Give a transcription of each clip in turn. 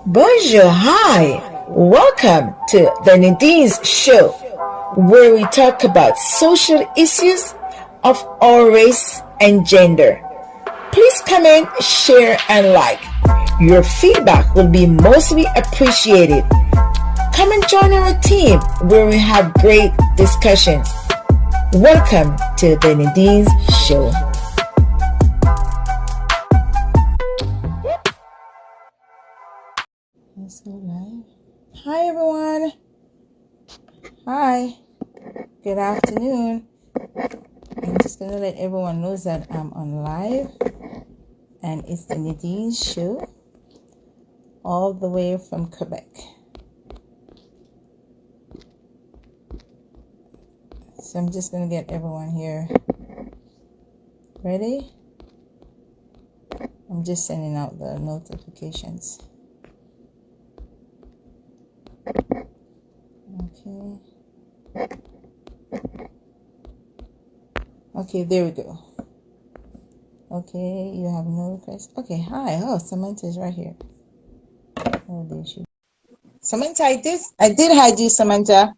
Bonjour, hi. Welcome to the Nadine's Show, where we talk about social issues of all race and gender. Please comment, share, and like. Your feedback will be mostly appreciated. Come and join our team where we have great discussions. Welcome to the Nadine's Show. Let's go live. Hi everyone. Hi. Good afternoon. I'm just gonna let everyone know that I'm on live, and it's the Nadine Show, all the way from Quebec. So I'm just gonna get everyone here ready. I'm just sending out the notifications. Okay, there we go. Okay, you have no request. Okay, hi. Oh, Samantha's right here. Oh, there she is. Samantha, I did hide you, Samantha.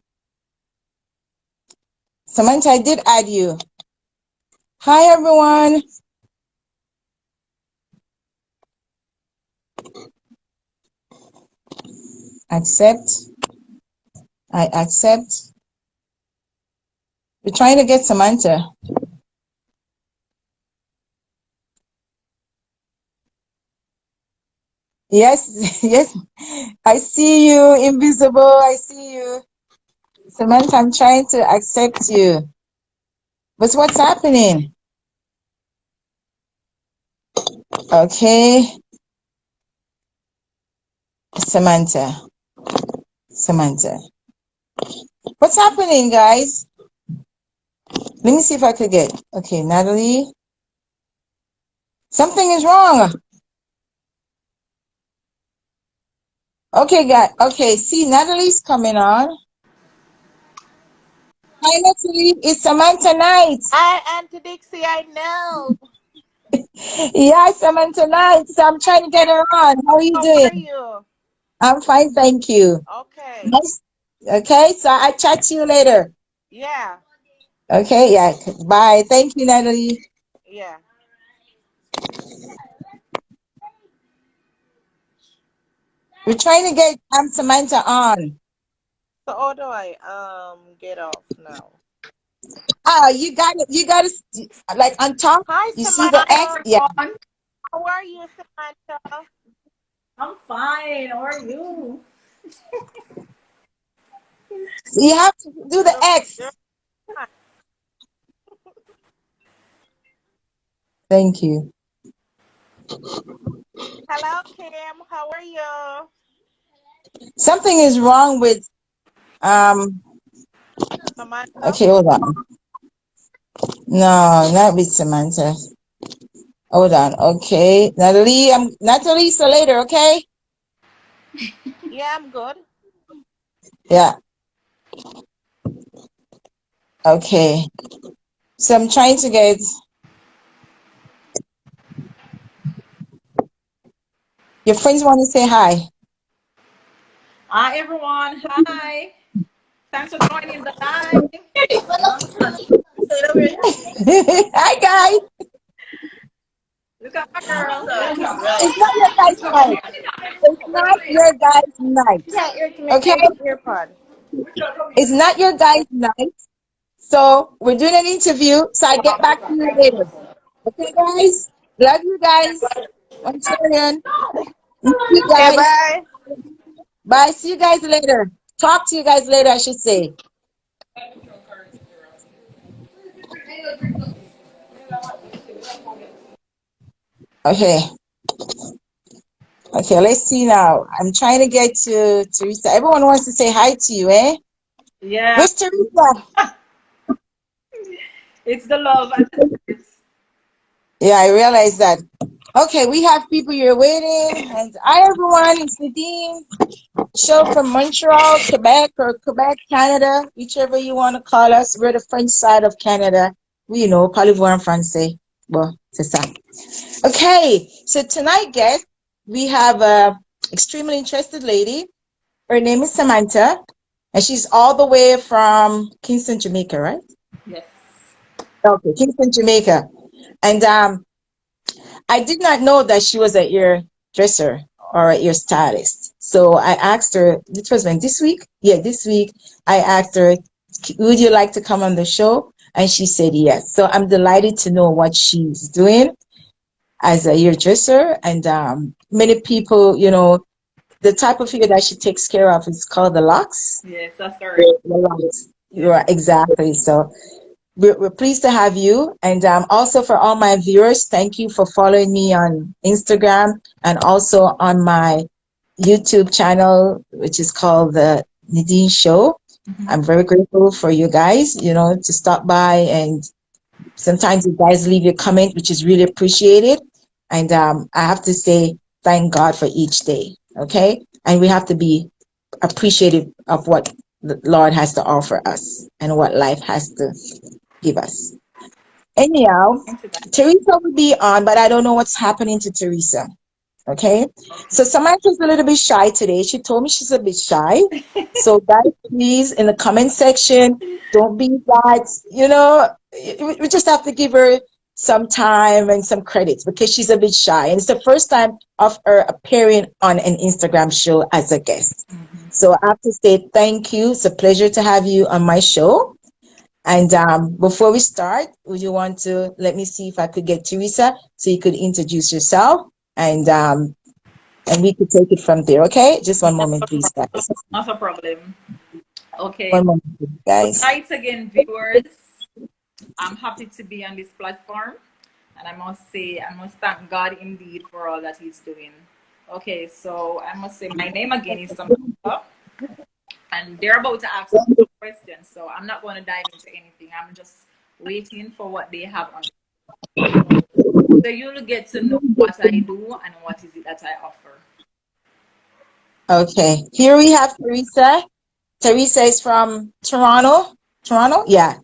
Samantha, I did add you. Hi, everyone. Accept. I accept. We're trying to get Samantha. Yes, yes. I see you, invisible. I see you. Samantha, I'm trying to accept you. But what's happening? Okay. Samantha. What's happening, guys? Let me see if I could get. Okay, Natalie. Something is wrong. Okay, guys. Okay, see, Natalie's coming on. Hi, Natalie. It's Samantha Knight. Hi, Auntie Dixie. I know. Yeah, Samantha Knight. So I'm trying to get her on. How are you doing? How are you? I'm fine, thank you. Okay. Nice. Okay, so I'll chat to you later. Yeah. Okay, yeah. Bye. Thank you, Natalie. Yeah. We're trying to get Samantha on. So how do I get off now? You got it. You got to like on top. Hi, You see Samantha. the X? Yeah. How are you, Samantha? I'm fine. How are you? You have to do the X. Thank you. Hello, Kim. How are you? Something is wrong with Samantha? Okay, hold on. No, not with Samantha. Hold on. Okay. Natalie, so later, okay? Yeah, I'm good. Yeah. Okay. So I'm trying to get your friends want to say hi. Hi, everyone. Hi. Thanks for joining the live. Hi, guys. Look at my girl. It's not your guys' night. It's not your guys' night. Okay? It's not your guys' night. So we're doing an interview. So I'll get back to you later. Okay, guys? Love you guys. One second. See you guys. Okay, bye. Bye. See you guys later. Talk to you guys later, I should say. Okay. Okay, let's see now. I'm trying to get to Teresa. Everyone wants to say hi to you, eh? Yeah. Where's Teresa? It's the love. Yeah, I realize that. Okay, we have people here waiting. And hi, everyone. It's Nadine. Show from Montreal, Quebec, or Quebec, Canada, whichever you want to call us. We're the French side of Canada. We know, parlez-vous en français. Bon, c'est ça. Okay, so tonight, guys, we have extremely interested lady. Her name is Samantha, and she's all the way from Kingston, Jamaica, right? Yes. Okay, Kingston, Jamaica. And I did not know that she was a hairdresser or a hairstylist. So I asked her, this was when this week? Yeah, this week I asked her, would you like to come on the show? And she said yes. So I'm delighted to know what she's doing as a hairdresser. And many people, the type of hair that she takes care of is called the locks. Yes, that's correct. The locks. Yes. Right, exactly. So we're pleased to have you. And also for all my viewers, thank you for following me on Instagram and also on my YouTube channel, which is called The Nadine Show. I'm very grateful for you guys, to stop by, and sometimes you guys leave your comment, which is really appreciated. And I have to say, thank God for each day. Okay. And we have to be appreciative of what the Lord has to offer us and what life has to give us. Anyhow, Thank you, guys. Teresa will be on, but I don't know what's happening to Teresa. Okay. So Samantha's a little bit shy today. She told me she's a bit shy. So guys, please, in the comment section, don't be that, we just have to give her some time and some credits because she's a bit shy. And it's the first time of her appearing on an Instagram show as a guest. So I have to say thank you. It's a pleasure to have you on my show. And before we start, would you want to let me see if I could get Teresa so you could introduce yourself, and we could take it from there, okay? Just one moment, please, guys. Not a problem. Okay. One moment, please, guys. Thanks again, viewers. I'm happy to be on this platform, and I must thank God indeed for all that He's doing. Okay, so I must say my name again is Samantha, and they're about to ask me questions, so I'm not going to dive into anything. I'm just waiting for what they have on. So you'll get to know what I do and what is it that I offer. Okay, here we have Teresa. Teresa is from Toronto. Toronto? Yeah.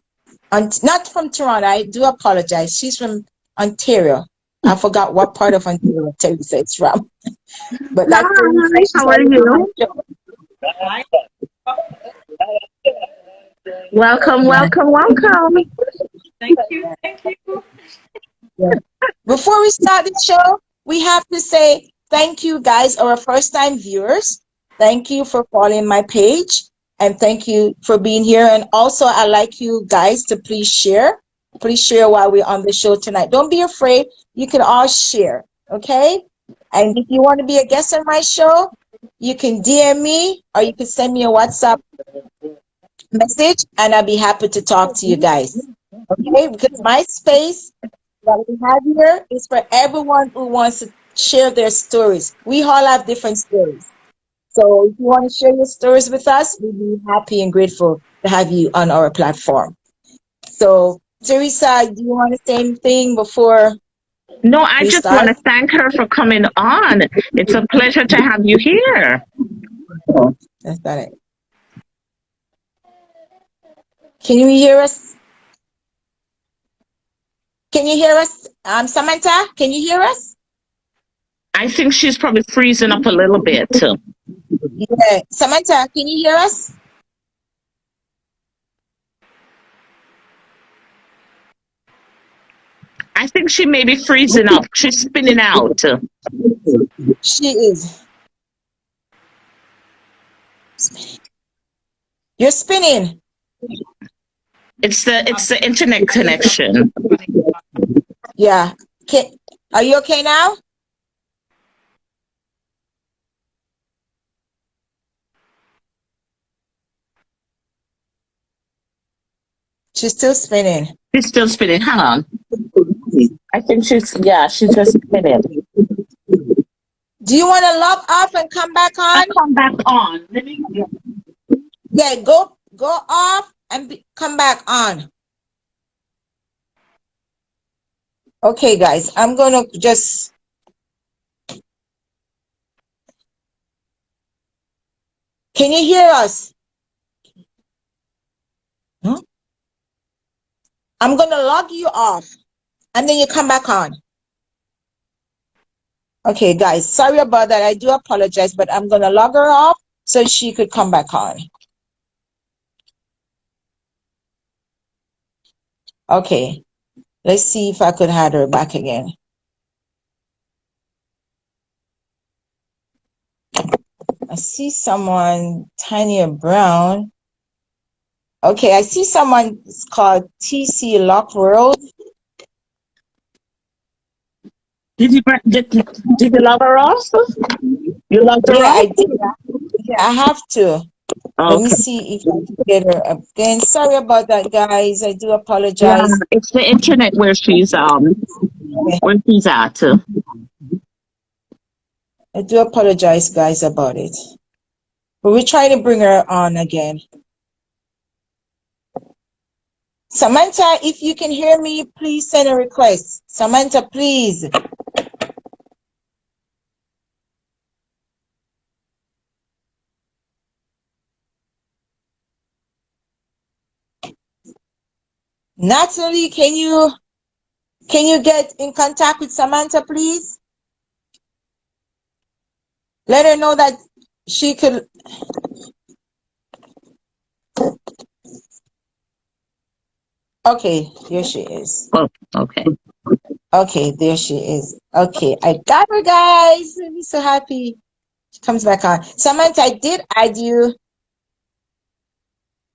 Not from Toronto. I do apologize. She's from Ontario. I forgot what part of Ontario Teresa is from. But that's Teresa. How are you? Hi. Welcome, welcome, welcome. Thank you. Thank you. Yeah. Before we start the show, we have to say thank you, guys, our first-time viewers. Thank you for following my page, and thank you for being here. And also, I'd like you guys to please share. Please share while we're on the show tonight. Don't be afraid. You can all share, okay? And if you want to be a guest on my show, you can DM me or you can send me a WhatsApp message, and I'll be happy to talk to you guys, okay? Because my space that we have here is for everyone who wants to share their stories. We all have different stories. So if you want to share your stories with us, we'll be happy and grateful to have you on our platform. So, Teresa, do you want to say anything before No, I we just start? want to thank her for coming on. It's a pleasure to have you here. That's got it. Can you hear us? Can you hear us? Samantha, can you hear us? I think she's probably freezing up a little bit. Yeah. Samantha, can you hear us? I think she may be freezing up. She's spinning out. She is. You're spinning. It's the internet connection. Yeah. Are you okay now? She's still spinning. She's still spinning. Hang on. I think she's just spinning. Do you want to log off and come back on? I'll come back on. Yeah, go off and come back on. Okay, guys, I'm gonna just. Can you hear us? Huh? I'm gonna log you off, and then you come back on. Okay, guys, sorry about that. I do apologize, but I'm gonna log her off so she could come back on. Okay, let's see if I could add her back again. I see someone, Tanya Brown. Okay, I see someone called TC Lock World. Did you log her off? You logged her Yeah, off? I did. Yeah, I have to. Let me Okay. see if I can get her up again. Sorry about that, guys. I do Yeah, apologize. it's the internet where she's at. I do apologize, guys, about it. But we're trying to bring her on again. Samantha, if you can hear me, please send a request. Samantha, please. Natalie, can you get in contact with Samantha, please? Let her know that she could. Okay, here she is. Oh, okay. Okay, there she is. Okay, I got her, guys. I'm so happy. She comes back on. Samantha, I did add you.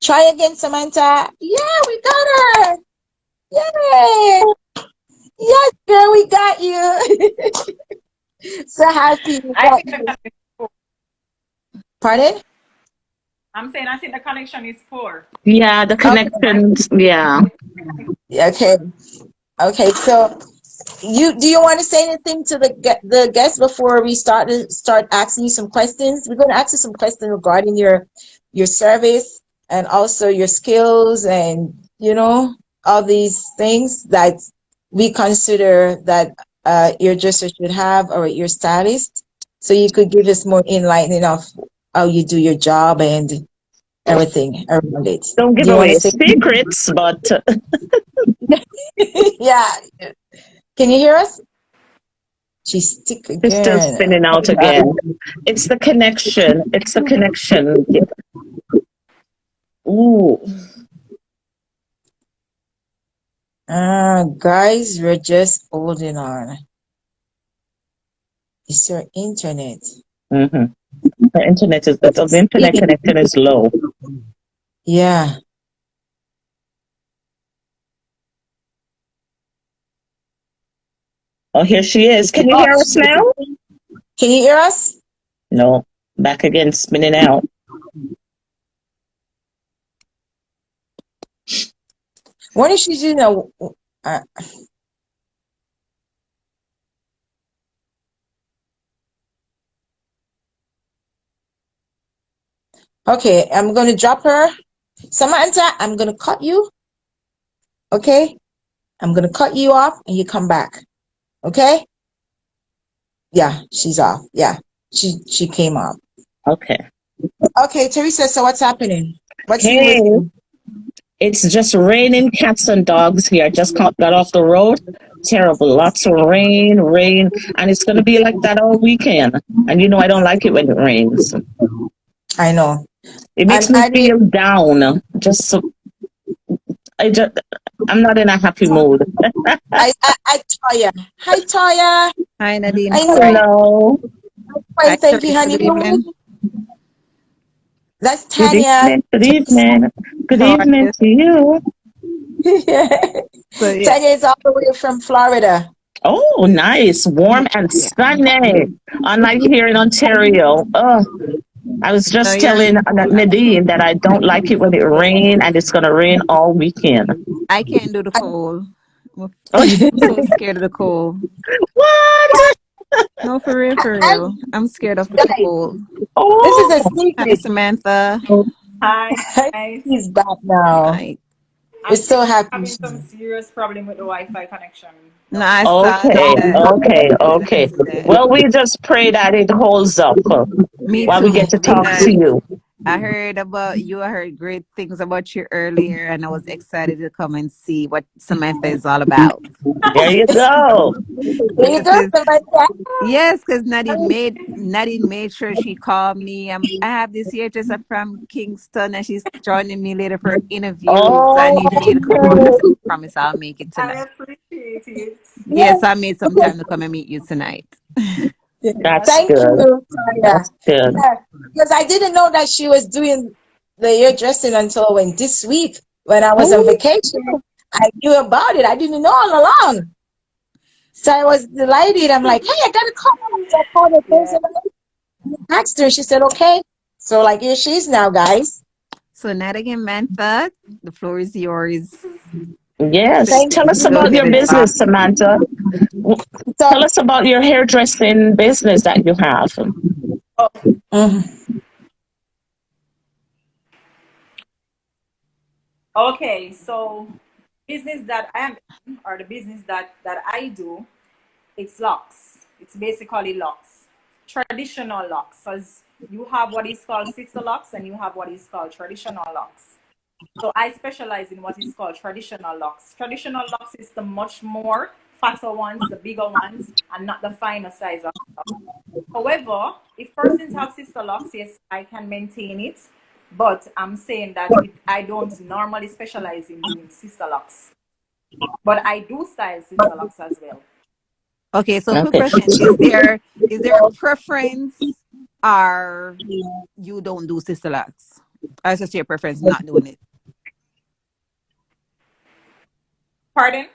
Try again, Samantha. Yeah, we got her. Yay! Yes, girl, we got you. So happy we I got think the you. connection is poor. Pardon? I'm saying I think the connection is poor. Yeah, the connections. Yeah. Yeah, okay. Okay, so do you want to say anything to the guests before we start asking you some questions? We're going to ask you some questions regarding your service and also your skills and all these things that we consider that your dresser should have, or your stylist. So you could give us more enlightening of how you do your job and everything around it. Don't give Do you want away to say? secrets, but Yeah. Can you hear us? She's stick it's still again. spinning out again. It's the connection. It's the connection. Ooh. Guys, we're just holding on. It's your internet. Mm-hmm. The internet connection is low. Yeah. Oh, here she is. Can you hear us now? Can you hear us? No. Back again, spinning out. What is she doing? Okay, I'm going to drop her. Samantha, I'm going to cut you. Okay? I'm going to cut you off and you come back. Okay? Yeah, she's off. Yeah, she came off. Okay. Okay, Teresa, so what's happening? What's new Hey, with you? it's just raining cats and dogs here. I just got off the road. Terrible. Lots of rain, and it's going to be like that all weekend. And I don't like it when it rains. I know. It makes me feel down. I'm not in a happy mood. I Toya. Hi, Toya. Hi, Nadine. Hello. Fine, thank you, honey. Good evening. That's Good Tanya. evening. Good evening. Good How are evening you? to you. So, yeah. Tanya is all the way from Florida. Oh, nice. Warm and sunny. Unlike here in Ontario. Oh, I was just telling Nadine that I don't like it when it rains, and it's going to rain all weekend. I can't do the cold. Oh, I'm so scared of the cold. what? No, for real. I'm scared of the cold. Oh, This is a Hi, secret. Samantha. Hi, guys. He's back now. Hi. We're so happy. Having some serious problem with the Wi-Fi connection. No, I saw okay, that. okay. Well, we just pray that it holds up Me while we too. get to talk to Because you. I heard about you. I heard great things about you earlier, and I was excited to come and see what Samantha is all about. There you go. There you Yes, go, Samantha. because Nadine made sure she called me. I have this hairdresser from Kingston, and she's joining me later for interview. So I Oh, need you to come on. I said, I promise I'll make it I tonight. appreciate it. Yes, I made some time to come and meet you tonight. that's Thank good. you, Tanya. That's good. Yeah, because I didn't know that she was doing the hairdressing until when this week when I was on Oh, vacation. I knew about it. I didn't know all along. So I was delighted. I'm like, hey, I gotta call her. So I called her Yeah. Thursday night, asked her. She said, okay. So like here she is now, guys. So, Nadigan Mantha, the floor is yours. yes. Thank Tell us Go about you. ahead your and talk. business, Samantha. So, Tell us about your hairdressing business that you have. mhm. Okay, so business that I am in, or the business that I do, it's locks. It's basically locks, traditional locks. Because you have what is called sister locks and you have what is called traditional locks. So I specialize in what is called traditional locks. Traditional locks is the much more fatter ones, the bigger ones, and not the finer size of locks. However, if persons have sister locks, yes, I can maintain it. But I'm saying that I don't normally specialize in doing sister locks. But I do style sister locks as well. Okay, so quick Okay. question: Is there a preference, or you don't do sister locks? Or it's just your preference not doing it? Pardon?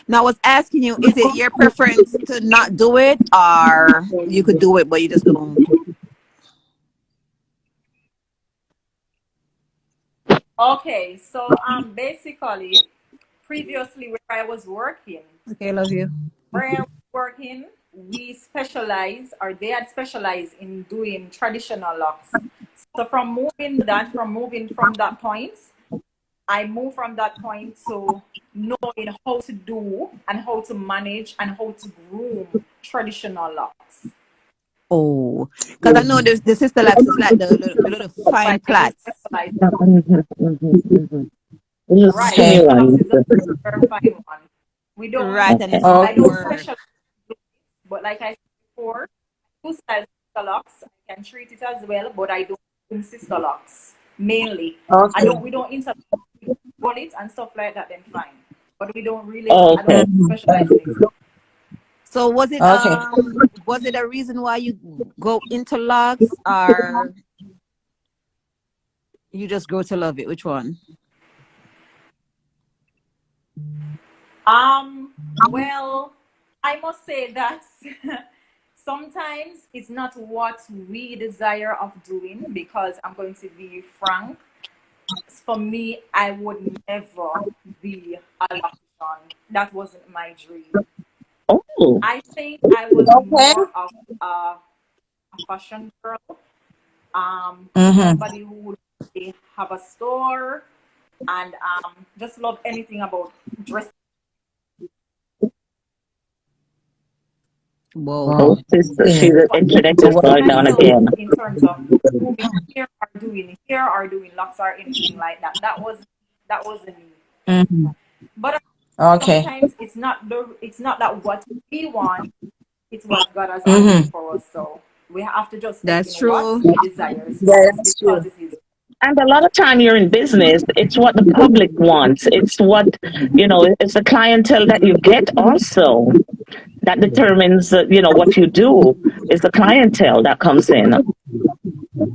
Now, I was asking you: is it your preference to not do it, or you could do it but you just don't? Okay, so basically previously where I was working, Okay, love you. where I was working, we specialize or they had specialized in doing traditional locks. So from moving from that point, I moved from that point to knowing how to do and how to manage and how to groom traditional locks. Oh, because I know the sister locks is like the little fine Like we plaits. specialize, Little right? skinny Okay. Sister locks ones. is a very fine one. We don't, Right, and Okay. it's I don't more. specialize, but like I said before, two styles sister locks. I can treat it as well, but I don't do sister locks mainly. I Okay. don't. We don't interpret it and stuff like that. Then fine, but we don't really. I don't Okay. Mhm. specialize in it. So Okay. was it a reason why you go into locks, or you just grow to love it? Which one? Well, I must say that sometimes it's not what we desire of doing because I'm going to be frank. For me, I would never be a loctician. That wasn't my dream. Oh, I think I was Okay. more of a fashion girl. Mm-hmm. Somebody who would have a store and just love anything about dress. Whoa. oh, sister. Thing. She, the But internet I is see going down myself again. in terms of doing hair or doing locks or anything like that. That wasn't me. Mm-hmm. But Okay. sometimes it's not that what we want, it's what God has Mm-hmm. ordained for us. So we have to just take in That's what true. He desires Yeah, for us that's because true. it is. And a lot of time you're in business, it's what the public wants. It's what, it's the clientele that you get also that determines, what you do. It's the clientele that comes in.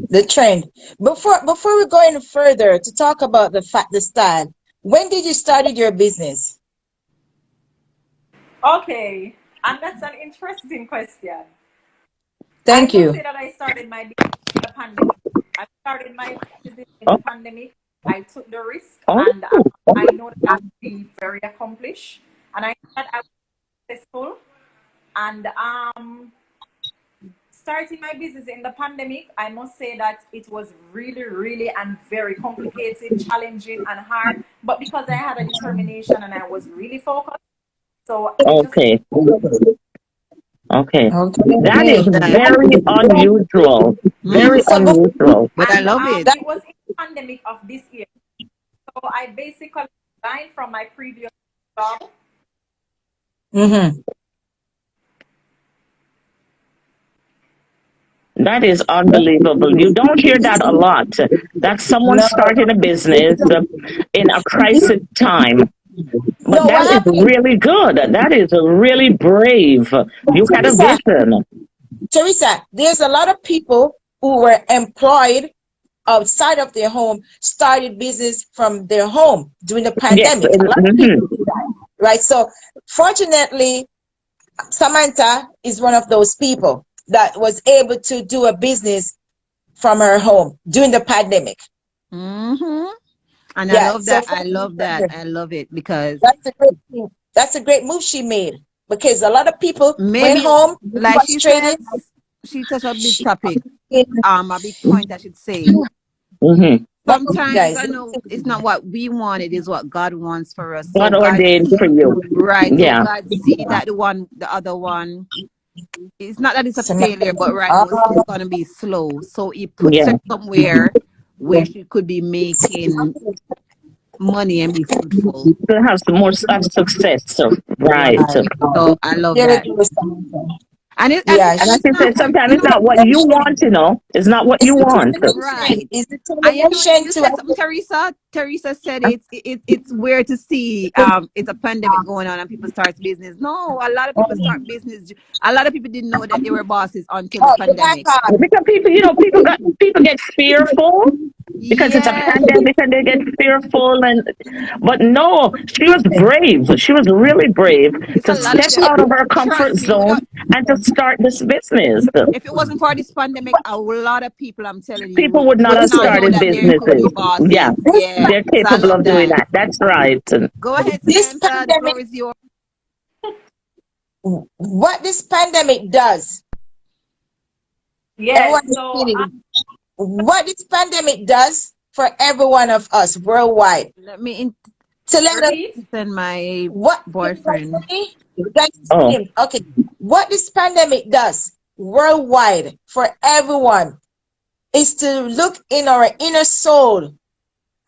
The trend. Before we go any further to talk about the style, when did you started your business? Okay, and that's an interesting question. I Thank must you. say that I started my business in the pandemic. I started my business in the Oh, pandemic. I took the risk, oh, and I know that I would be very accomplished, and I know that I was successful. And starting my business in the pandemic, I must say that it was really, really and very complicated, challenging, and hard. But because I had a determination and I was really focused, so I just okay. Okay. That Okay. is That. very unusual. Very So Mm-hmm. unusual. But I And love it. it was in the pandemic of this year. So I basically resigned from my previous job. mm-hmm. That is unbelievable. You don't hear that a lot. That someone No, started a business in a crisis time. But no. that What is happened, really good. That is really brave. You had a Teresa? vision. Teresa, there's a lot of people who were employed outside of their home, started business from their home during the Yes. pandemic. A lot of people do that, right? So, fortunately, Samantha is one of those people that was able to do a business from her home during the pandemic. Mm-hmm. And I Yeah, love so that. I love that. I love it because that's a great thing. That's a great move she made because a lot of people went maybe, home like she frustrated. says, she touched a big topic. A big point I should say. Mm-hmm. Back to you Sometimes guys. I know it's not what we want, it is what God wants for us. So God God ordained see, for you. right. So Yeah. God see that the other one, it's not that it's a failure, but right now it's Samantha, gonna be slow. So he puts Yeah. her somewhere where she could be making money and be fruitful. To have some more of success. So, right. Right. So I love very that. good, Samantha. And Yeah, And like it's I not said, what sometimes you it's not what you want, It's not what it's you want. determination. right. It's And you know, determination you to said something, Teresa. Teresa said it's weird to see it's a pandemic going on and people start business. No, a lot of people start business. A lot of people didn't know that they were bosses until the oh, the back pandemic. on. Because people get fearful because it's a Yes, pandemic and they get fearful but no, she was brave. She was really brave it's to a lot of step them. out of her comfort Trust me, without zone and to start this business. if it wasn't for this pandemic, a lot of people, I'm telling you, People would not would have not know started that they could be businesses. Yeah, bosses. This, Yeah, they're so I capable love of doing that. that. That's right. Go ahead, this Samantha. The pandemic, floor is yours. what this pandemic does, everyone Yes. is So feeling what this pandemic does for every one of us worldwide. Let me To let us repeat. send my what can you guys boyfriend. hear me? You guys Oh, see him? Okay. What this pandemic does worldwide for everyone is to look in our inner soul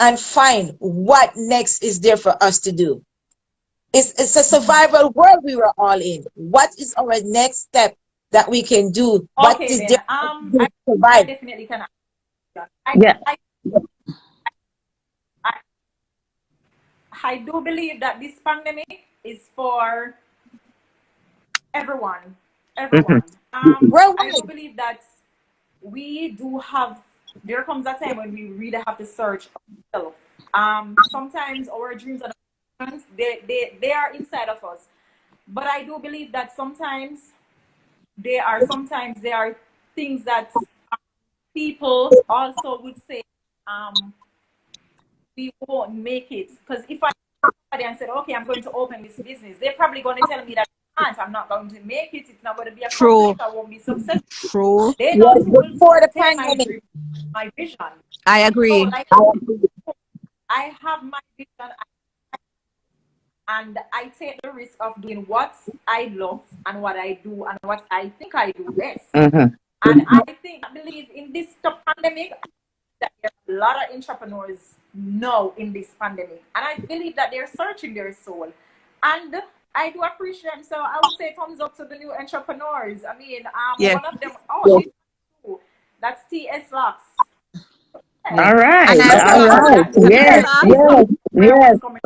and find what next is there for us to do. It's a survival world we were all in. What is our next step that we can do? What Okay, is then. there to I survive? definitely can answer that. yeah. I I do believe that this pandemic is for everyone. Hmm. Everyone. I do Worldwide. believe that we do have. There comes a time when we really have to search ourselves. Sometimes our dreams and aspirations, they are inside of us. But I do believe that sometimes there are things that people also would say we won't make it. Because if I and said, okay, I'm going to open this business, they're probably going to tell me that I can't, I'm not going to make it, it's not going to be accomplished, True, I won't be successful. true. They Yes, don't will before the take my pandemic. dream, my vision. I So agree. like I have my vision and I take the risk of doing what I love and what I do and what I think I do best. Hmm. And I believe in this pandemic that there are a lot of entrepreneurs now in this pandemic. And I believe that they're searching their soul. And I do appreciate, so I would say thumbs up to the new entrepreneurs. I mean, Yeah, one of them, oh, she's cool. That's TS Locks. yeah. Yeah. All And right. I All So applaud right. that Yes. Samantha. is Yes. where I was Yes. coming.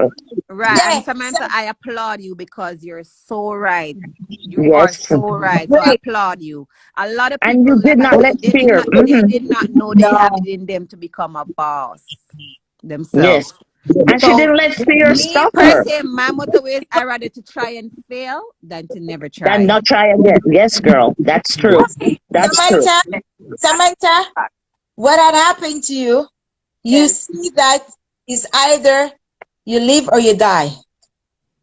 Right. And Yes. Samantha, I applaud you because you're so right. You are Yes. so right. So I Great. applaud you. A lot of And people, you did like I not let said, they did fear. not they Hmm. did not know they have No. it in them to become a boss themselves. Yes. And she So didn't let fear me stop per her. se, my motto is I rather to try and fail than to never Then try. not try again. Yes, girl. That's true. That's true. Samantha, Samantha, what had happened to you? You Yes, see that is either you live or you die,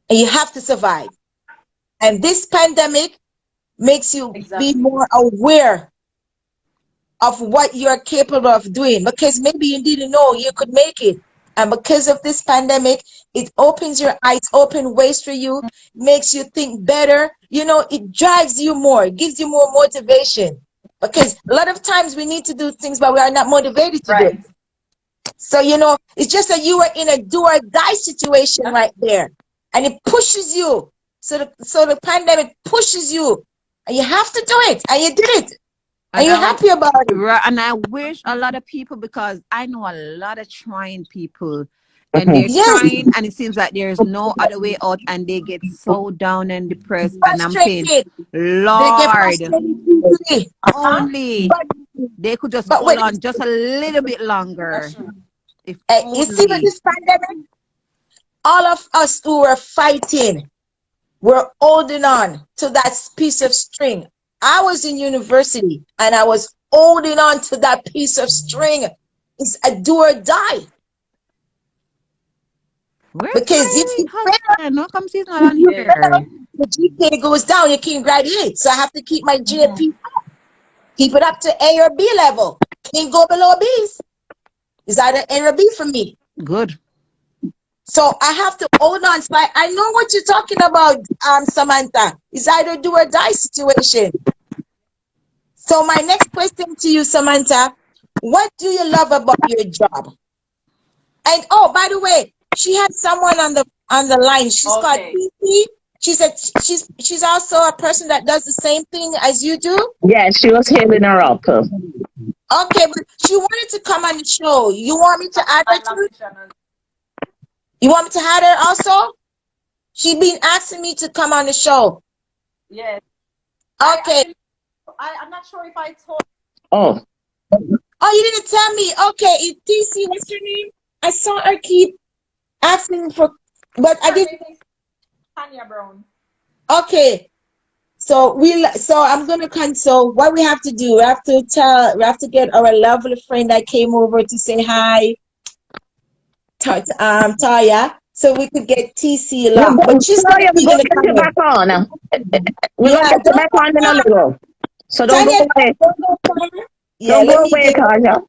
and you have to survive. And this pandemic makes you be exactly. more aware of what you're capable of doing because maybe you didn't know you could make it. And because of this pandemic, it opens your eyes, open ways for you, makes you think better. You know, it drives you more, it gives you more motivation. Because a lot of times we need to do things, but we are not motivated to do it. Right. So, you know, it's just that you are in a do or die situation right there. And it pushes you. So the pandemic pushes you. And you have to do it. And you did it. And you're happy about it. Right, and I wish a lot of people, because I know a lot of trying people, and they're trying, and it seems like there's no other way out, and they get so down and depressed. And I'm saying, Lord, only they could just hold on just a little bit longer. If you see, with this pandemic, all of us who were fighting were holding on to that piece of string. I was in university and I was holding on to that piece of string. It's a do or die. Because if you the GPA goes down, you can't graduate. So I have to keep my GPA up. Keep it up to A or B level. Can't go below B's. It's either A or B for me. Good. So I have to hold on. So I know what you're talking about, Samantha. It's either do or die situation. So my next question to you, Samantha, what do you love about your job? And oh, by the way, she had someone on the line. She's called TC. She said she's also a person that does the same thing as you do. Yeah, she was healing her up. Okay, but she wanted to come on the show. You want me to add her too? You want me to add her also? She been asking me to come on the show. Yes. Okay. I'm not sure if I told. Oh, you didn't tell me. Okay, TC, what's your name? I saw her keep asking for, but I didn't. Tanya Brown. Okay, so I'm gonna consult. What we have to do, we have to get our lovely friend that came over to say hi, Taya, so we could get TC along. But she's gonna be in the camera. Back on. We're gonna get you back on in a little. So don't go away. Don't go away, Tanya.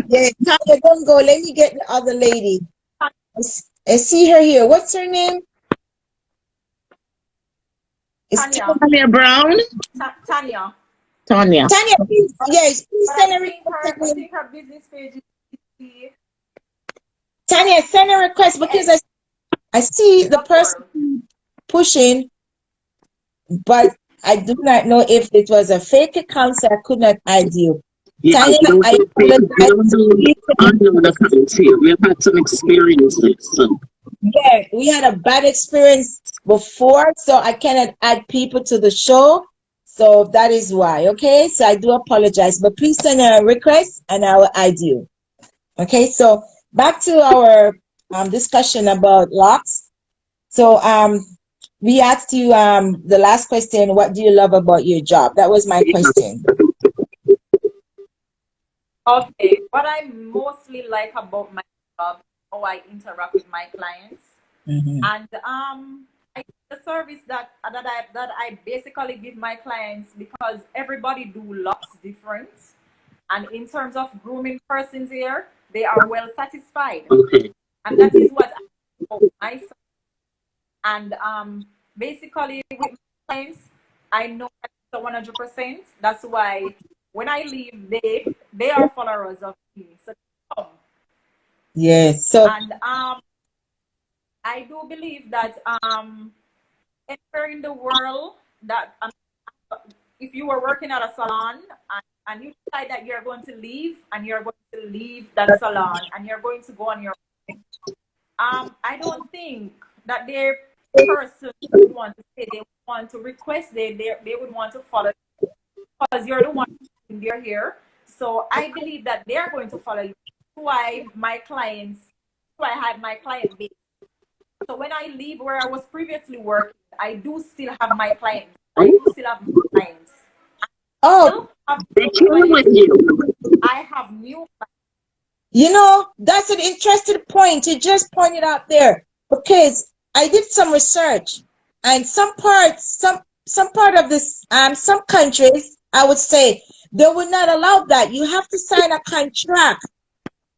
Yeah, Tanya, don't go. Let me get the other lady. I see her here. What's her name? Tanya Brown. Tanya. Tanya, please, yes, please send a request. I think her business page is. Tanya, send a request because I see the person pushing, but I do not know if it was a fake account, so I could not add you. Yeah, Tanya, I we've had some experiences. So. Yeah, we had a bad experience before, so I cannot add people to the show. So that is why, okay? So I do apologize, but please send a request and I will add you. Okay, so back to our discussion about locks. So we asked you the last question, what do you love about your job? That was my question. Okay, what I mostly like about my job, how I interact with my clients, and the service that I basically give my clients, because everybody do locks different, and in terms of grooming persons here, they are well satisfied, and that is what I myself. And basically with my clients, I know that's 100%. That's why when I leave, they are followers of me. So yes. So and I do believe that anywhere in the world that if you were working at a salon and you decide that you're going to leave and you're going to leave that salon and you're going to go on your I don't think that their person would want to stay. They would want to request. They would want to follow you because you're the one they're here. So I believe that they're going to follow you. That's why I had my client base. So when I leave where I was previously working, I do still have my clients. I do still have my clients. With you. I have new clients. You know, that's an interesting point. You just pointed out there because I did some research and some part of this, some countries, I would say, they would not allow that. You have to sign a contract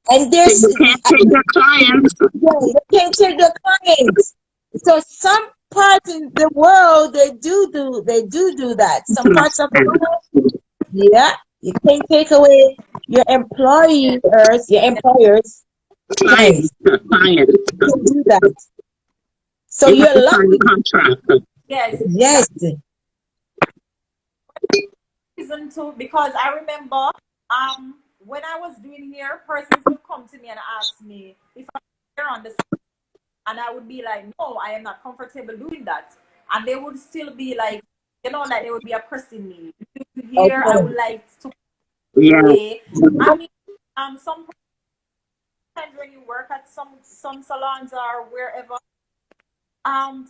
And there's You can't take their clients. yeah, they can't take their clients. So some parts in the world they do that. Some parts of the world, yeah, you can't take away your employers, clients. Clients. You can do that. So You have you're to sign the lucky. contract. Yes. Yes. Reason to, because I remember when I was doing hair, persons would come to me and ask me if I'm here on the side, and I would be like, no, I am not comfortable doing that. And they would still be like, like they would be oppressing me. Here, I would like to pay. I mean, sometimes when you work at some salons or wherever,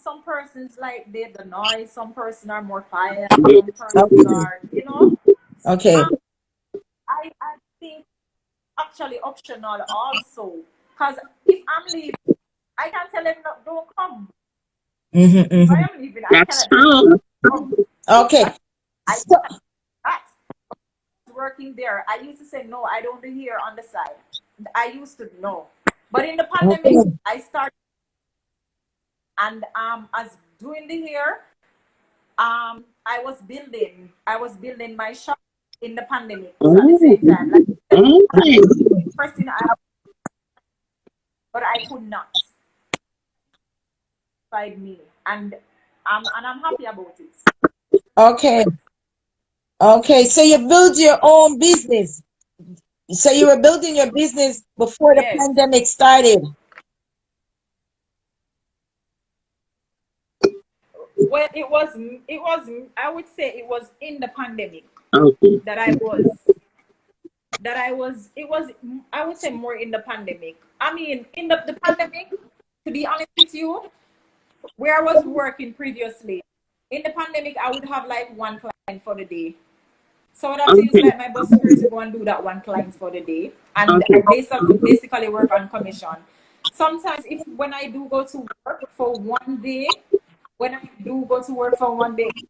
some persons like they the noise, some persons are more quiet, some persons are, Okay. I think actually optional also, because if I'm leaving, I can tell them no, don't come. If I am leaving, I That's cannot true. Okay. I So, that's working there. I used to say no, I don't do here on the side. I used to know, but in the pandemic, I started and as doing the hair, I was building my shop in the pandemic at the same time. Like first thing but I could not find me, and I'm happy about it. okay. Okay, so you build your own business. So you were building your business before the Yes. pandemic started. Well, it was. I would say it was in the pandemic that I was. It was. I would say more in the pandemic. I mean, in the pandemic. To be honest with you, where I was working previously, in the pandemic, I would have like one client for the day. So I would have to use like my bus fare to go and do that one client for the day, and I basically work on commission. Sometimes, when I do go to work for one day,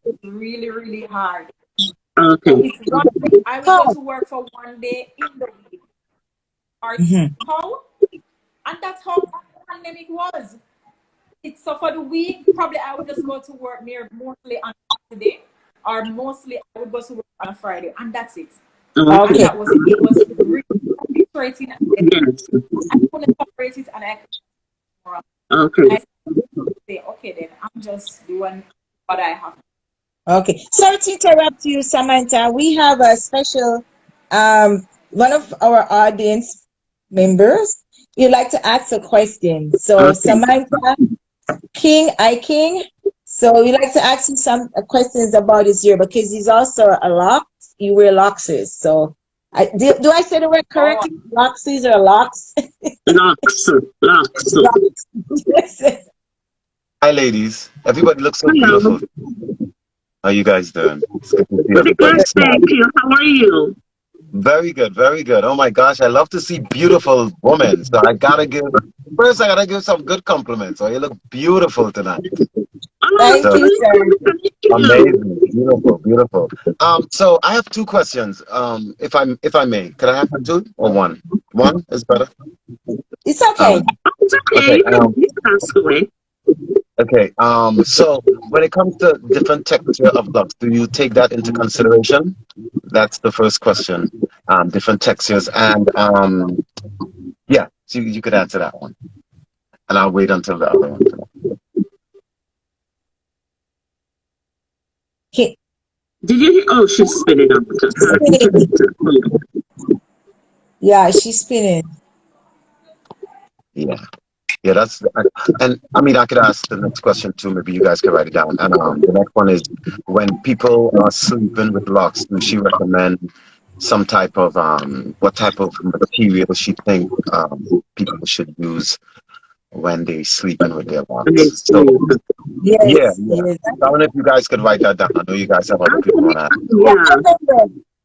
it's really, really hard. Okay. So it's one day, I will go to work for one day in the week. Or how? And that's how the pandemic was. It's so for the week, probably I would just go to work mostly on Saturday, or mostly I would go to work on a Friday, and that's it. Okay. And that was it. It was really frustrating. I couldn't separate it, and I say, okay, then I'm just doing what I have. Okay. Sorry to interrupt you, Samantha. We have a special one of our audience members. You'd like to ask a question. So Samantha King. So you'd like to ask him some questions about his hair because he's also a locks. You wear loxes. So do I say the word correctly? Loxies or locks? Locks. Hi, ladies. Everybody looks so beautiful. How you guys doing? It's good to see everybody. Thank you. How are you? Very good, very good. Oh my gosh, I love to see beautiful women. So I gotta give some good compliments. So you look beautiful tonight. Thank you, sir. Amazing, beautiful. So I have two questions. If I may, could I have two or one? One is better. It's okay. It's okay. You can ask away. Okay. So when it comes to different texture of locks, do you take that into consideration? That's the first question. Different textures, and yeah, so you could answer that one, and I'll wait until the other one. Okay. Did you hear? Oh, she's spinning up. Yeah, she's spinning. Yeah, that's, and I mean, I could ask the next question too. Maybe you guys could write it down. And the next one is, when people are sleeping with locks, does she recommend some type of what type of material she think people should use when they sleeping with their locks? So, yes. Yeah. I don't know if you guys could write that down. I know you guys have other people on that.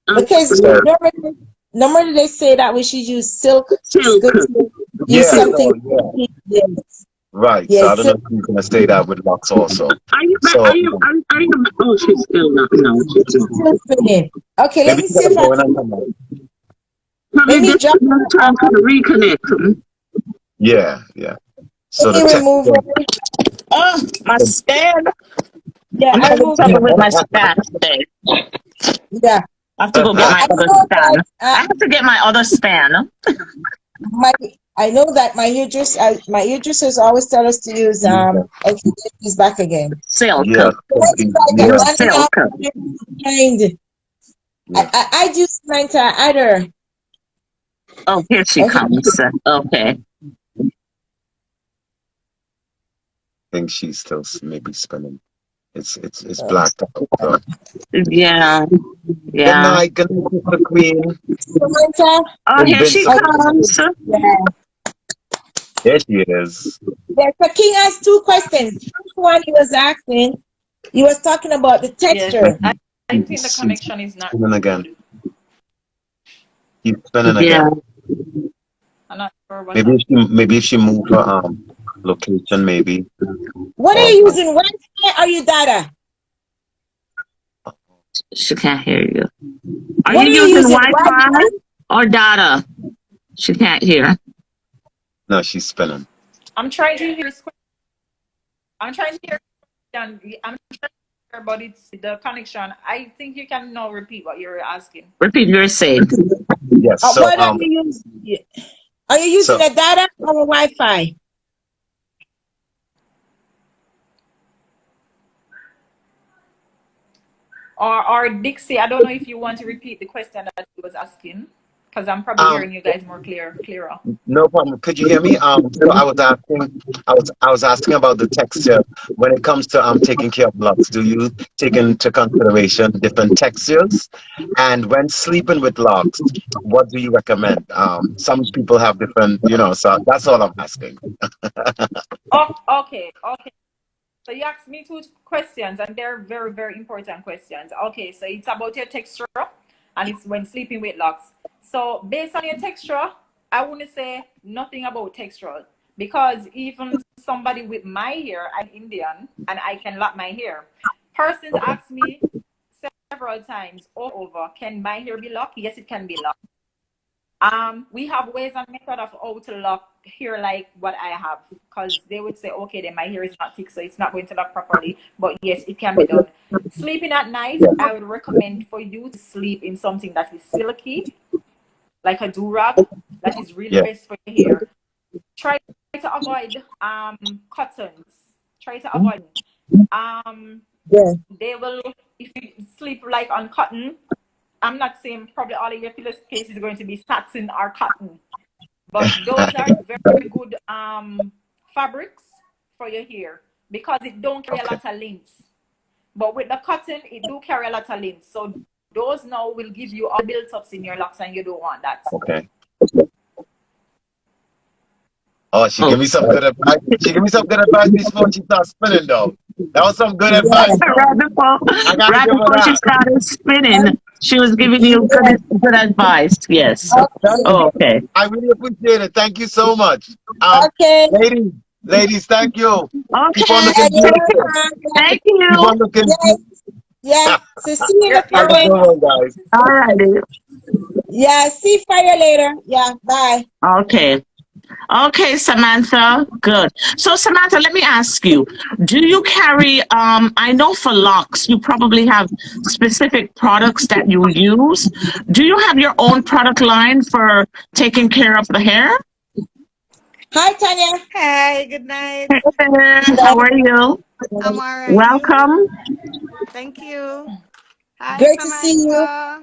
Yeah, because normally they say that we should use silk. Use something. Yes. Right. Yes. So I don't know if you're gonna stay that with locks also. Are you? Oh, she's still not. No, she's still spinning. Okay, let me see if I can. Probably Let me just drop time to reconnect. Yeah, yeah. So let the me text. remove her. Oh, my stand. Yeah, I'm I having removed trouble her. with my stand today. Yeah. I have to go get my I other know stand. that I have to get my other stand. I know that my hairdressers always tell us to use okay, he's back again. Silk. Yeah, It's like a yeah, Use one and a silk. half kind. yeah. I do Samantha either. Oh, here she Okay. comes. Okay. I think she's still maybe spinning. It's blacked out. So. Yeah. Yeah. Good night, the queen. Samantha. Oh, It's here been she so comes. Yeah. There she is. Yeah. So King asked two questions. First one he was asking, he was talking about the Yes, texture. I think the She's connection is not spinning again. good. She's spinning Yeah. again. I'm not sure what's up. Maybe if she moved her location, maybe. What are Or you using? Wi-Fi or your data? She can't hear you. Are What you are you using using? Wi-Fi Wi-Fi? or data? She can't hear. no, she's spinning. I'm trying to hear. I'm trying to hear. I'm trying to hear, but it's the connection. I think you can now repeat what you're asking. Repeat your saying. Yes. So What are you using? Are you using so a data or a Wi-Fi? Or Dixie, I don't know if you want to repeat the question that he was asking, because I'm probably hearing you guys clearer. no problem. Could you hear me? So I was asking about the texture when it comes to taking care of locks. Do you take into consideration different textures? And when sleeping with locks, what do you recommend? Some people have different, so that's all I'm asking. Oh, okay. So you asked me two questions, and they're very, very important questions. Okay, so it's about your texture, and it's when sleeping with locks. So based on your texture, I wouldn't say nothing about textural, because even somebody with my hair, I'm Indian, and I can lock my hair. Persons ask me several times over, can my hair be locked? Yes, it can be locked. We have ways and method of how to lock hair like what I have, because they would say, okay, then my hair is not thick, so it's not going to lock properly. But yes, it can be done. Sleeping at night, I would recommend for you to sleep in something that is silky, like a do-rag, that is really Yeah. best for your hair. Try to avoid cottons. Try to avoid Yeah. they will, if you sleep like on cotton, I'm not saying probably all of your pillowcase is going to be satin or cotton, but those are very good fabrics for your hair, because it don't carry a lot of length. But with the cotton, it do carry a lot of length. So those now will give you all built-ups in your locks, and you don't want that. Okay. Oh, she gave me some good advice. She gave me some good advice before she started spinning, though. That was some good advice, though. I gotta Right give her before she that. started spinning, she was giving you good advice. Yes. Oh, okay. I really appreciate it. Thank you so much. Okay. Ladies, thank you. Keep on Okay. Yeah, looking you're beautiful. welcome. Thank Keep you. on looking. Yes. Yeah. So see you in the Have a comment. good one, guys. All righty. Yeah. See fire later. Yeah. Bye. Okay. Okay, Samantha. Good. So, Samantha, let me ask you, do you carry, I know for locks, you probably have specific products that you use. Do you have your own product line for taking care of the hair? Hi, Tanya. Hey, good night. How are you? I'm all right. You? Welcome. Thank you. Hi, Great to see you. Samantha.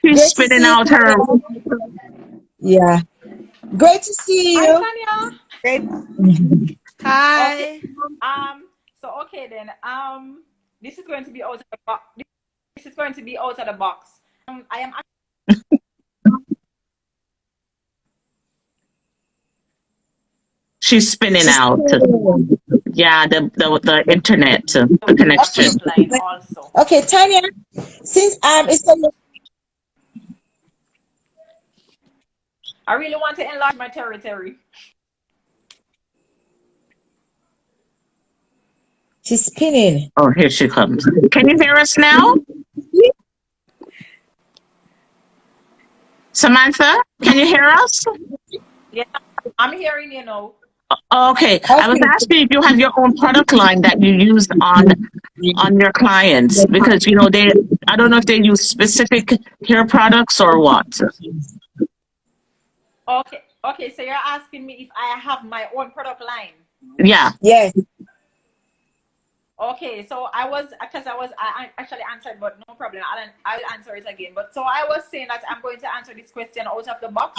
She's Great to spitting see you, out her. Tanya. Yeah. Great to see Hi, you. Tanya. Great. Okay. Hi. So okay then. This is going to be out of the box. This is going to be out of the box. I am. She's spinning out. Yeah, the internet, the connection. Line also. Okay, Tanya. Since it's I really want to enlarge my territory. she's spinning. Oh, here she comes. Can you hear us now? Samantha, can you hear us? Yeah, I'm hearing you now. Okay. I was asking if you have your own product line that you use on your clients, because I don't know if they use specific hair products or what. Okay, so you're asking me if I have my own product line. Yeah. Yes. Okay, so I actually answered, but no problem. I'll answer it again. But so I was saying that I'm going to answer this question out of the box.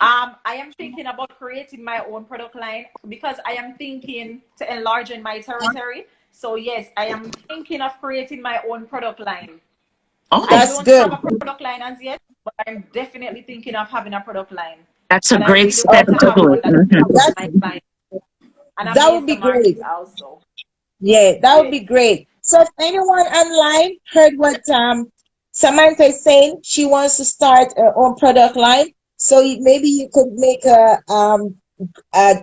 I am thinking about creating my own product line because I am thinking to enlarge in my territory. So yes, I am thinking of creating my own product line. Oh, I That's don't good. have a product line as yet, but I'm definitely thinking of having a product line. that's a And I great really step want to to have do one it. that That, my client. And I'm that would based be on great. market also. Yeah, that would Yes. be great. So if anyone online heard what Samantha is saying, she wants to start her own product line. So maybe you could make a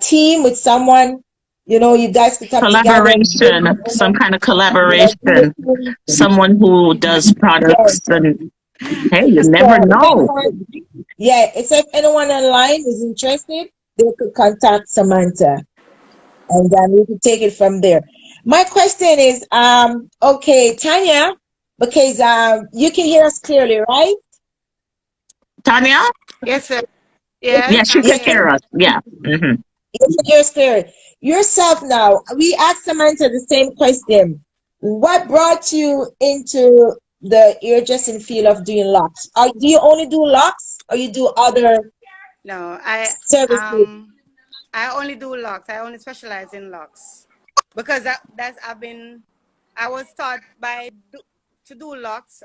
team with someone, you guys could come together and Collaboration, some kind of do collaboration, a team. someone who does products, Yes. and hey, you never So know. if anyone online is interested, they could contact Samantha, and then we could take it from there. My question is, okay, Tanya, because you can hear us clearly, right? Tanya? Yes, sir. Yes, Yes, you I'm You can can, hear here. us. Yeah. Hmm. you can hear us clearly. Yourself now, we asked Samantha the same question. What brought you into the hairdressing field of doing locks? Do you only do locks, or you do other No, services? I only do locks. I only specialize in locks because I was taught to do locks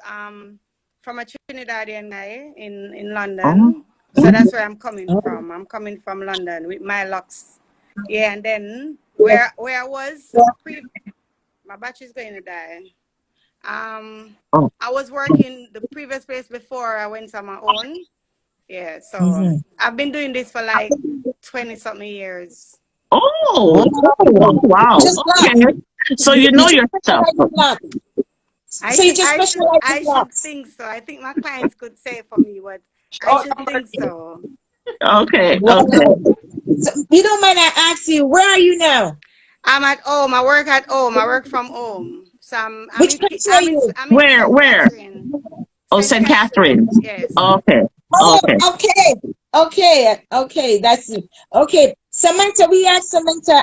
from a Trinidadian guy in Oh, London. So that's where I'm coming from. I'm coming from London with my locks. Yeah, and then where I was my battery's going to die. oh, I was working the previous place before I went on my own. Yeah, so Mm-hmm. I've been doing this for like 20 something years. oh, Oh, wow. just locks. Okay. So you You know just your stuff. specialize in locks. So you just specialize in I should locks. think so. I think my clients could say for me, but I Oh, should think so. Okay, Wow. okay. So, you don't mind I ask you, where are you now? I'm at home. I work at home. I work from home. So Which country are you? I'm in Where, St. where? Catherine. Oh, St. St. Catherine. Catherine's. Yes. Okay, Oh, okay. okay. That's it. Okay, Samantha, we asked Samantha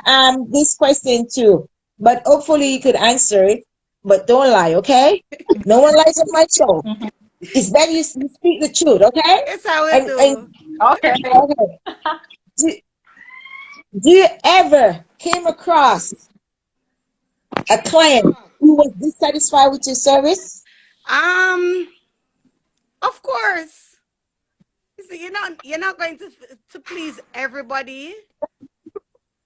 this question too, but hopefully you could answer it. But don't lie, okay? No one lies on my show. It's better you speak the truth, okay? Yes, I will And do. okay. okay. Do, do you ever came across a client who was dissatisfied with your service? Um, of course. You see, you're not going to please everybody.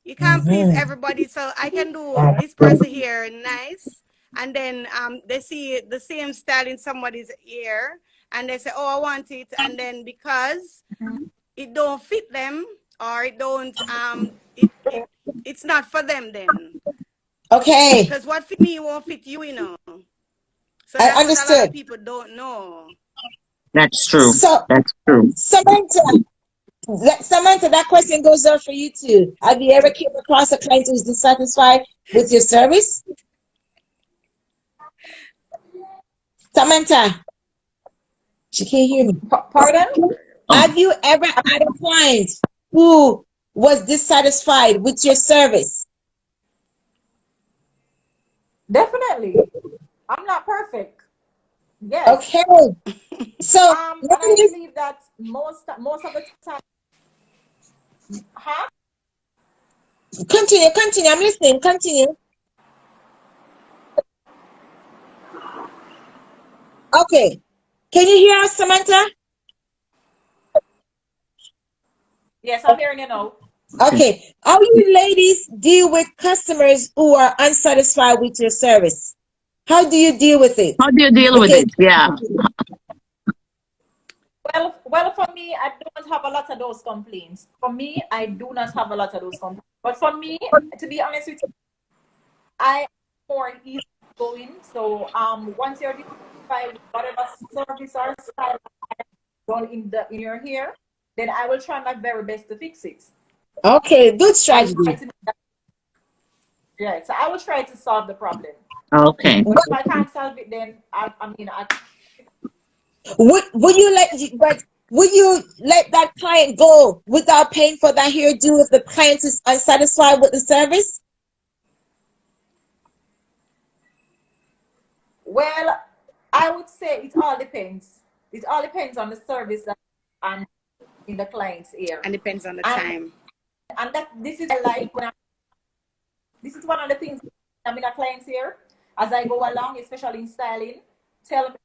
You can't please Mm-hmm. everybody. So I can do this person here nice, and then they see the same style in somebody's ear, and they say, "Oh, I want it," and then because it don't fit them or it don't it's not for them then. Okay, Because what fit me won't fit you, So I that's what a lot of understood. people don't know. That's true. So, That's true. Samantha, that question goes out for you too. Have you ever came across a client who's dissatisfied with your service? Samantha, she can't hear me. Pardon? Have you ever had a client who was dissatisfied with your service? Definitely. I'm not perfect. Yes. Okay. So, And I believe that most of the time. Huh? continue. I'm listening. Continue. Okay. Can you hear us, Samantha? Yes, I'm hearing you now. Okay. How you ladies deal with customers who are unsatisfied with your service? How do you deal with it? How do you deal with Because it? Yeah. Well, for me, I don't have a lot of those complaints. For me, I do not have a lot of those complaints. But for me, to be honest with you, I am more easy going. So once you're satisfied with whatever service or style, done in your hair, then I will try my very best to fix it. Okay, good strategy. Yeah, so I will try to solve the problem. Okay. But if I can't solve it, then I would you let that client go without paying for that hairdo if the client is unsatisfied with the service? Well, I would say it all depends. It all depends on the service that I'm in the client's ear. And depends on the time. And that this is like when this is one of the things I'm in a client's ear as I go along, especially in styling. Tell me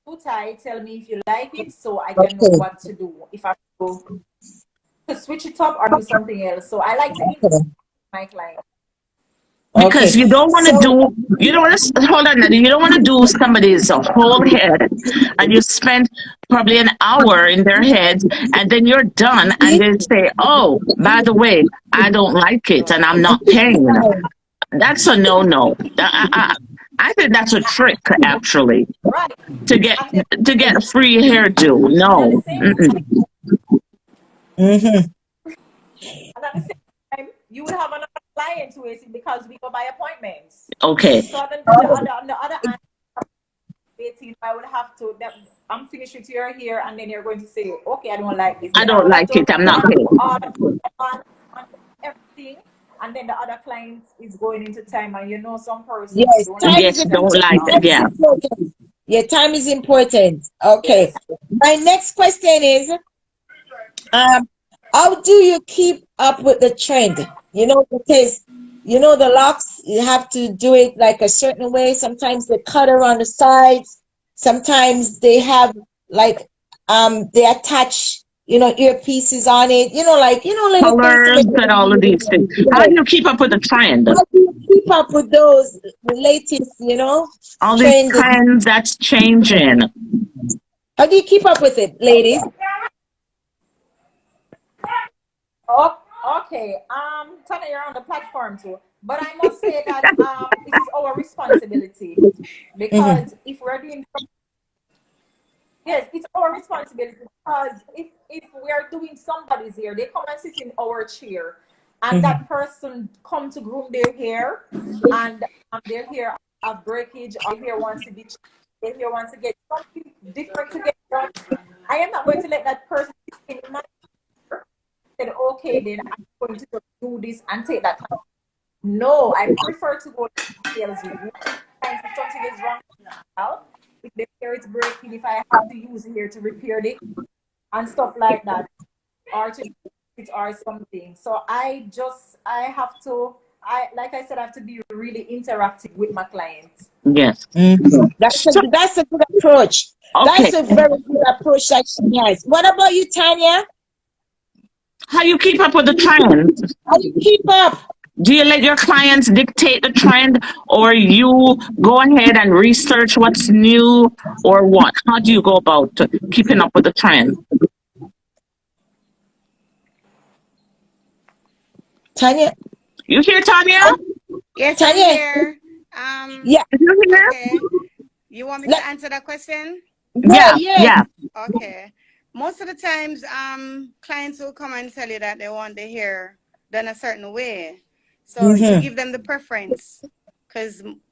too tight, tell me if you like it, so I can know what to do. If I go to switch it up or do something else. So I like to interview my client. Because you don't want to hold on, you don't want to do somebody's whole head and you spend probably an hour in their head and then you're done and they say, oh, by the way, I don't like it and I'm not paying. That's a no-no. I think that's a trick, actually, right? To get a free hairdo. No. And at the same time, you will have another client who is because we go by appointments. Okay. So then on the other hand, I would have to. I'm finished with your hair, and then you're going to say, "Okay, I don't like this. I don't like it. I'm not paying." On everything, and then the other client is going into time, and some person. Yes, don't like it. Yeah. Yeah, time is important. Okay. Yes. My next question is, how do you keep up with the trend? Because the locks, you have to do it like a certain way. Sometimes they cut around the sides. Sometimes they have like they attach earpieces on it. Little colors and all of these things. How do you keep up with the trend? How do you keep up with those latest, all these trends that's changing? How do you keep up with it, ladies? Oh, okay. Tana, you're on the platform too. But I must say that it is our responsibility because if we're doing yes, it's our responsibility because if we are doing somebody's hair, they come and sit in our chair and that person come to groom their hair and their hair have breakage or their hair wants to be their hair wants to get something different to get done. I am not going to let that person sit in my chair and say, okay, then I'm going to do this and take that time. No, I prefer to go to sales room. If something is wrong now, if the hair is breaking, if I have to use it here to repair it and stuff like that, or to it or something. So like I said, I have to be really interactive with my clients. Yes. That's a good approach. Okay. That's a very good approach that she has. What about you, Tanya? How you keep up with the trend? How you keep up? Do you let your clients dictate the trend or you go ahead and research what's new or what? How do you go about keeping up with the trend? Tanya? You hear, Tanya? Yes, Tanya. I'm here. Yeah. You hear? Okay. You want me to answer that question? Yeah. Okay. Most of the times, clients will come and tell you that they want their hair done a certain way. So you give them the preference,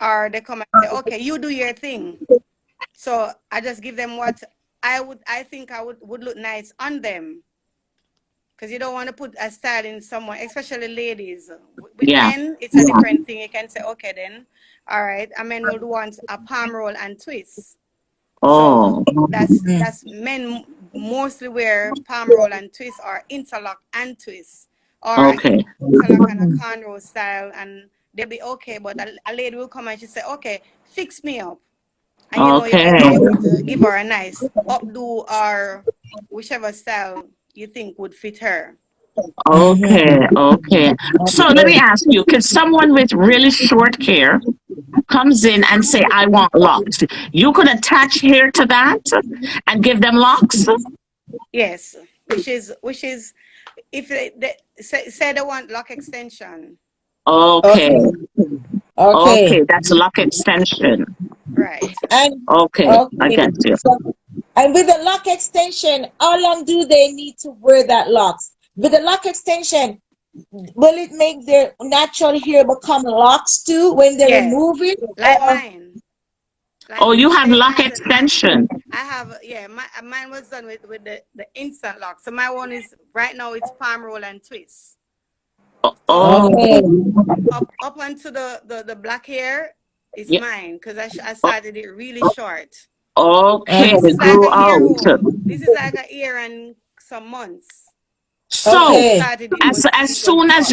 or they come and say, okay, you do your thing. So I just give them what I think would look nice on them. Because you don't want to put a style in someone, especially ladies. With men, it's a different thing. You can say, okay, then, all right, a man will want a palm roll and twist. Oh. So that's men mostly wear palm roll and twist or interlock and twist. Or interlock and a cornrow style, and they'll be okay. But a lady will come and she say, okay, fix me up. And you can be able to give her a nice updo or whichever style you think would fit her. Okay. So let me ask you, can someone with really short hair comes in and say, I want locks? You could attach hair to that and give them locks? Yes, which is if they say they want lock extension. Okay, that's lock extension. Right. And I get you. And with the lock extension, how long do they need to wear that locks? With the lock extension, will it make their natural hair become locks too when they Yeah, remove it? like Or mine. Like Oh, with you the have same lock method, extension. I have, yeah, mine was done with the instant lock. So my one is right now it's palm roll and twist. So okay. up onto the black hair is Yeah. mine because I started it really short. So Okay, this they is like grew a year out. old. This is like a year and some months. So I Okay. started it as was as it was soon as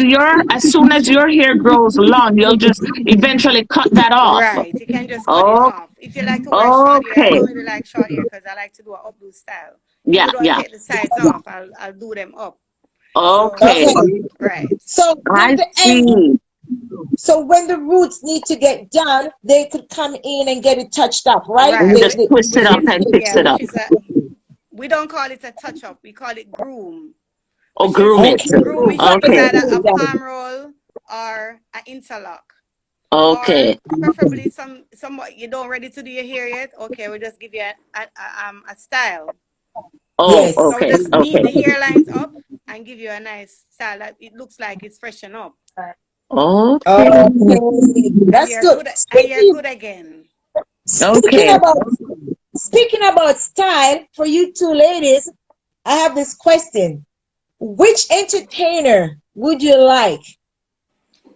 short. your hair grows long, you'll just eventually cut that off. Right. You can just cut it Oh, off. If you like to wear short hair, I okay. don't really like short hair because I like to do an updo style. Yeah, Even though I yeah. take the sides off, I'll do them up. So Okay. Okay. right. So with I the end, see. so when the roots need to get done, they could come in and get it touched up, right? Right. You just twist it Which up is and fix it which up. is we don't call it a touch up. We call it groom. Or Which is groom it. Okay. groom is Okay. either a palm roll or an interlock. Or Okay. preferably somewhat you don't ready to do your hair yet. Okay, we'll just give you a style. Oh, Yes. So we okay. just neat Okay. the hairlines up and give you a nice style that it looks like it's freshened up. Okay. Okay. And That's you're good. good and you're good again. Speaking Okay. about speaking about style, for you two ladies, I have this question. Which entertainer would you like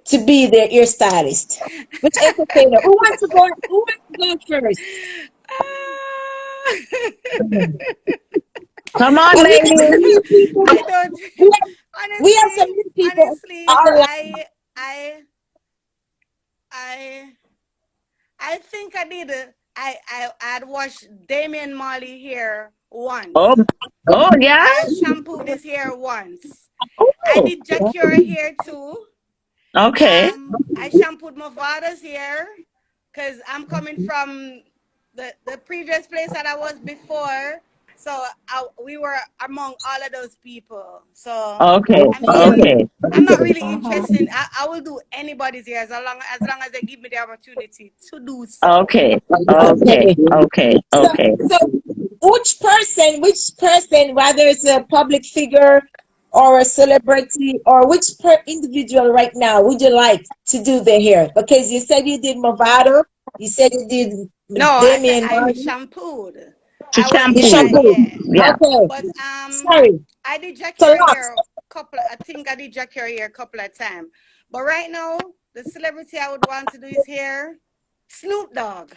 to be their hairstylist? Which entertainer? Who wants to go first? Come on, And we have some ladies. new people. I don't We we have some honestly new people honestly on the line. I I think I did I'd washed Damian Marley hair once. Oh, oh yeah. I shampooed his hair once. I Oh, did Jacura hair too. okay. I shampooed my father's hair because I'm coming from the previous place that I was before. So we were among all of those people. So Okay. I mean, Okay. I'm not really interested. I will do anybody's hair as long as they give me the opportunity to do so. Okay. Okay. Okay. Okay. So which person, whether it's a public figure or a celebrity, or which individual right now would you like to do their hair? Because you said you did Movado, you said you No, did I said Damian I Marley, shampooed. To you shampoo. shampoo. Yeah. Okay, But sorry. I did So Jacura locks. hair I think I did Jacura hair a couple of times. But right now, the celebrity I would want to do his hair, Snoop Dogg.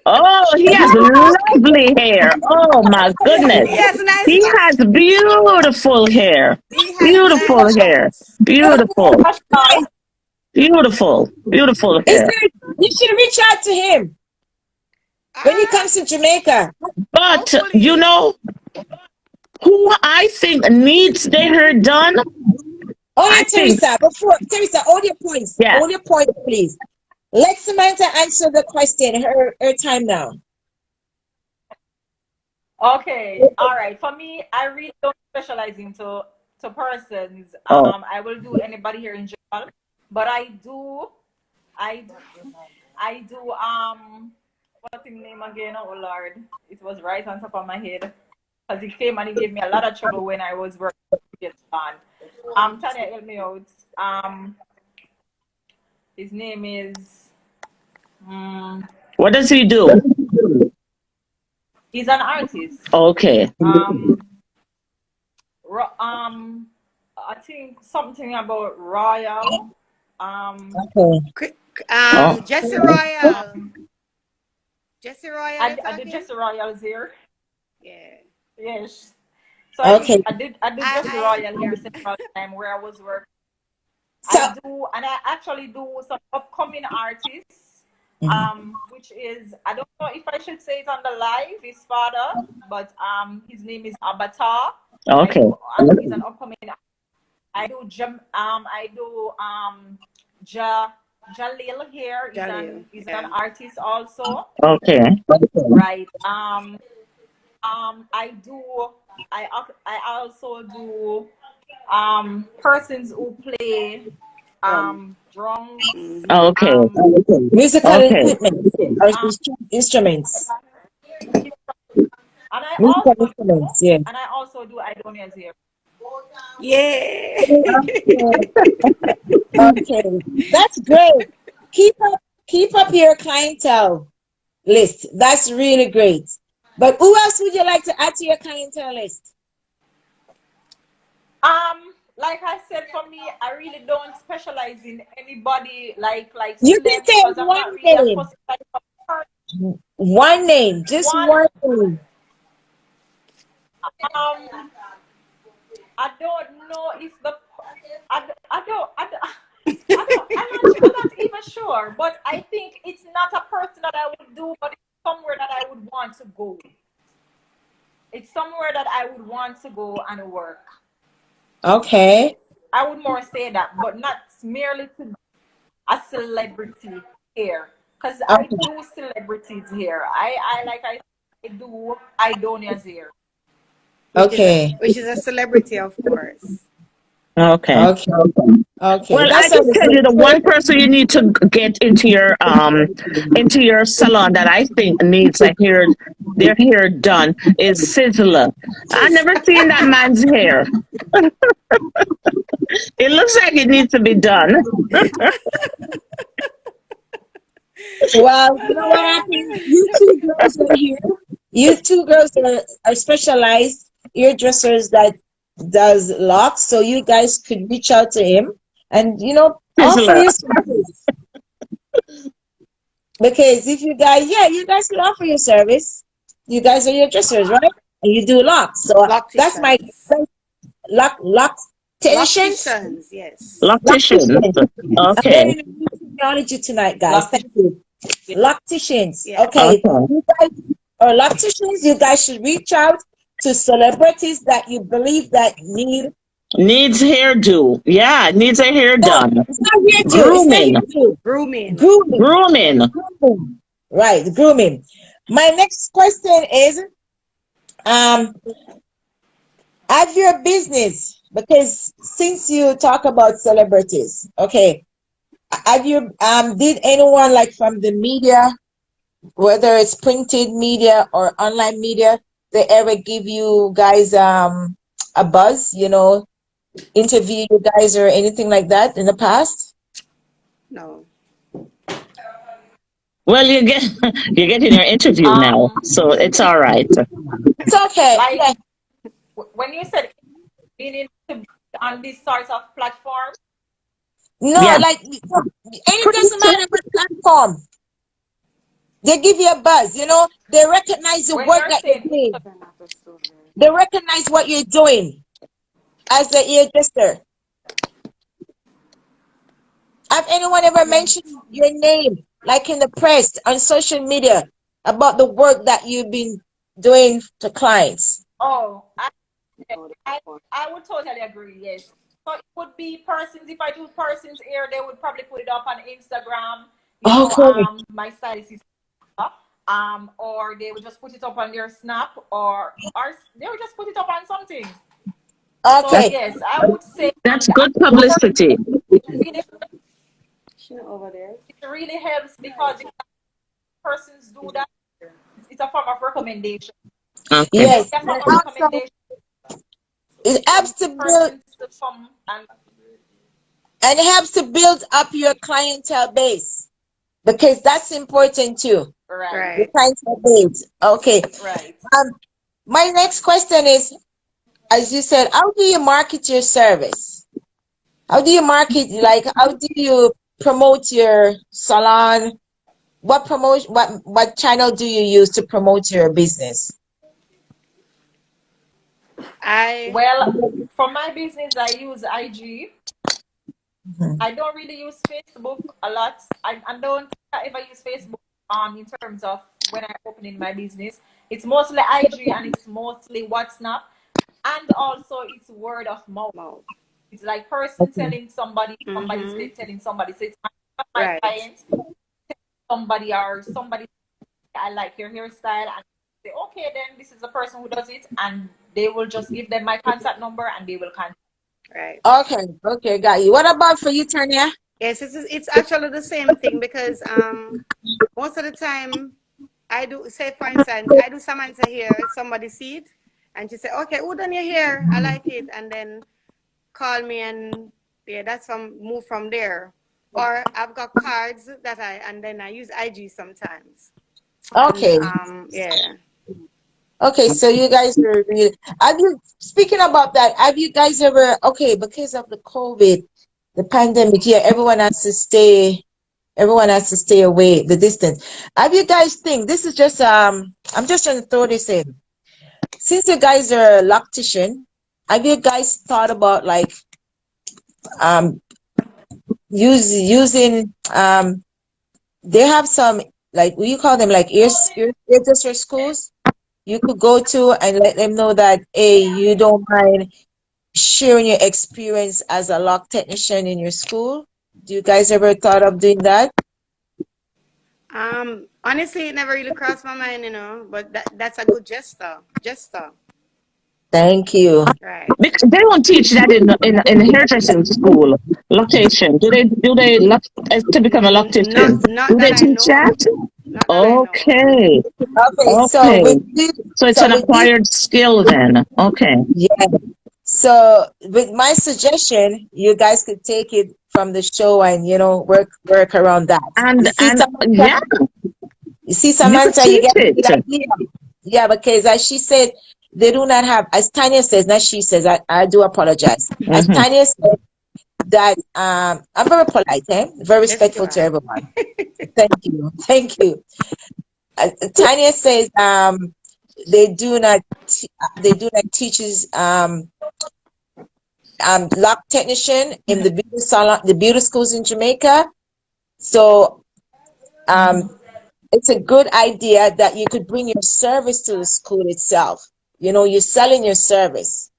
Oh, he has lovely hair. Oh my goodness. He has nice He locks. has beautiful hair. He has Beautiful nice hair. locks. Beautiful. Beautiful. Beautiful hair. You should reach out to him when he comes to Jamaica. But you Hopefully. know who I think needs their hair done? Oh, I yeah, think Teresa, hold your points. yeah. Hold your point, please. Let Samantha answer the question. Her time now. Okay, all right. For me, I really don't specialize into persons. Oh. I will do anybody here in general, but I do what's his name again? Oh Lord, it was right on top of my head because he came and he gave me a lot of trouble when I was working to get done. Tanya, help me out. His name is What does he do? he's an artist. Okay. I think something about Royal. Okay. Jesse Royal. Jesse Royal. I did Jesse Royal's here. Yeah. Yes. So Okay. I did Jesse Royal here several times where I was working. So, I actually do some upcoming artists. Which is I don't know if I should say it on the live, his father, but his name is Avatar. Okay. He's an upcoming. I do Jalil here. He's an artist also. Okay. Right. I also do persons who play drums. Okay. musical Okay. equipment or instruments. And I Need also confidence, yeah. do Idonia's hair. Yeah. Okay, that's great. Keep up your clientele list. That's really great. But who else would you like to add to your clientele list? Like I said, for me, I really don't specialize in anybody like You can celebs say because I'm one not really a name. fussy type of person. One name, just One, one name. um, I don't know if the I'm not even sure, but I think it's not a person that I would do, but it's somewhere that I would want to go. It's somewhere that I would want to go and work. Okay. I would more say that, but not merely to be a celebrity here, because I Okay. do celebrities here. I do Idonia's here. Okay. Which is a celebrity, of course. Okay. Okay. Okay. Well, I That's can tell you the one understood. person you need to get into your salon that I think needs their hair done is Sizzler. I never seen that man's hair. It looks like it needs to be done. Well, you know what happens? You two girls are here. You two girls are specialized hairdressers that does locks, so you guys could reach out to him and offer Sizzler. your service. Because if you guys could offer your service. You guys are hairdressers, right? And you do locks. So that's my Locticians. locticians. Locticians, yes. Loctician. Locticians. I'm Okay. learning new technology tonight, guys. Thank you. Locticians. Yeah. Okay. Okay. You guys are locticians. You guys should reach out to celebrities that you believe that need. Needs hairdo. Yeah, needs a hair No, done. it's not hairdo. It's not Grooming. hairdo. Grooming. Grooming. Grooming. Right, grooming. My next question is, at your business, because since you talk about celebrities, okay, have you did anyone like from the media, whether it's printed media or online media, they ever give you guys a buzz, interview you guys or anything like that in the past? No. Well, you're getting your interview now, so it's all right. It's okay. Like Yeah. when you said meaning to be on this sort of platform. No, Yeah. like it doesn't matter what platform. They give you a buzz, they recognize the When work you're that you're saying doing. They recognize what you're doing as a hairdresser. Have anyone ever mentioned your name, like in the press, on social media, about the work that you've been doing to clients? oh, I would totally agree, yes. So it would be persons, if I do persons here, they would probably put it up on Instagram, Okay. my stylist is or they would just put it up on their snap or they would just put it up on something. So Okay. yes, I would say That's good publicity. it really helps because if persons do that, it's a form of recommendation. Okay. Yes. It's a form And of also, recommendation. it helps to build Persons to come and and it helps to build up your clientele base because that's important too. right, The clientele base. Okay. right. My next question is, as you said, how do you market your service? How do you market, like, how do you promote your salon? What channel do you use to promote your business? Well, for my business, I use IG. I don't really use Facebook a lot. I don't ever use Facebook in terms of when I'm opening my business. It's mostly IG and it's mostly WhatsApp, and also it's word of mouth. It's like person telling somebody, somebody telling somebody. So it's my clients, somebody I like your hairstyle, and say, okay, then this is the person who does it, and they will just give them my contact number and they will contact. Right. Okay, got you. What about for you, Tanya? Yes, it's actually the same thing because most of the time I do, say for instance, I do Samantha hair, somebody see it, and she say, okay, who done your hair? I like it. And then call me, and yeah, that's some move from there. Or I've got cards that and then I use IG sometimes. Okay. And yeah. Okay, so you guys are really, have you, speaking about that, have you guys ever, okay, because of the COVID, the pandemic, yeah, everyone has to stay away, the distance. Have you guys think, this is just, I'm just trying to throw this in. Since you guys are a loctician, have you guys thought about like, using, they have some, like, what you call them, like hairdresser schools? You could go to and let them know that, hey, you don't mind sharing your experience as a lock technician in your school. Do you guys ever thought of doing that? Honestly, it never really crossed my mind, but that's a good gesture. Thank you. Right. Because they don't teach that in hairdressing school. Loctation. To become a loctician? Not Do they that I teach know. that? Not that I know of. Okay. Okay, so Okay. So it's an acquired skill then. Okay. yeah. So with my suggestion, you guys could take it from the show and work around that. And Samantha, yeah, you see you could Samantha, you teach get a good it. idea. Yeah, because as she said, they do not have, as Tanya says, not she says, I do apologize. As Mm-hmm. Tanya said, that I'm very polite, very respectful to everyone. Thank you. Tanya says they do not teaches lock technician in the beauty salon, the beauty schools in Jamaica. So it's a good idea that you could bring your service to the school itself. You're selling your service.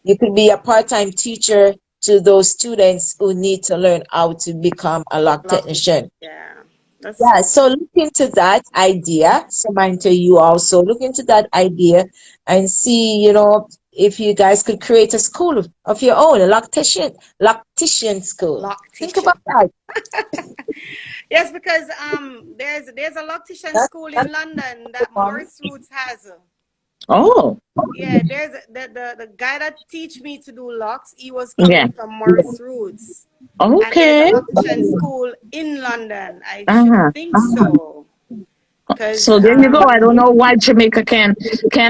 You could be a part-time teacher to those students who need to learn how to become a lock technician. Yeah. Yeah, so look into that idea. Samantha, you also look into that idea and see, if you guys could create a school of your own, a loctician school. Think about that. Yes, because there's a loctician school in London that Morris Roots has. Oh. Yeah, there's the guy that teach me to do locks. He was Yeah. coming from Morris Roots. And there's Okay. a loctician school in London. I Uh-huh. should think so. So there you go. I don't know why Jamaica can't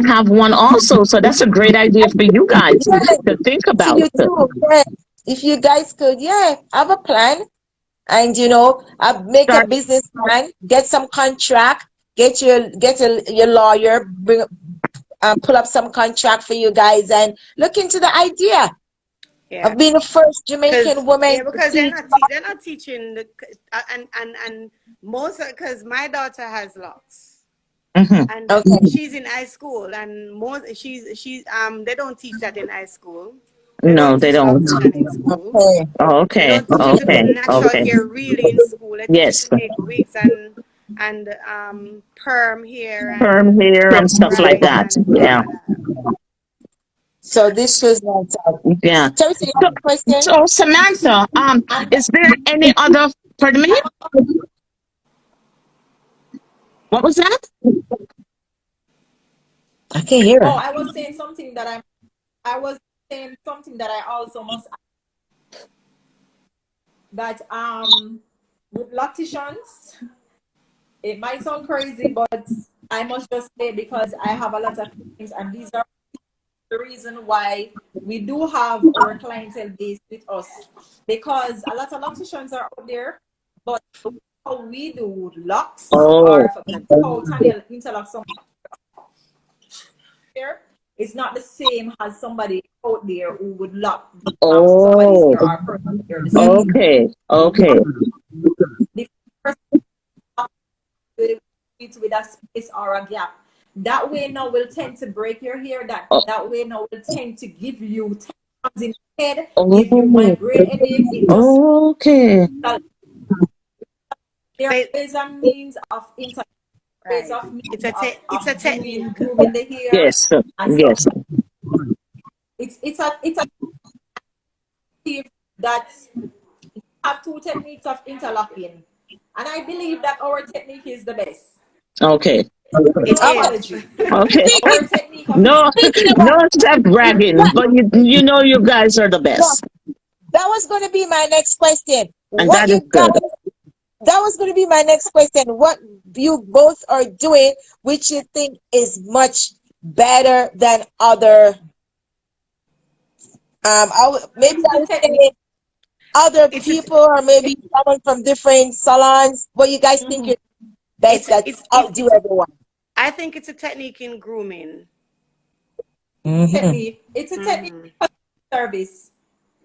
have one also. So that's a great idea for you guys to think about. You too. Yeah. If you guys could, have a plan and make a business plan, get some contract, get your lawyer, pull up some contract for you guys and look into the idea of being the first Jamaican woman. Yeah, because they're not teaching and most, because my daughter has locks. Mm-hmm. And she's in high school, and they don't teach that in high school. No, they don't. In school. Okay. They don't teach you to do natural hair really in school. They teach you to make wigs and perm hair and stuff like that. Yeah. So this was not yeah. So Samantha, is there any other? Pardon me. What was that? I can't hear her. Oh, I was saying something that I also must add, that with locticians, it might sound crazy, but I must just say, because I have a lot of things, and these are the reason why we do have our clientele base with us, because a lot of locticians are out there, but how we do locks or how Tanya interlocks here, it's not the same as somebody out there who would lock somebody's hair or person hair. Okay. The first with a space or a gap. That way now will tend to break your hair. That way now will tend to give you tangles in the head, give you migraine headache. It just there is a means of It's a technique. grooming the hair. Yes. Yes. It's a that have two techniques of interlocking, and I believe that our technique is the best. Okay. It Okay. is. Okay. Speaking, Our technique of No, speaking about no step bragging, but you know you guys are the no, best, that was going to be my next question. and What that is you good. guys, that was going to be my next question. What you both are doing, which you think is much better than other, maybe it's I the would technique. say other It's a, people, or maybe someone from different salons. What you guys think Mm-hmm. is best it's that outdo everyone? I think it's a technique in grooming. Mm-hmm. Technique. It's a technique of service.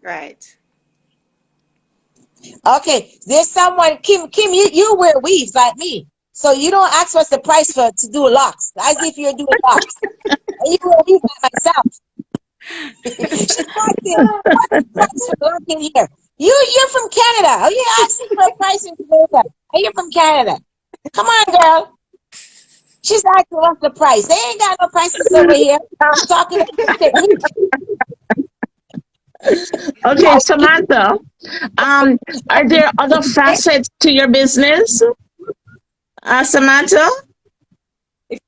Right. Okay, there's someone, Kim, you wear weaves like me. So you don't ask what's the price for to do locks, as if you're doing locks. And you wear weaves like myself. She's asking, what's the price for locking here? You're from Canada. Oh, you're asking for a price in Jamaica. And you're from Canada. Come on, girl. She's asking what's the price. They ain't got no prices over here. Talking about technique. Okay, Samantha. Are there other facets to your business, Samantha? If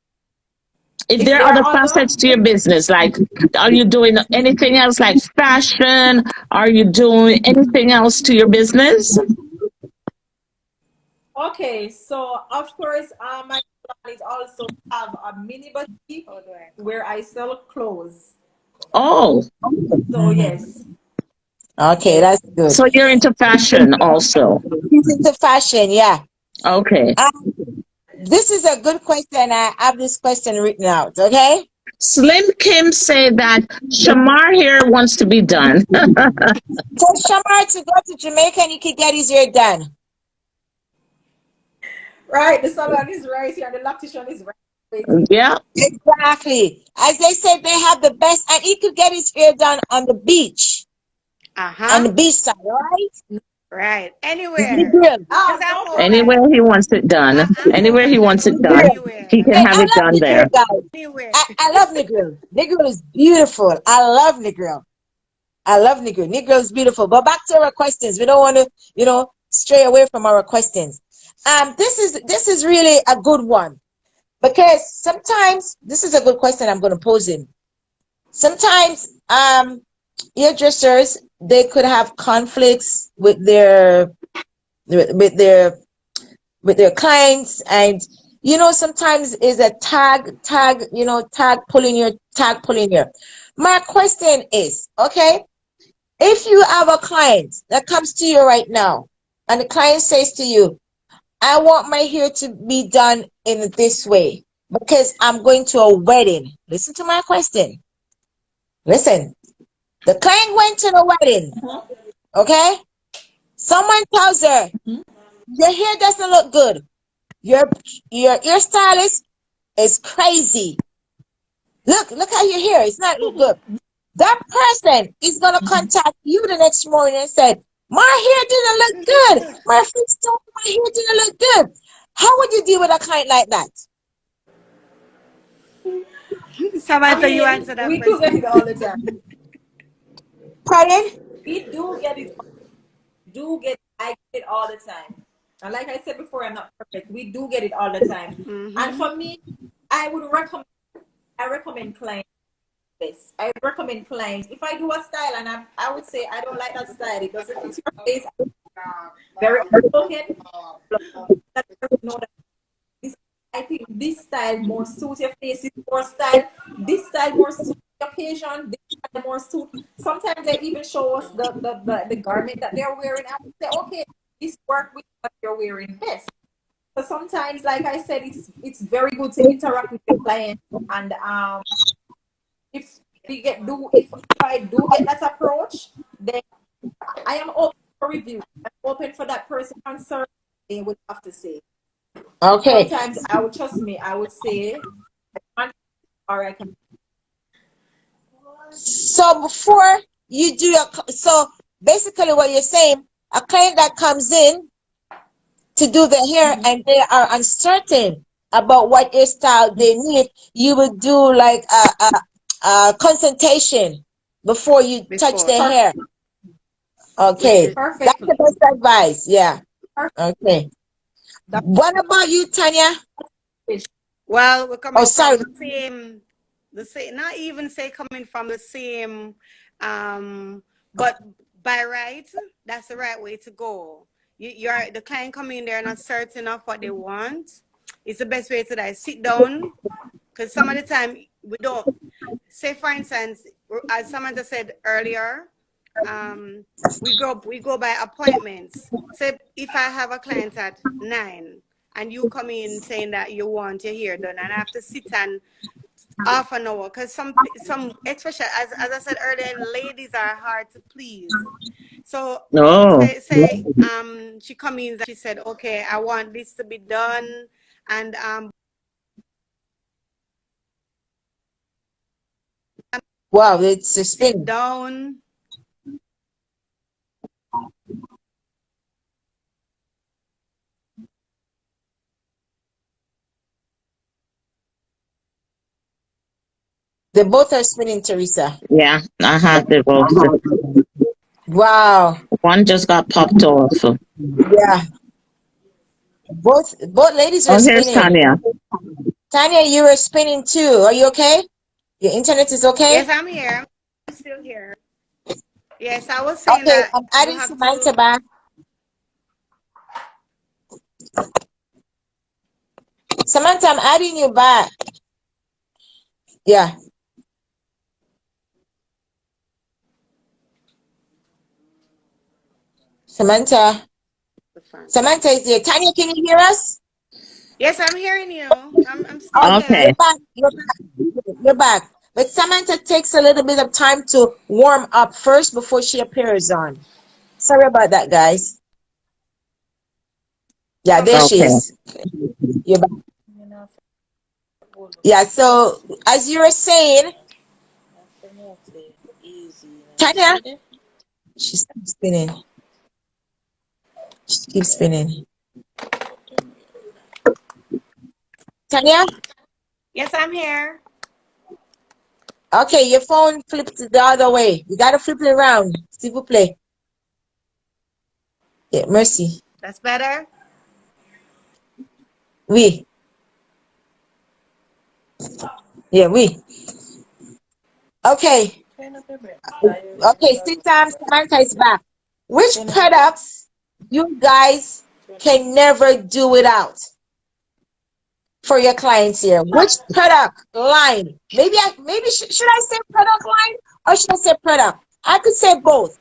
If there are there other are other, facets to your business, like, are you doing anything else like fashion? Are you doing anything else to your business? okay, so of course, my plan is also have a mini boutique where I sell clothes. Oh, So yes, Okay, yes. that's good. so you're into fashion also. She's into fashion, yeah. Okay. This is a good question. I have this question written out, okay? Slim Kim said that Shamar here wants to be done. Tell Shamar to go to Jamaica and he can get his hair done. Right, the salon is right here, and the lactation is right waiting. Yeah. Exactly. As they said, they have the best, and he could get his hair done on the beach, on the beach side, right? Right. The Anywhere. grill. Because Oh, I'm no open. problem. Anywhere he wants it done. I'm Anywhere he open to wants do it done, he anywhere. can Hey, have I it love done Negril, there. guys. Anywhere. I love Negril. Negril is beautiful. I love Negril. I love Negril. Negril is beautiful. But back to our questions. We don't want to, stray away from our questions. This is really a good one, because sometimes this is a good question I'm going to pose him. Sometimes hairdressers, they could have conflicts with their clients, and sometimes is a tag pulling your. My question is, okay, if you have a client that comes to you right now and the client says to you, I want my hair to be done in this way because I'm going to a wedding. Listen to my question. Listen, the client went to the wedding, okay? Someone tells her, your hair doesn't look good. Your hairstylist is crazy. Look how your hair is not look good. That person is gonna contact you the next morning and say, my hair didn't look good. My friends told me my hair didn't look good. How would you deal with a client like that? I Samantha, you mean, answer that we do get question. it all the time. Pardon? We do get it. I get it all the time. And like I said before, I'm not perfect. We do get it all the time. And for me, I recommend clients this. I recommend clients, if I do a style and I would say I don't like that style, it doesn't fit your face, very outspoken. That person know that I think this style more suits your face, more style. This style more suits the occasion. This style more suit. Sometimes they even show us the garment that they're wearing. I would say, okay, this work with what you're wearing best. So sometimes, like I said, it's very good to interact with the client, and if I do get that approach, then I am open for review. I'm open for that person concerned. They would have to say. Okay. Sometimes trust me, I would say, or I can. So before you do so basically what you're saying, a client that comes in to do the hair and they are uncertain about what hairstyle they need, you would do like a consultation before you touch their hair. Okay, Perfect. that's the best advice. Yeah. Okay. What about you, Tanya? Well, we're coming sorry. from the same, not even say coming from the same, but by right, that's the right way to go. You're the client coming in there not certain of what they want. It's the best way to like sit down, because some of the time we don't. Say for instance, as Samantha said earlier, we go by appointments. So if I have a client at 9 and you come in saying that you want your hair done, and I have to sit and half an hour, because some especially as I said earlier, ladies are hard to please. So No. say she come in and she said, okay, I want this to be done, and Wow, it's a sit spin. down. They both are spinning, Teresa. Yeah, I had the both. Wow. One just got popped off. Yeah. Both ladies Oh, are here's spinning. Tanya. Tanya, you were spinning too. Are you okay? Your internet is okay? Yes, I'm here. I'm still here. Yes, I was saying Okay, that I'm you adding have Samantha to. back. Samantha, I'm adding you back. Yeah. Samantha. Samantha is here. Tanya, can you hear us? Yes, I'm hearing you. I'm still Okay, here. Okay. you're back. You're back. You're back. But Samantha takes a little bit of time to warm up first before she appears on. Sorry about that, guys. Yeah, there she Okay. is. You're back. Yeah, so as you were saying, Tanya, she keeps spinning. She keeps spinning. Tanya? Yes, I'm here. Okay, your phone flipped the other way. You gotta flip it around. S'il vous plaît. Yeah, mercy. That's better. Oui. Yeah, oui. Okay. Okay, since Samantha is back, which products you guys can never do without for your clients here? Which product line? Maybe should I say product line or should I say product? I could say both.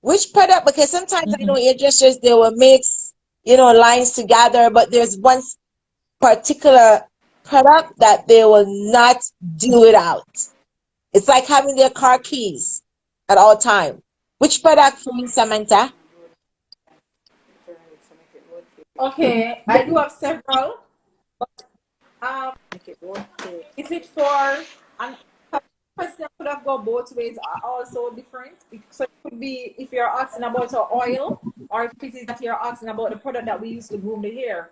Which product? Because sometimes I know hairdressers they will mix, lines together, but there's one particular product that they will not do without. It's like having their car keys at all time. Which product for you, Samantha? Okay, I do have several. Is it for and question could have go both ways are also different. So it could be if you're asking about our oil or if it is that you're asking about the product that we use to groom the hair.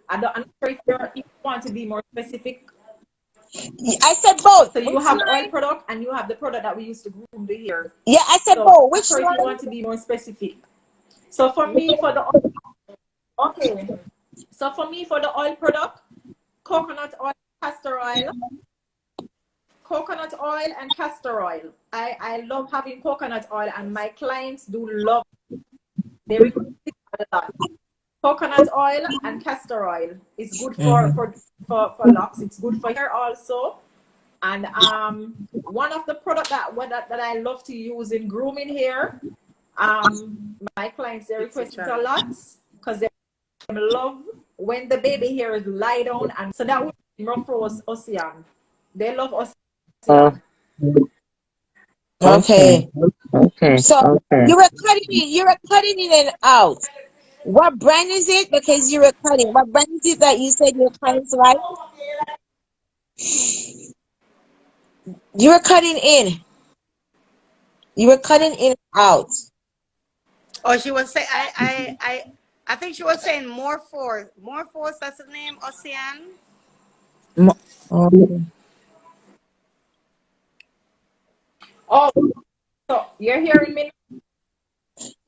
I'm not sure if you want to be more specific. I said both. So you have oil product and you have the product that we use to groom the hair. Yeah, I said so both. Which I'm sure one? if you want to be more specific. So for me, for the oil product, coconut oil, castor oil. Coconut oil and castor oil. I love having coconut oil and my clients do love it. They request it a lot. Coconut oil and castor oil is good for locks. It's good for hair also. And one of the product that I love to use in grooming hair, my clients they request it a lot because they love when the baby hair is lie down, and so that would be Rose Ocean. They love us. Okay. Okay. So Okay. you were cutting it and out. What brand is it? Because you were cutting. What brand is it that you said your clients like? You were cutting in. You were cutting in and out. Oh, she was saying I think she was saying more force. More force, that's the name, Ocean. Okay. Oh, so you're hearing me?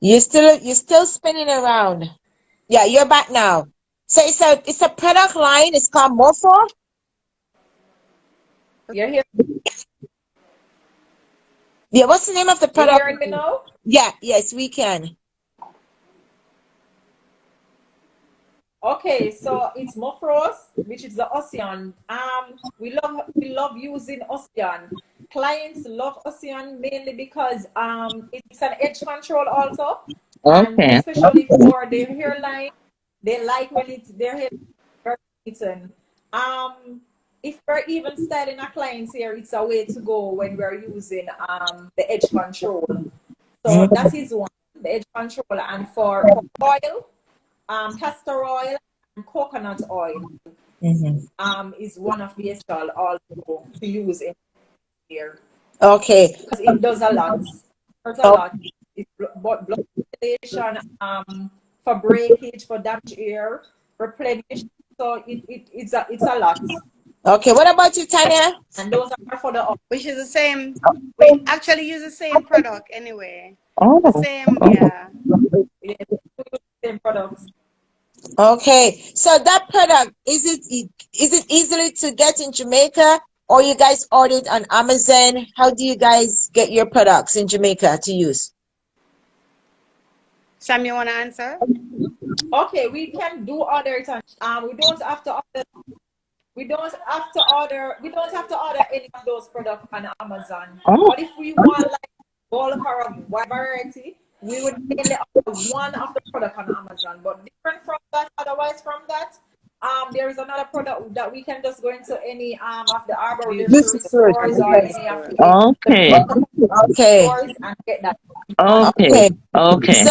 You're still spinning around. Yeah, you're back now. So it's a product line. It's called Morpho. You're here. Yeah, what's the name of the You product? hearing me now? Yeah, yes, we can. Okay, so it's Mofros, which is the Ocean. We love using Ocean. Clients love Ocean mainly because it's an edge control also, and Okay. especially for their hairline, they like when it's their hair very written. If we're even styling our clients here, it's a way to go when we're using the edge control. So that is one, the edge control, and for oil. Castor oil and coconut oil is one of the essential also to use in here Okay. because it does a lot. Does a lot. It's blood circulation, for breakage, for damaged hair, replenish. So it's a lot. Okay. What about you, Tanya? And those are for the Which is the same. We actually use the same product anyway. Oh. The same, yeah. same products. Okay. So that product is it easily to get in Jamaica, or you guys order it on Amazon? How do you guys get your products in Jamaica to use? Sam, you want to answer? Okay, we can do order it on. We don't have to order. We don't have to order any of those products on Amazon. Oh. But if we want like bulk or a wide variety, we would mainly order one of the product on Amazon. But different from that, otherwise from that, there is another product that we can just go into any of the arboretum stores or any of the Okay. Okay. stores and get that. Okay. Okay.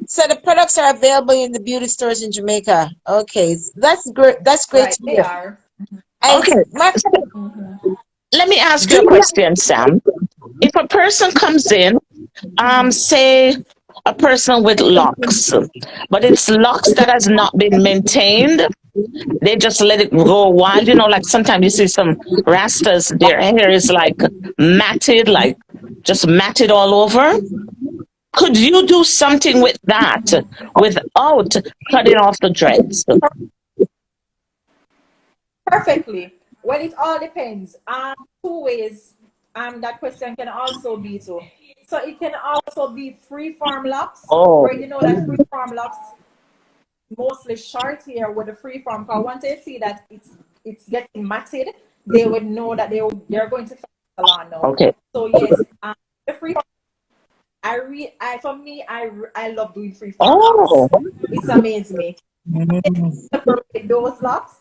So the products are available in the beauty stores in Jamaica. Okay, that's great. That's great Right, to they hear. are. And Okay. Let me ask you a question, Sam. If a person comes in, say a person with locks, but it's locks that has not been maintained, they just let it go wild. You know, like sometimes you see some rastas, their hair is like matted, like just matted all over. Could you do something with that without cutting off the dreads? Perfectly. Well, it all depends. Two ways. That question can also be too. So it can also be free-form locks, Oh. where you know that free-form locks mostly short hair with the free-form. Because once they see that it's getting matted, they would know that they're going to salon now. Okay. So yes, the free-form. For me, I love doing free-form Oh. locks. It's amazing me. Separate those locks,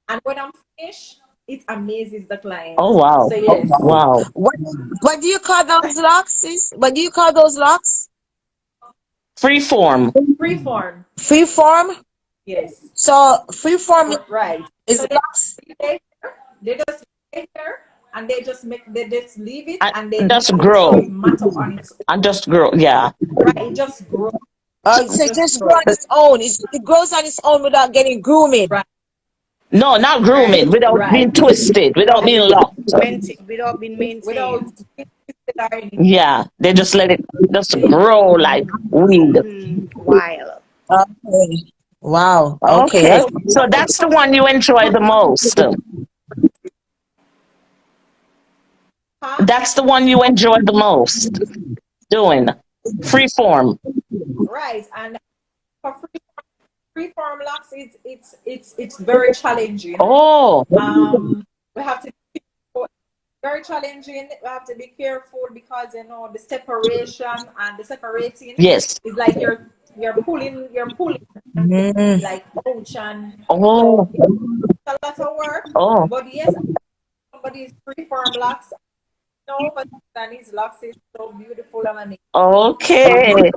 and when I'm finished, it amazes the client. Oh, wow. So yes. Wow. what do you call those locks? Sis? What do you call those locks? Freeform. Free-form. Freeform. Yes. So freeform Right. is So locks. they just stay here and they just leave it and they And just so grow. it matter on its own. And just grow. Yeah. Right. It just grows. So it just grows on its own. It grows on its own without getting grooming. Right. No, not grooming, without being twisted, without being locked. Without being maintained. Without Yeah, they just let it just grow like weed. Wild. Okay. Wow. Okay, Okay. so that's the one you enjoy the most. That's the one you enjoy the most doing. Freeform. Right. And for free-form locks, it's very challenging. Oh. We have to be very challenging. We have to be careful because you know the separation and the separating. Yes. It's like you're pulling like ouch and Oh. it's a lot of work. Oh. But yes, somebody's free-form locks. No, but Danny's locks is so beautiful and amazing. Okay.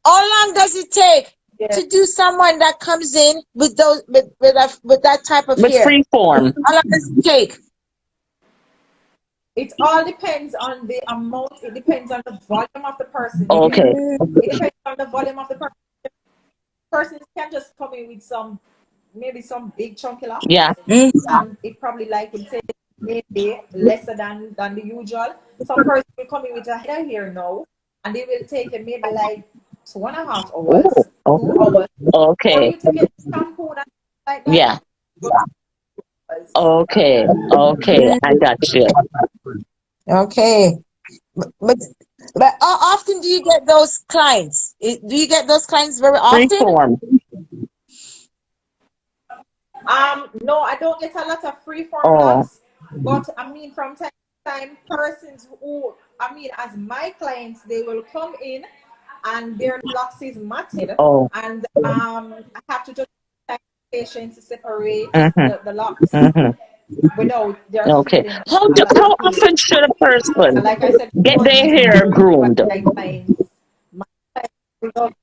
How long does it take to do someone that comes in with those with that type of With hair? freeform. How long does it take? It all depends on the amount. It depends on the volume of the person. Okay. It depends on the volume of the person. Persons can just come in with maybe some big chunky locks. Yeah. And it probably like will take maybe lesser than the usual. Some person will come in with a head of hair now, and they will take maybe like 2.5 Oh, hours, 2 hours for okay. you to get shampoo and like that. Yeah. Okay. Okay. I got you. Okay. But how often do you get those clients? Do you get those clients very often? Freeform. No, I don't get a lot of freeform Oh. locks, but I mean, from time to time, persons who, I mean, as my clients, they will come in and their locks is matted, Oh. and I have to just patient to separate Mm-hmm. the locks Mm-hmm. without their Okay. feeling a lot How of pain. often should a And person like I said get before, their these hair groomed? my clients love.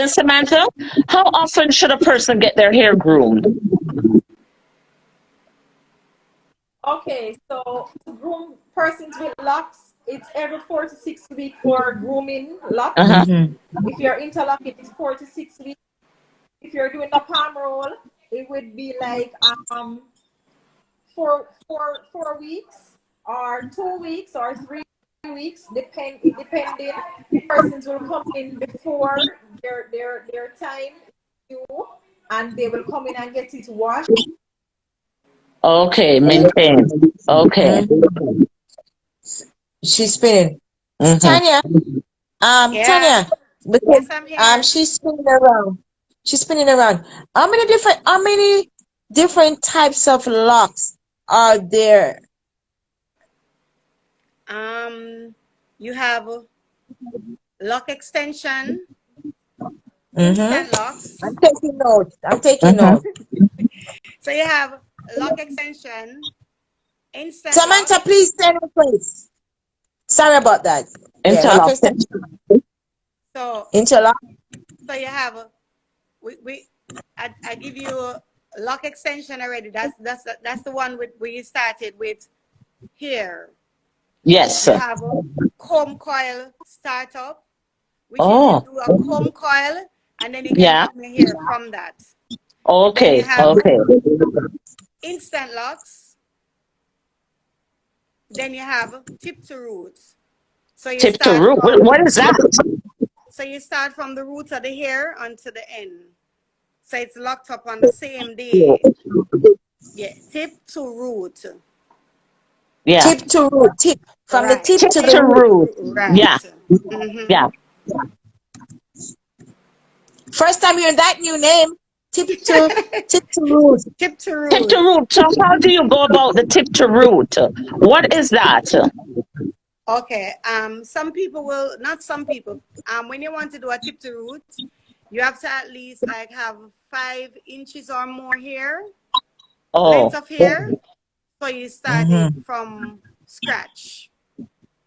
Samantha, how often should a person get their hair groomed? Okay, so to groom persons with locks, it's every 4 to 6 weeks for grooming locks. Uh-huh. If you're interlocking, it's 4 to 6 weeks. If you're doing a palm roll, it would be like 4 weeks or 2 weeks or 3 weeks, depending. Persons will come in before their time, and they will come in and get it washed. Okay, maintain. Okay. She's spinning. Mm-hmm. Tanya, Yeah. Tanya, because Yes, I'm here. she's spinning around. She's spinning around. How many different types of locks are there? You have lock extension, instant locks. I'm taking notes. Notes. So you have lock extension, instant Samantha, locks. please stand in place. Sorry about that. Interlock. Lock extension. So Interlock. So you have I give you a lock extension already. That's the one where you started with here. Yes. You have a comb coil startup, which Oh. is you do a comb coil and then you can Yeah. comb your hair from that. Okay. Then you have Okay. instant locks. Then you have tip to roots. So you Tip to start root. from, What is that? so you start from the roots of the hair onto the end. So it's locked up on the same day. Yeah, tip to root. Yeah. Tip to root. Tip. From the tip to the root. Right. Yeah. Mm-hmm. Yeah. First time hearing that new name. Tip to root. Tip to root. Tip to root. So how do you go about the tip to root? What is that? Okay. Some people will, not some people. When you want to do a tip to root, you have to at least like have 5 inches or more hair, length of hair. So you start it from scratch.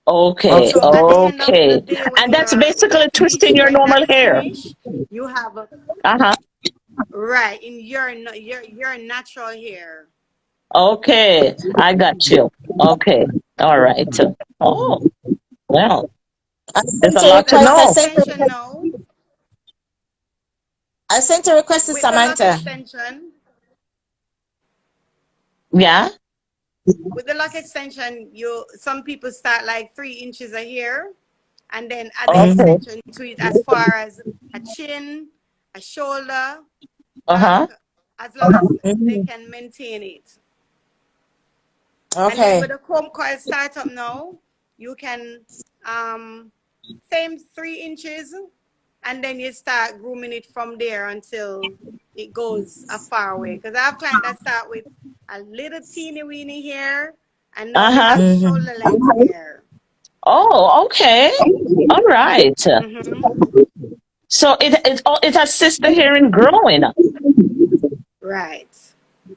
Okay. So at the end of Okay. the day, when And that's you're basically twisting finished, your when normal that is hair. finished, you have a, Uh-huh. right, in your natural hair. Okay. I got you. Okay. All right. Oh, well, I there's sent a a lot to request. know. Extension now. I sent a request to With the lock Samantha. extension, Yeah. with the lock extension, some people start like 3 inches of hair, and then add the extension to it as far as a chin, a shoulder, Uh-huh. as long as they can maintain it. And then Okay. with the comb coil startup now, you can same 3 inches, and then you start grooming it from there until it goes a far away. Because I have clients that start with a little teeny weeny hair, and now they have shoulder length hair. Oh, okay. All right. So it assists the hair in growing. Right.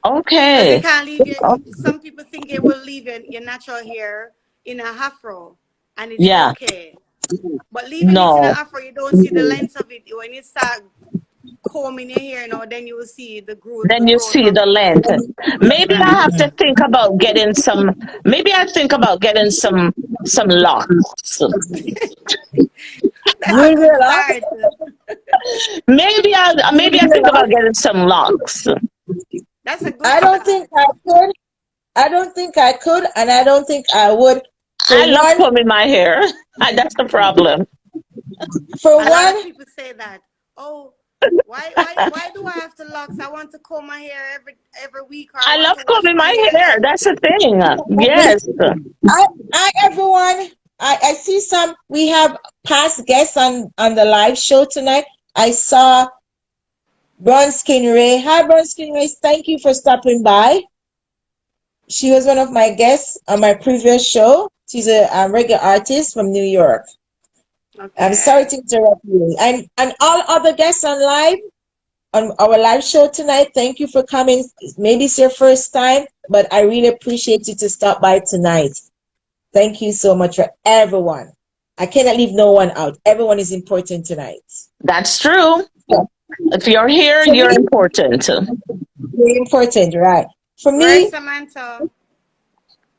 Okay. You can't leave some people think it will leave your natural hair in a afro, and it's okay. But leaving it in an afro, you don't see the length of it. When you start combing your hair now, then you will see the growth. Then you see the length. Maybe I have to think about getting some. Maybe I think about getting some locks. That's a good start. Maybe I think about getting some locks. That's a good I don't think I could. I don't think I could, and I don't think I would. I love combing my hair. That's the problem. For A lot one, of people say that. Oh, why do I have to locks? I want to comb my hair every week, or I I want love to wash combing my my hair. hair. That's the thing. Yes. I everyone, I see some. We have past guests on the live show tonight. I saw Bronskin Ray. Hi, Bronskin Ray. Thank you for stopping by. She was one of my guests on my previous show. She's a reggae artist from New York. Okay. I'm sorry to interrupt you. And all other guests on our live show tonight, thank you for coming. Maybe it's your first time, but I really appreciate you to stop by tonight. Thank you so much for everyone. I cannot leave no one out. Everyone is important tonight. That's true. If you're here, For you're me, important. very important, right? For Where's me, Samantha?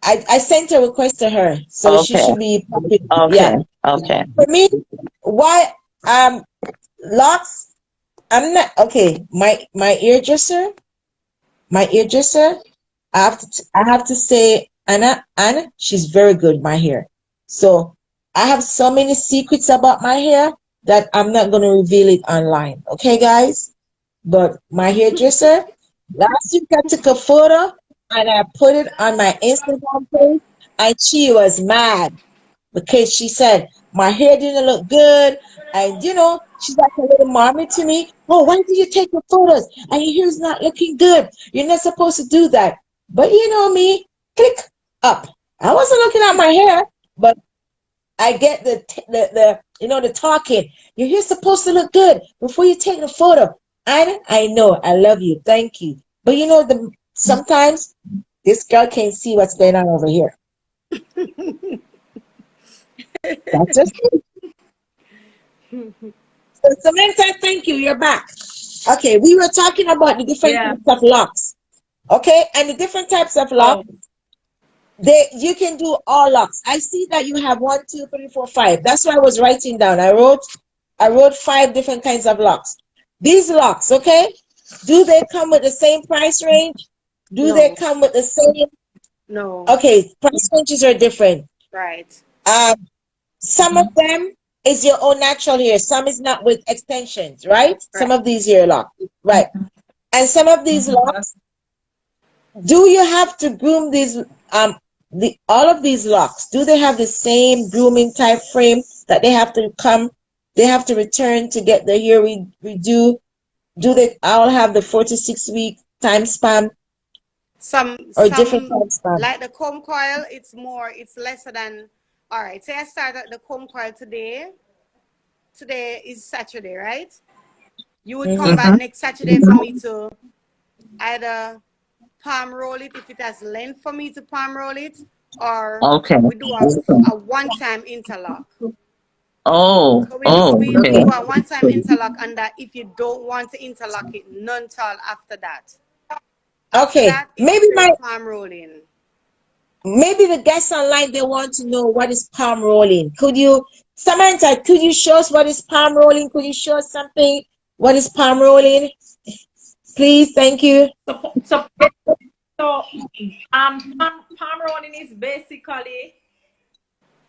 I sent a request to her, so she Okay. should be Okay. yeah. Okay. For me, why locks? I'm not okay. My hairdresser, I have to say Anna, she's very good my hair. So I have so many secrets about my hair that I'm not gonna reveal it online. Okay, guys? But my hairdresser, last week I took a photo and I put it on my Instagram page, and she was mad because she said my hair didn't look good. And she's like a little mommy to me. Oh, why did you take the photos? And your hair's not looking good. You're not supposed to do that. But you know me, click up. I wasn't looking at my hair, but I get the talking. Your hair's supposed to look good before you take the photo. I know, I love you, thank you. But sometimes this girl can't see what's going on over here. That's just it. So Samantha, thank you. You're back. Okay, we were talking about the different types of locks. Okay, and the different types of locks. You can do all locks. I see that you have 1, 2, 3, 4, 5. That's what I was writing down. I wrote 5 different kinds of locks. These locks, okay? Do they come with the same price range? Do they come with the same? No. Okay, price ranges are different. Right. Some of them is your own natural hair. Some is not with extensions, right? Some of these hair locks, right? And some of these locks, do you have to groom these? All of these locks, do they have the same grooming type frame that they have to come? They have to return to get the hair redo. Do they all have the 4 to 6 week time span? Some Different time span? Like the comb coil, it's lesser than. All right, say I start at the comb coil today. Today is Saturday, right? You would come back next Saturday for me to either palm roll it if it has length for me to palm roll it, or we do a one-time interlock. Oh, So we do a one-time interlock, and that if you don't want to interlock it, none at all after that. Okay, maybe palm rolling. Maybe the guests online, they want to know what is palm rolling. Samantha, could you show us what is palm rolling? Could you show us something? What is palm rolling? Please, thank you. So palm rolling is basically,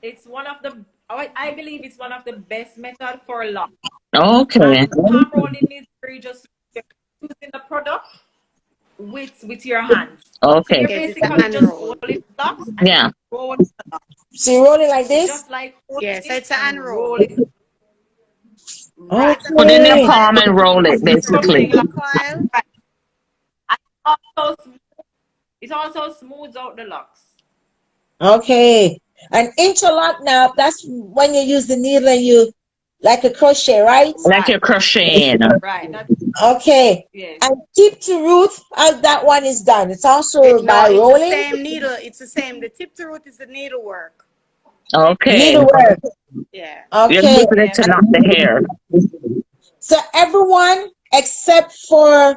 I believe it's one of the best methods for a lock. Okay. Palm rolling is where you just using the product with your hands. Okay. So you're basically just rolling blocks. Yeah. So you roll it like this? Just like so it's an unroll. Okay. Put in your palm and roll it, basically. It also smooths out the locks. Okay. An interlock now, that's when you use the needle and you, like a crochet, right? Like you're crocheting. Right. Okay. Yes. And tip to root, that one is done. It's also by it's rolling. the same needle. It's the same. The tip to root is the needlework. Okay. Needlework. Yeah. Okay. You're using it to knock the hair. So everyone except for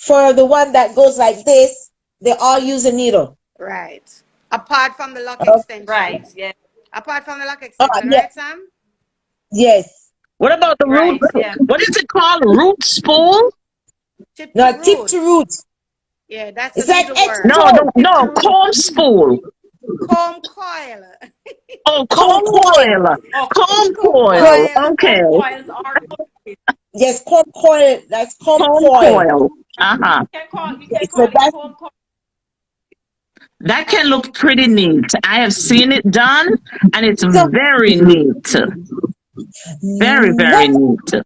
the one that goes like this, they all use a needle. Right. Apart from the lock extension. Right. Yeah. Apart from the lock extension, right, Sam? Yes. What about the root? Yeah. What is it called? Root spool? Tip to root. Yeah, that's it's a like needlework. No, comb spool. comb coil. Oh, comb coil. Oh, Comb Comb coil. coil. Okay. comb coils are good. Yes, comb coil. That's comb Comb coil. coil. Uh-huh. You can So call it that's comb coil That or can comb look pretty twist. neat. I have seen it done, and it's so. very neat. Very, very What neat.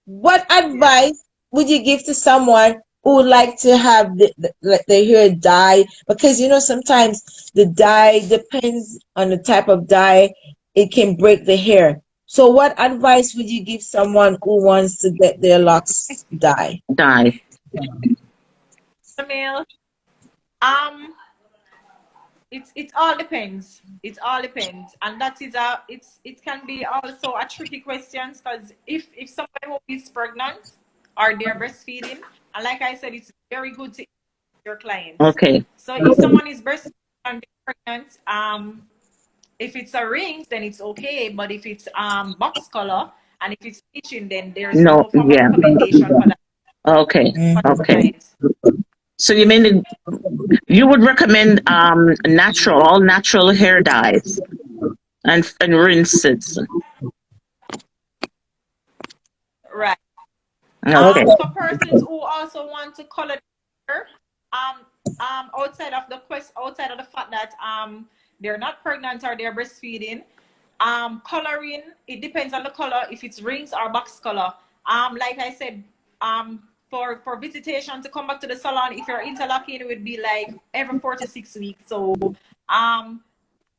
what advice would you give to someone who would like to have the hair dye? Because sometimes the dye depends on the type of dye, it can break the hair. So what advice would you give someone who wants to get their locks dye? Dye. Camille, um, it all depends. It all depends, and that is it can be also a tricky question because if somebody who is pregnant or they're breastfeeding, and like I said, it's very good to your clients. Okay. So if someone is breastfeeding and they're pregnant, if it's a ring, then it's okay. But if it's box color and if it's bleaching, then there's No, no form of yeah. recommendation for that Okay. for the Okay. client. So you mean you would recommend all natural hair dyes and rinses. Right. Okay. For persons who also want to color their hair, outside of the fact that they're not pregnant or they're breastfeeding, coloring, it depends on the color, if it's rings or box color. Like I said, for visitation to come back to the salon, if you're interlocking, it would be like every 4 to 6 weeks. So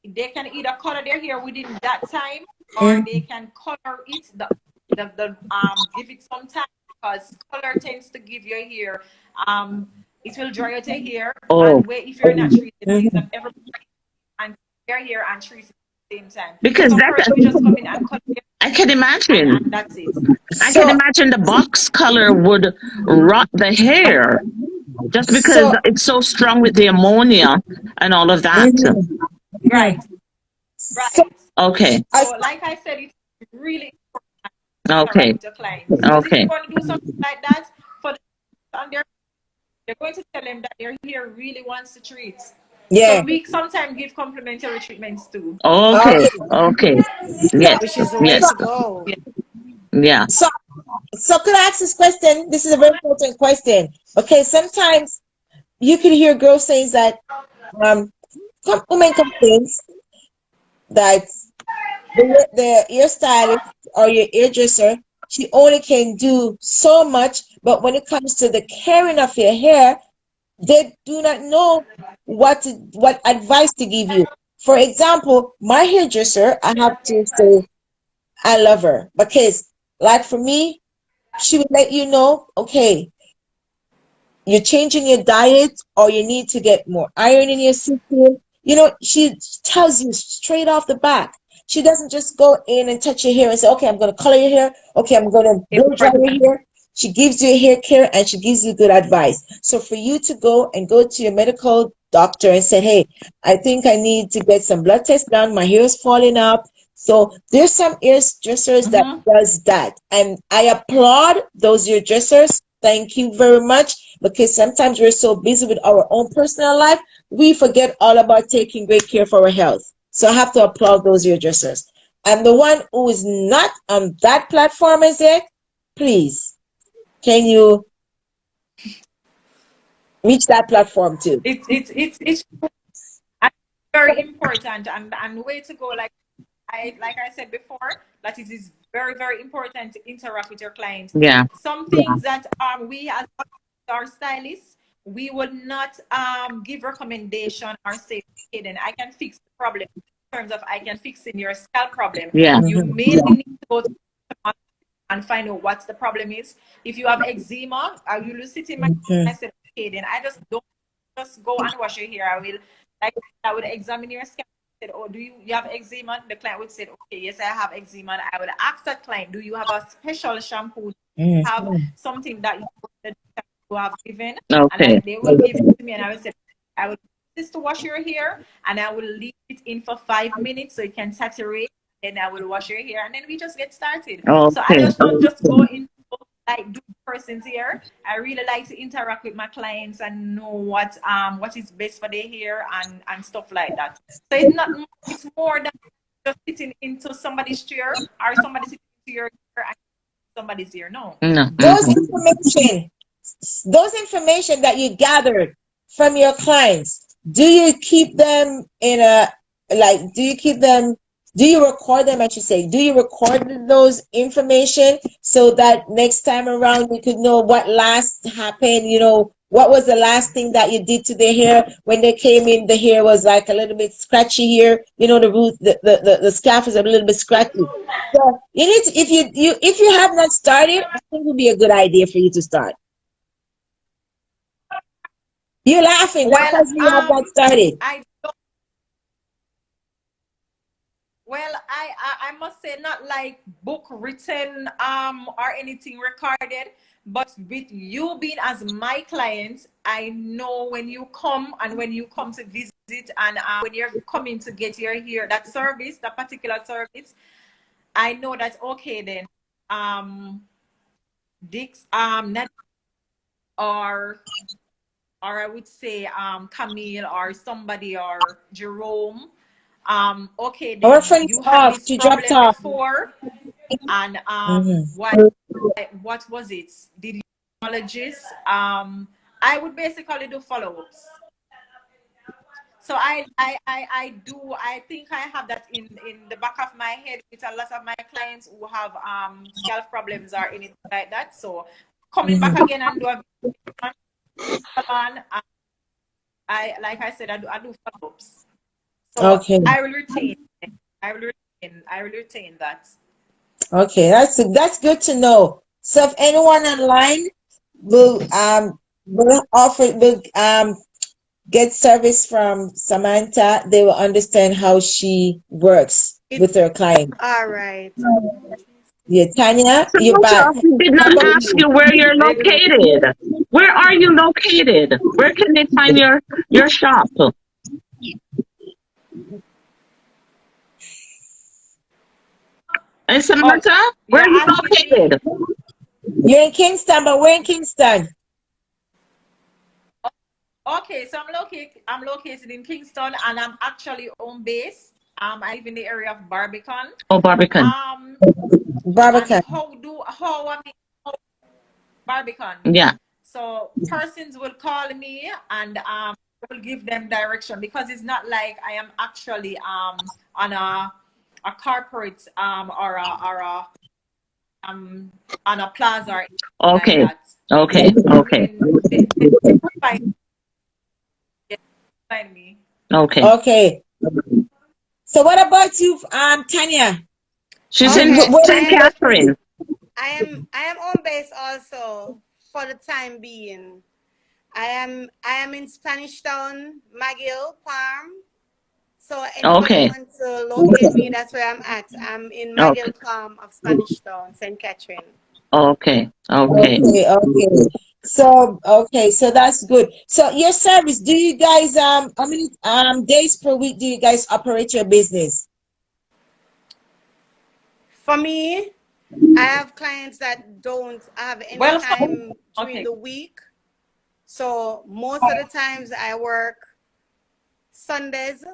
they can either color their hair within that time or they can color it give it some time, because color tends to give your hair it will dry out your hair, Oh, and if you're not treating it up every and your hair and treat it at the same time. because Some that person will just come in and cut their I can and imagine. that's it. I can So imagine the box color would rot the hair just because so it's so strong with the ammonia and all of that. Right. so Right. Okay. I, So like I said, it's really Okay. interact with your clients. Because if Okay. you're going to do something like that for on their, you're going to tell them that their hair really wants to treat. yeah. So we sometimes give complimentary treatments too. Okay. Okay. Okay. So Yes. Which is the way so Yes. to go. Yeah. Yeah. so so could I ask this question? This is a very important question. Okay, sometimes you can hear girls saying that some women complains that the hairstylist or your hairdresser, she only can do so much, but when it comes to the caring of your hair, they do not know what advice to give you. For example, my hairdresser, I have to say I love her because, like for me, she would let you know, okay, you're changing your diet or you need to get more iron in your system. She tells you straight off the bat. She doesn't just go in and touch your hair and say, okay, I'm going to color your hair. Okay, I'm going to blow dry your hair. She gives you hair care and she gives you good advice. So for you to go to your medical doctor and say, hey, I think I need to get some blood tests done. My hair is falling up. So there's some hairdressers that does that. And I applaud those hairdressers. Thank you very much, because sometimes we're so busy with our own personal life, we forget all about taking great care for our health. So I have to applaud those hairdressers. And the one who is not on that platform as yet, please, can you reach that platform too? It's very important, and way to go, like I said before, that it is very, very important to interact with your client. Yeah. Some things that we as our stylists, we would not give recommendation or say, okay, then I can fix the problem in terms of I can fix in your scalp problem. Yeah. You mainly need to go to and find out what the problem is. If you have eczema, I will sit in my and I said, okay, then I just don't just go and wash your hair. I would examine your scalp. Said, oh, do you have eczema? The client would say, okay, yes, I have eczema. And I would ask that client, do you have a special shampoo? Do you have something that you have given? Okay. And they will give it to me, and I would say, I would use this to wash your hair, and I will leave it in for 5 minutes so it can saturate. And I will wash your hair, and then we just get started. So I Okay. just don't just go into like do persons here. I really like to interact with my clients and know what is best for their hair and stuff like that. So it's more than just sitting into somebody's chair or somebody sitting into your chair and somebody's ear. No. Those information that you gathered from your clients, do you keep them do you record them, I should say? Do you record those information so that next time around you could know what last happened, what was the last thing that you did to their hair when they came in? The hair was like a little bit scratchy here, the root, the scalp is a little bit scratchy. So you need to, if you have not started, I think it would be a good idea for you to start. You're laughing because you have not started. I must say, not like book written or anything recorded, but with you being as my client, I know when you come and when you come to visit and when you're coming to get your hair, that particular service, I know that's okay then. Dix, or I would say Camille or somebody or Jerome. Okay, then you had this problem before, and what was it? Did you apologize? I would basically do follow-ups. So I think I have that in the back of my head with a lot of my clients who have scalp problems or anything like that. So coming back again and do a salon, like I said, I do follow-ups. So okay. I will retain that. Okay, that's good to know. So if anyone online will get service from Samantha, they will understand how she works with her client. All right. Yeah, Tanya, you're back. I did not ask you where you're located. Where are you located? Where can they find your shop? And Samantha, where are you located? You're in Kingston, but we're in Kingston. Okay, so I'm located in Kingston, and I'm actually home base. I live in the area of Barbican. Oh, Barbican. Barbican. Barbican. Yeah. So persons will call me and will give them direction, because it's not like I am actually on a corporate or on a plaza. Okay. Like that. Okay. Okay. Me. Okay. Okay. So what about you, Tanya? She's in St. Catherine. I am home base also for the time being. I am in Spanish Town, McGill, Palm. So anybody want to locate me, that's where I'm at. I'm in McGill, Palm of Spanish Town, St. Catherine. Okay. Okay. Okay. So so that's good. So your service, do you guys how many days per week do you guys operate your business? For me, I have clients that don't have any time during the week. So most of the times I work Sundays.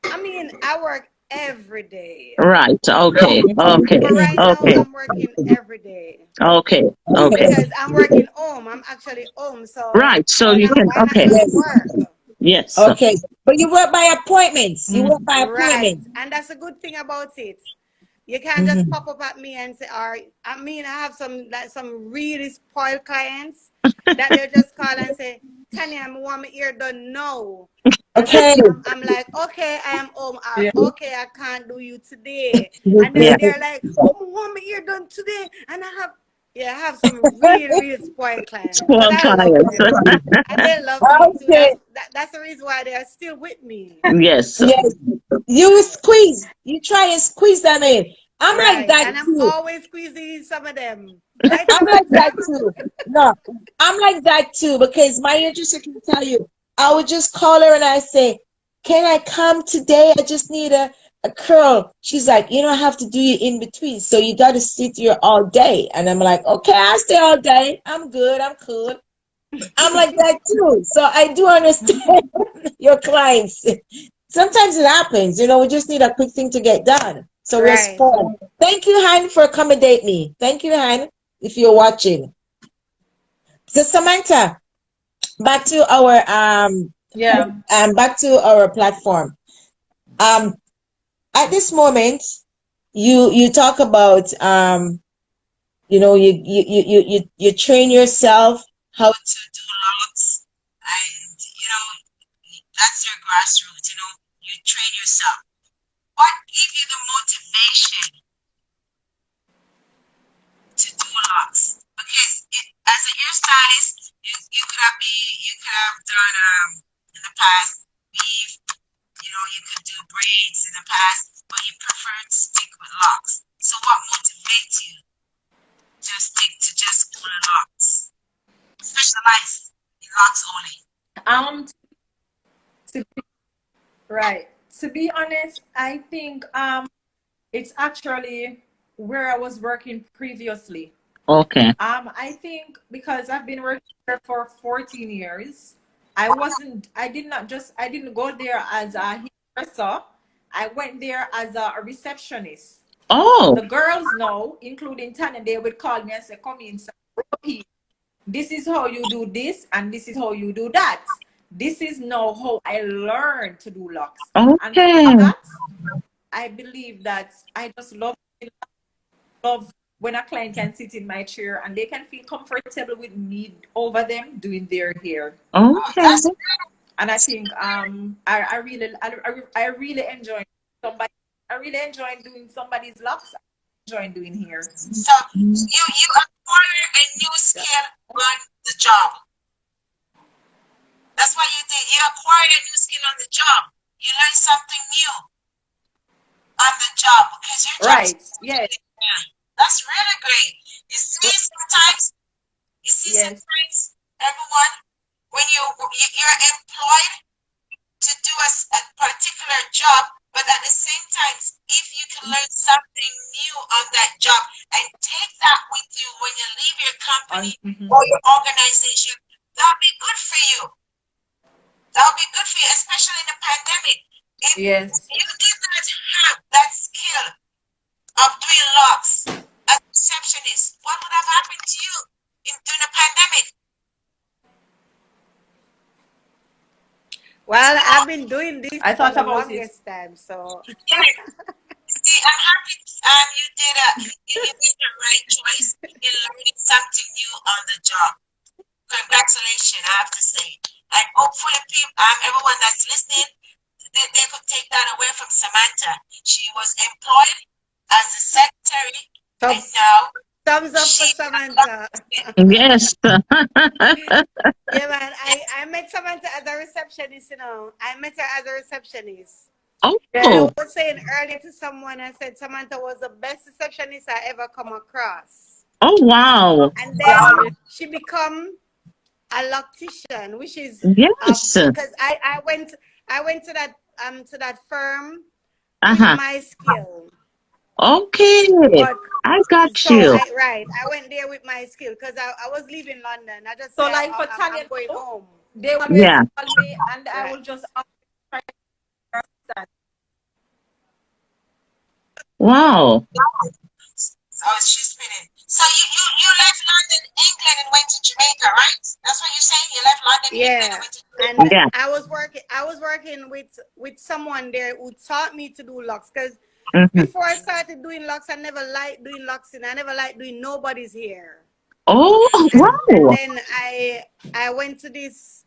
I mean, I work every day. Right. Okay. Okay. But right now I'm working every day. Okay. Okay. Because I'm working home. I'm actually home. So right. So you can work. Yes. Okay. But you work by appointments. You work by appointments. Right. And that's a good thing about it. You can't just pop up at me and say, I have some really spoiled clients that they just call and say, Tanya, I want my ear done now. Okay. I'm like, okay, I am home. Okay, I can't do you today. And then they're like, oh, I want my ear done today. And I have some really spoiled clients. Spoiled clients. And they love me too. That's the reason why they are still with me. Yes. Yes. You try and squeeze them in. I'm like that and too. I'm always squeezing some of them. I'm like that too. No, I'm like that too, because my hairdresser can tell you, I would just call her and I say, can I come today? I just need a a curl. She's like, you don't have to do it in between. So you got to sit here all day. And I'm like, okay, I'll stay all day. I'm good. I'm cool. I'm like that too. So I do understand your clients. Sometimes it happens, you know, we just need a quick thing to get done. So we're Right. spoiled. Thank you, Han, for accommodating me. Thank you, Han, if you're watching. So Samantha, back to our back to our platform. At this moment, you talk about you know, you train yourself how to do locks, and you know, that's your grassroots, you know, you train yourself. What gave you the motivation to do locks? Because as a hairstylist, you could have done in the past weave, you know, you could do braids in the past, but you prefer to stick with locks. So what motivates you to stick to just doing locks? Specialize in locks only. To be honest, I think it's actually where I was working previously. Okay. I think because I've been working there for 14 years, I didn't go there as a hairdresser. I went there as a receptionist. Oh. The girls know, including Tanya, they would call me and say, come inside. This is how you do this, and this is how you do that. This is now how I learned to do locks. Okay. And for that, I believe that I just love when a client can sit in my chair and they can feel comfortable with me over them doing their hair. Okay. And I think I really enjoy somebody. I really enjoy doing somebody's locks. I enjoy doing hair. So you acquire a new skill on the job. That's what you did. You acquired a new skill on the job. You learned something new on the job because your job. Right. Yeah. That's really great. You see, sometimes everyone, when you're employed to do a particular job, but at the same time, if you can learn something new on that job and take that with you when you leave your company or your organization, that'll be good for you. That'll be good for you, especially in the pandemic. If you did not have that skill of doing locks as a receptionist, what would have happened to you during the pandemic? Well, I've been doing this I thought for the about longest time, so. See, I'm happy you did the right choice in learning something new on the job. Congratulations, I have to say. And hopefully, everyone that's listening, they could take that away from Samantha. She was employed as a secretary, and now thumbs up for Samantha. Yes. Yeah, man. I met Samantha as a receptionist, you know. I met her as a receptionist. Oh. I was saying earlier to someone, I said Samantha was the best receptionist I ever come across. Oh, wow. And then she become a loctician, which is yes. Because I went to that firm with my skill. Okay, but, I got so you. I went there with my skill because I was leaving London. I just So said, like for Tanya, I'm going home. They will always call me, and I will just wow. Oh, she's spinning. So you left London, England, and went to Jamaica, right? That's what you're saying. You left London, England, and went to Jamaica. And I was working with someone there who taught me to do locks because before I started doing locks, I never liked doing locks, and I never liked doing nobody's hair. Oh, wow. And then I went to this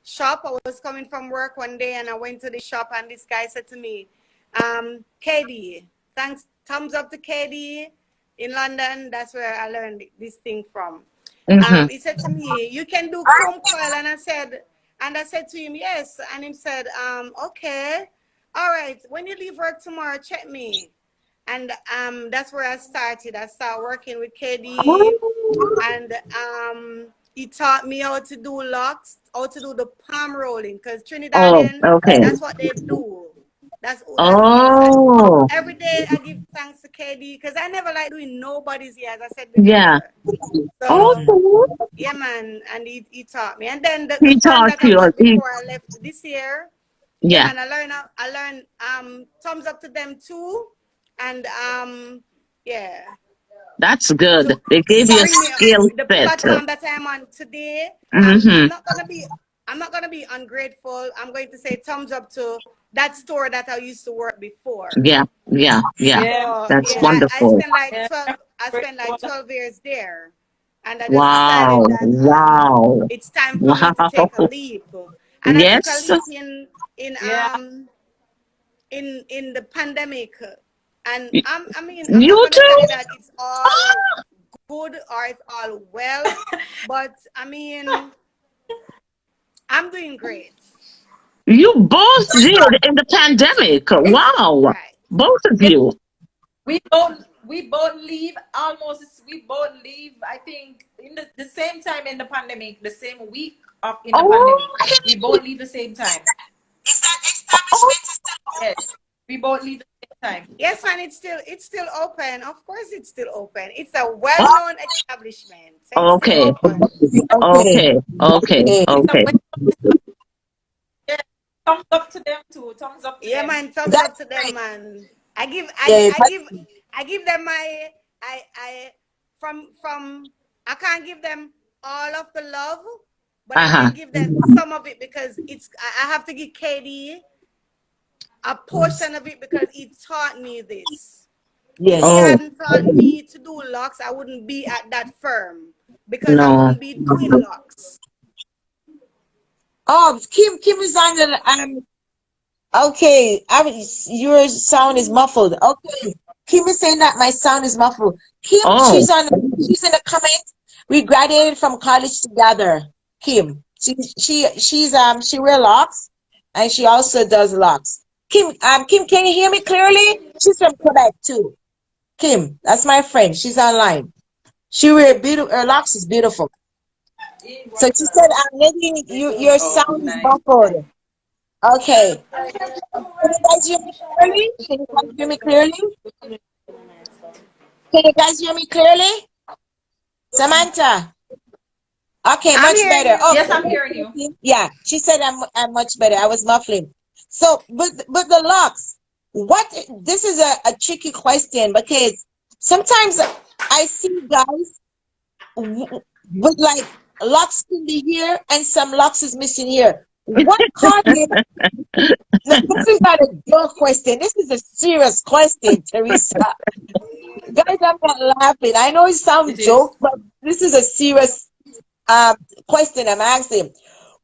shop. I was coming from work one day, and I went to the shop, and this guy said to me, KD, thumbs up to KD in London. That's where I learned this thing from. He said to me, you can do comb coil, and I said to him, yes. And he said, okay, all right, when you leave work tomorrow, check me. And that's where I started. I started working with KD, and he taught me how to do locks, how to do the palm rolling, because Trinidadian, that's what they do. That's all I do. Oh, Every day I give thanks to KD because I never like doing nobody's hair, as I said yeah. before. So Okay. yeah, man, and he taught me. And then the He firm taught that I you. got before I left this year, yeah, Yeah, man, I learned thumbs up to them too. And yeah. that's good. To They gave you a bring me up skill the set. platform that I'm on today. Mm-hmm. I'm not gonna be ungrateful. I'm going to say thumbs up to that store that I used to work before. Yeah, yeah, yeah. Yeah, So That's yeah, wonderful. yeah. I spent like 12 years there. And I just decided Wow, that wow, it's time for me to take a wow. leap. And I took a Yes, leap in Yeah. in the pandemic. And Y- I mean, I'm not you gonna tell too. you that it's all good or it's all well, but I mean, I'm doing great. You both did in the pandemic. Wow, Right. both of Yeah. you. We both leave almost. We both leave. I think in the same time in the pandemic, the same week of in the pandemic. We Okay. both leave the same time. Is that establishment still Yes, we both leave the same time. Yes, man, it's still open. Of course it's still open. It's a well-known establishment. So it's still Okay, open. okay? okay, okay, Okay. So okay. yeah, thumbs up to them too. Thumbs up to Yeah, them. man, thumbs up That's to them, right. man. Yeah, but I give them my I from I can't give them all of the love, but I Uh-huh. can give them some of it because I have to give KD a portion of it because he taught me this. If he yes. Oh, hadn't taught me to do locks, I wouldn't be at that firm because I no. wouldn't be doing locks. Oh, Kim is on the okay. Your sound is muffled. Okay. Kim is saying that my sound is muffled. Kim, Oh, she's in the comment. We graduated from college together. Kim. She wear locks and she also does locks. Kim, can you hear me clearly? She's from Quebec too. Kim, that's my friend. She's online. She wear beautiful her locks is beautiful. So she said, Lady, your Oh, sound is nice. muffled. Okay. Can you guys hear me clearly? Can you guys hear me clearly? Can you guys hear me clearly? Samantha. Okay, I'm much hearing better. you. Yes, I'm hearing you. Yeah, she said I'm much better. I was muffling. So, but the locks, what? This is a tricky question because sometimes I see guys with like locks in the here and some locks is missing here. What causes? No, this is not a joke question. This is a serious question, Teresa. Guys, I'm not laughing. I know it sounds It is. joke, but this is a serious question I'm asking.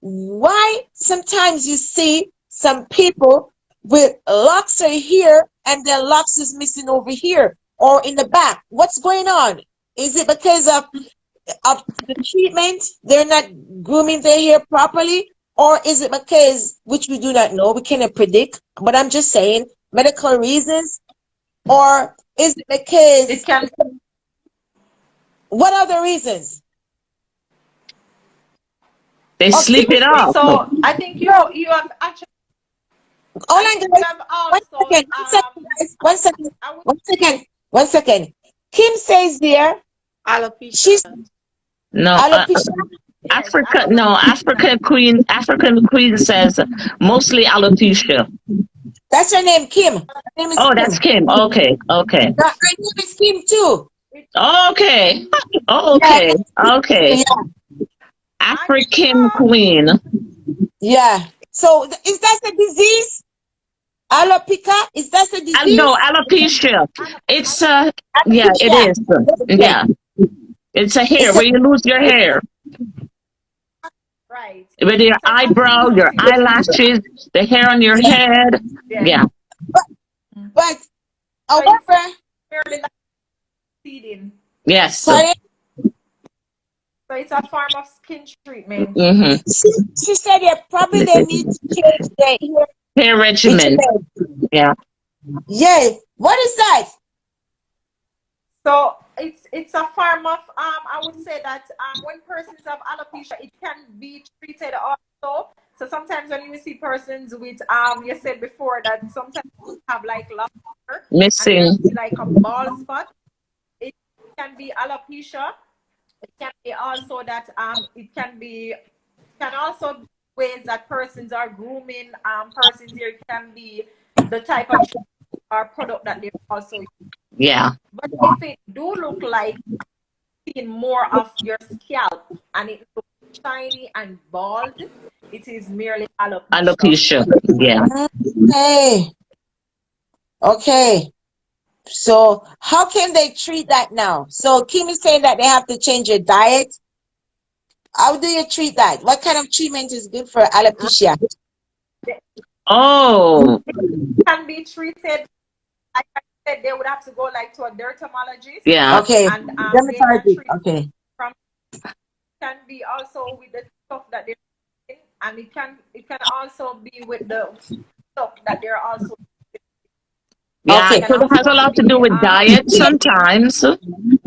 Why sometimes you see some people with locks are here and their locks is missing over here or in the back? What's going on? Is it because of the treatment? They're not grooming their hair properly? Or is it because, which we do not know, we cannot predict, but I'm just saying, medical reasons? Or is it It because, can. what are the reasons? they Oh, keep sleep it it. off. So I think No, you have actually. hold I on, think you guys. have One also. second, one second, guys. One second, I would. one second, one second. Kim says there, Alopecia. she's No, alopecia. Yes, I have No, alopecia. African Queen says mostly alopecia. That's her name, Kim. Her name is Oh, Kim. that's Kim. Okay, okay, Her name is Kim too. okay, Yeah, okay, okay. yeah, I African Queen. yeah. So is that the disease? Alopecia? Is that the No, disease? alopecia. It's yeah, it Alopecia. is. Okay. Yeah, it's a hair It's a, where you lose your hair. right. With your It's an eyebrow, your autoimmune disease. eyelashes, the hair on your yeah. head. Yeah. Yeah. But So it's however, fairly seeding. Yes. sorry, So it's a form of skin treatment. Mm-hmm. she said that probably they need to change their hair Hair regimen. regimen. Yeah. Yeah. What is that? So it's a form of I would say that when persons have alopecia, it can be treated also. So sometimes when you see persons with you said before that sometimes you have like lock hair and Missing. there's like a bald spot. It can be alopecia. It can be also that can also be ways that persons are grooming persons here. It can be the type of or product that they also use. Yeah. But if it do look like seeing more of your scalp and it looks shiny and bald, it is merely alopecia. Alopecia. Yeah. Okay. Okay. So how can they treat that now? So Kim is saying that they have to change your diet. How do you treat that? What kind of treatment is good for alopecia? Oh. It can be treated, like I said, they would have to go like to a dermatologist. Yeah. Okay. And they can Dermatologist. treat Okay. from can be also with the stuff that they're using, and it can also be with the stuff that they're also Yeah, Okay. can it has also a lot to be do with diet sometimes.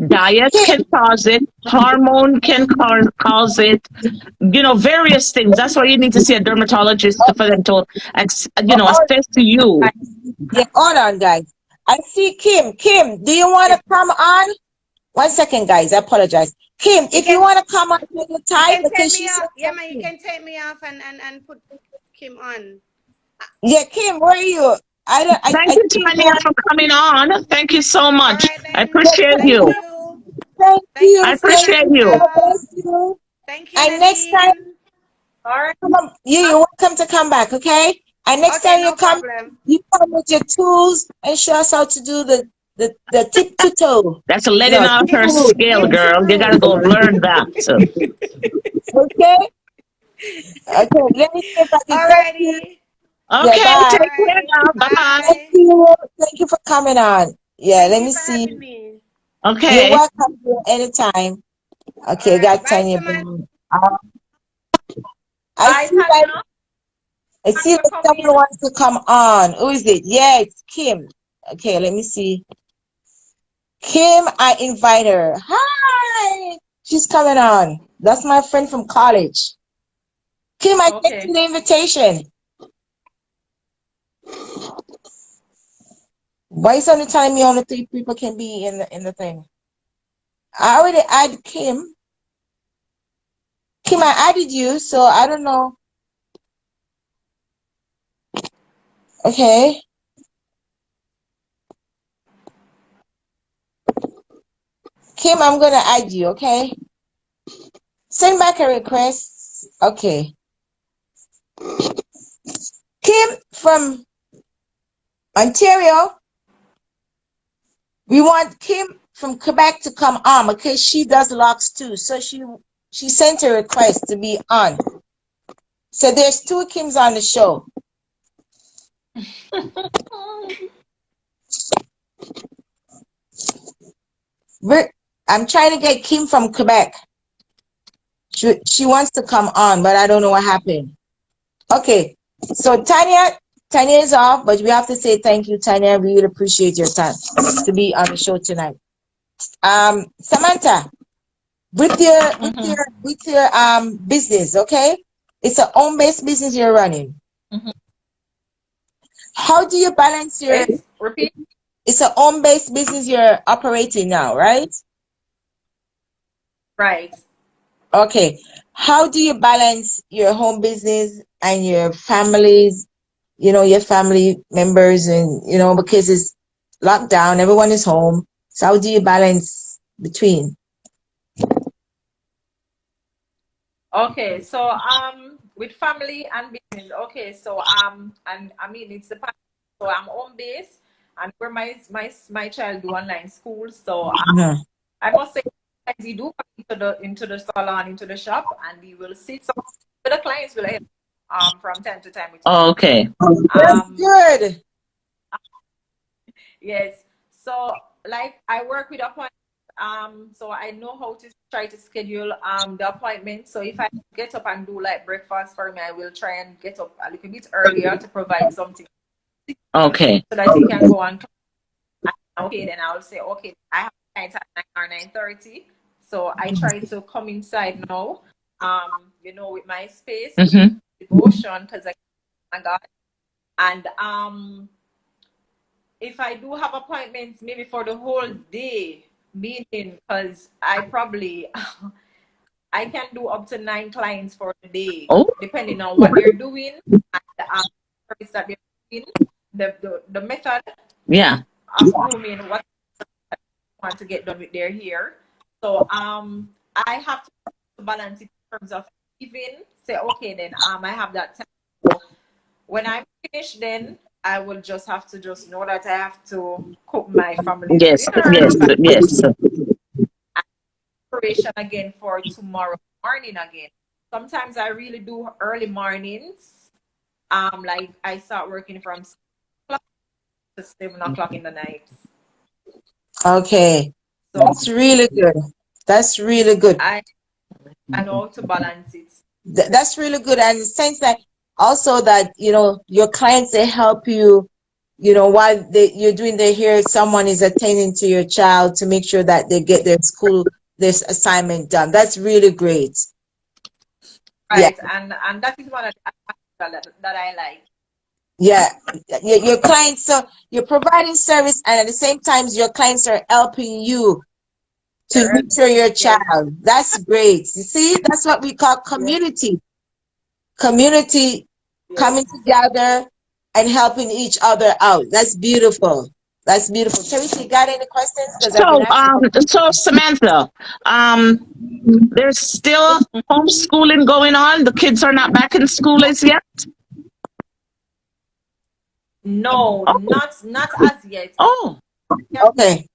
Diet can cause it. Hormone can cause it. Various things. That's why you need to see a dermatologist for them to, assess to you. Yeah, hold on, guys. I see Kim. Kim, do you want to come on? 1 second, guys. I apologize. Kim, if you want to come on, take your You time can take because me she's off. Yeah, man, you can take me off and put Kim on. Yeah, Kim, where are you? Thank you, Tanya, for coming on. Thank you so All much. right I then. appreciate Thank you. you. Thank Thank you. you, I Thank appreciate you. you. God Samantha. bless you. Thank you, And next time, Nadine. all right. you're welcome to come back, okay? And next Okay, time you no come, problem. you come with your tools and show us how to do the tip to toe. That's letting No, off tip Tip, her to toe. scale, tip to girl. You gotta toe. go learn that. Okay? Okay, let me see if I can thank you. Alrighty. Yeah, Okay, All bye. take care right. now. Bye bye. Thank Bye. you. Thank you for coming on. Yeah, Thank let you me for see. having me. You're Okay. welcome here anytime. All Okay, right. got Bye, Tanya. Samantha. I Bye, see that. Tanya. I Thanks see for that coming. someone wants to come on. Who is it? Yeah, it's Kim. Okay, let me see. Kim, I invite her. Hi. She's coming on. That's my friend from college. Kim, I sent Okay. you the invitation. Why is only telling me only 3 people can be in the thing? I already added Kim. Kim, I added you, so I don't know. Okay. Kim, I'm gonna add you, okay? Send back a request. Okay. Kim from Ontario. We want Kim from Quebec to come on because she does locks too. So she sent a request to be on. So there's 2 Kims on the show. I'm trying to get Kim from Quebec. She wants to come on, but I don't know what happened. Okay. So Tanya is off, but we have to say thank you, Tanya. We really appreciate your time to be on the show tonight. Samantha, with your business, okay? It's a home-based business you're running. How do you balance your Repeat. it's a home-based business you're operating now, right? Right. Okay. How do you balance your home business and your families, your family members and because it's locked down, everyone is home. So how do you balance between? Okay. So with family and business. Okay. So and I mean it's the so I'm home based and where my child do online school. So Mhm. I must say, sometimes he do come into the salon, into the shop, and he will sit. So the clients will help from time to time with Okay. That's good. yes. So like I work with appointments, so I know how to try to schedule the appointment. So if I get up and do like breakfast for me, I will try and get up a little bit earlier to provide something Okay. so that he can go on. Okay, then I'll say, okay, I have clients at 9 or 9:30. So I try to come inside now, with my space, Mm-hmm. devotion because my God. And if I do have appointments, maybe for the whole day, meaning because I probably I can do up to 9 clients for the day, depending on what they're doing and the service that they're doing, the method of grooming, what they want to get done with their hair. So I have to balance it in terms of even say, okay, then I have that time. So when I'm finished, then I will just have to just know that I have to cook my family's dinner. Yes. Preparation again for tomorrow morning again. Sometimes I really do early mornings. Like I start working from 6 o'clock to 7 o'clock in the night. Okay. So that's really good. That's really good. I know to balance it. That's really good. And the sense that also that, your clients, they help you, while you're doing their hair, someone is attending to your child to make sure that they get this assignment done. That's really great. Right. Yeah. And that is one of the aspects that I like. Yeah. Your clients, so you're providing service, and at the same time, your clients are helping you to nurture your child. That's great. You see, that's what we call community. Community coming together and helping each other out. That's beautiful. That's beautiful. Teresa, you got any questions? So Samantha, there's still homeschooling going on. The kids are not back in school as yet. No, not as yet. Oh, okay.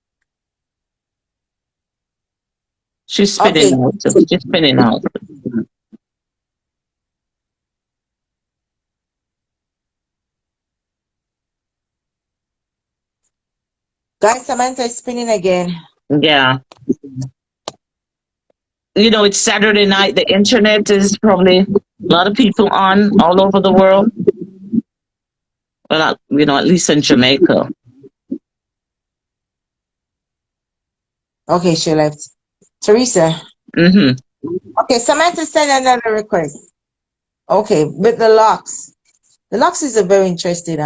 She's spinning out. She's spinning out. Guys, Samantha is spinning again. Yeah. It's Saturday night. The internet is probably a lot of people on all over the world. Well, at least in Jamaica. Okay, she left. Teresa. Okay, Samantha sent another request. Okay, with the locks. The locks is a very interesting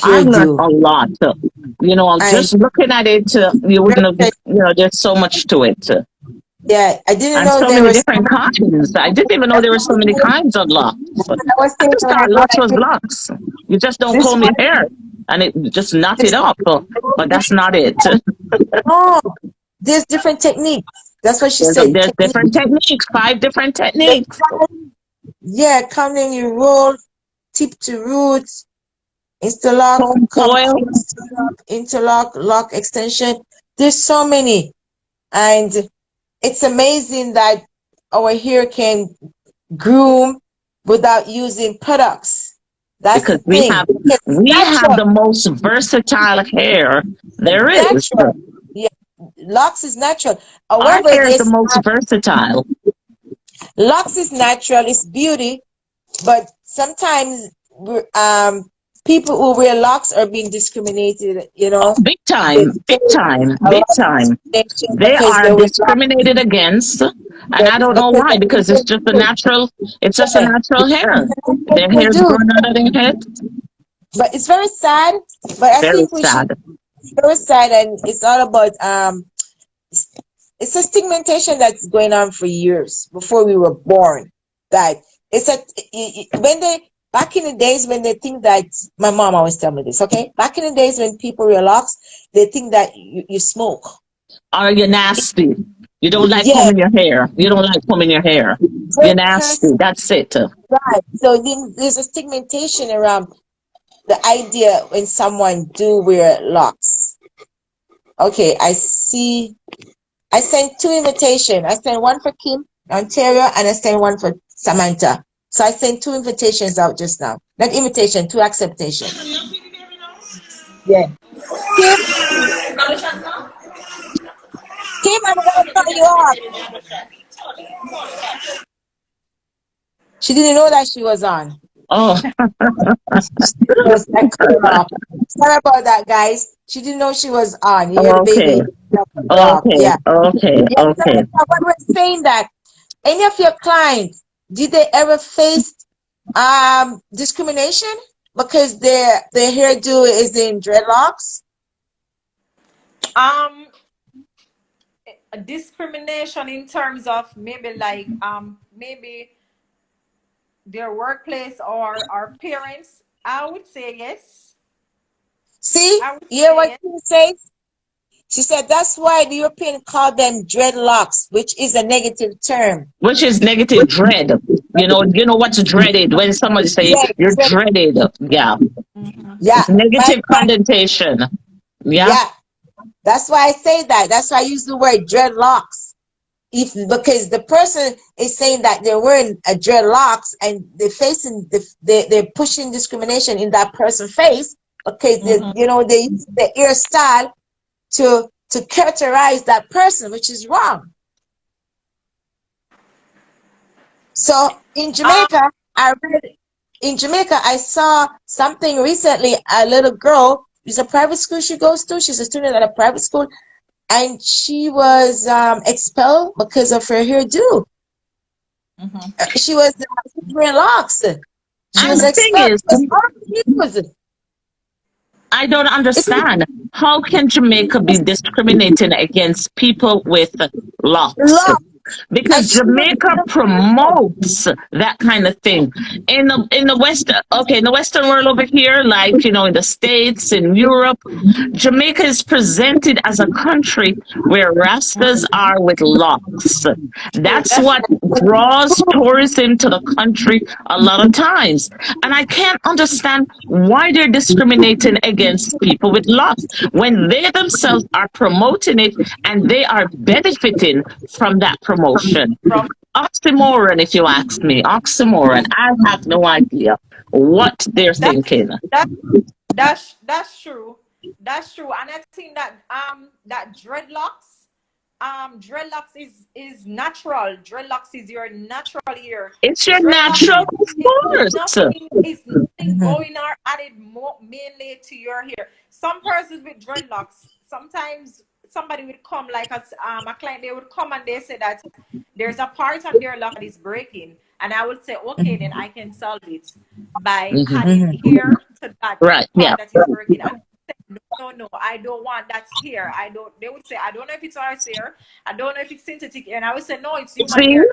I learned a lot. Just looking at it, you wouldn't have, there's so much to it. Yeah, I didn't know there were different kinds. I didn't even know there were so many kinds of locks. I just thought locks was locks. You just don't comb your hair and it just knot it up. But that's not it. Oh, there's different techniques. That's what she said. There's different techniques, 5 different techniques. Yeah, combing your roll, tip to root, interlock, interlock, lock extension. There's so many. And it's amazing that our hair can groom without using products. That's because the thing. we have the most versatile hair there is. Yeah, locks is natural. Our hair is the most versatile. Locks is natural, it's beauty, but sometimes people who wear locks are being discriminated, big time. They are discriminated against, and I don't know why, because it's just a natural hair. Their hair is growing out of their head. But it's very sad. But I think it's very sad, and it's all about it's a stigmatization that's going on for years before we were born. That back in the days when they think that, my mom always tell me this, okay? Back in the days when people wear locks, they think that you smoke. Or you're nasty. You don't like combing your hair. You don't like combing your hair. You're nasty. That's it. Right. So then there's a stigmatization around the idea when someone do wear locks. Okay, I see. I sent 2 invitations. I sent one for Kim, Ontario, and I sent one for Samantha. So I sent 2 invitations out just now. Not invitation, 2 acceptations. Yeah. Kim, I'm going to call you off. She didn't know that she was on. Oh. Sorry about that, guys. She didn't know she was on. You Okay. Okay. Yeah. Okay. What we're saying that any of your clients did they ever face discrimination because their hairdo is in dreadlocks? A discrimination in terms of maybe like maybe their workplace or our parents. I would say yes. See, I would you hear say what yes. she says? She said that's why the European called them dreadlocks, which is a negative term. Which is negative dread. You know what's dreaded when somebody say Yeah, you're dreaded. Yeah. yeah. It's negative connotation. Yeah. Yeah. That's why I say that. That's why I use the word dreadlocks. Because the person is saying that they're wearing a dreadlocks and they're facing they're pushing discrimination in that person's face. Okay, they use the hairstyle to characterize that person, which is wrong. So in Jamaica, I saw something recently. A little girl, it's a private school she goes to. She's a student at a private school, and she was expelled because of her hairdo. She was wearing locks. She was expelled. I don't understand. How can Jamaica be discriminating against people with locks? Because Jamaica promotes that kind of thing in the Western world over here, like in the States, in Europe. Jamaica is presented as a country where Rastas are with locks. That's what draws tourism to the country a lot of times, and I can't understand why they're discriminating against people with locks when they themselves are promoting it and they are benefiting from that promotion. Oxymoron, if you ask me. Oxymoron. I have no idea what they're thinking. That's true. That's true. And I think that that dreadlocks is natural. Dreadlocks is your natural hair. It's your natural, of course. It's nothing going or added mainly to your hair. Some persons with dreadlocks, sometimes somebody would come, like a client, they would come and they say that there's a part on their lock that is breaking. And I would say, okay, then I can solve it by adding hair to that part that is breaking. And no, I don't want that hair. They would say, I don't know if it's horse hair. I don't know if it's synthetic hair. And I would say, no, it's human hair.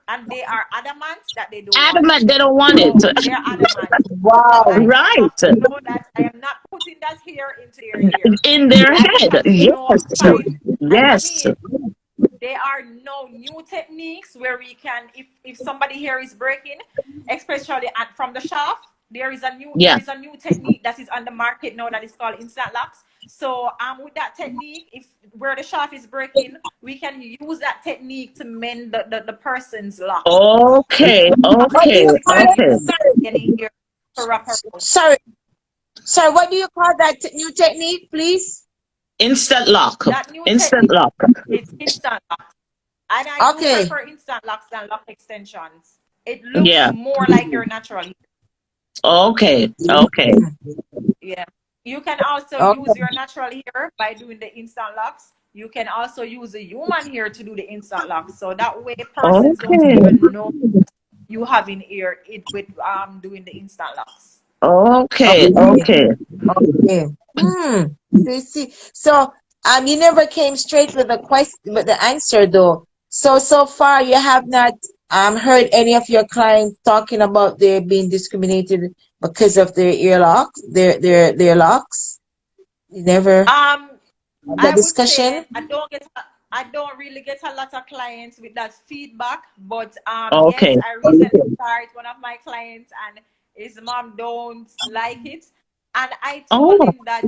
And they are adamant that they don't want it. They don't want it. They're adamant. Wow. Right. Know that I am not putting that hair into their hair. In their head. Yes. There are no new techniques where we can, if somebody hair is breaking, especially from the shaft, there is a new technique that is on the market now that is called instant locks. So with that technique, if where the shaft is breaking, we can use that technique to mend the person's lock. Okay. Sorry, what do you call that new technique, please? Instant lock. Instant lock. It's instant lock. And I do prefer instant locks than lock extensions. It looks more like your natural hair. Okay. Yeah. You can also use your natural hair by doing the instant locks. You can also use the human hair to do the instant locks. So that way persons don't even know you having hair with doing the instant locks. Okay. See. So you never came straight with the answer though. So far you have not heard any of your clients talking about they being discriminated because of their ear locks, their locks. You never I discussion. Would say I don't really get a lot of clients with that feedback, but yes, I recently started one of my clients and his mom don't like it, and I told him that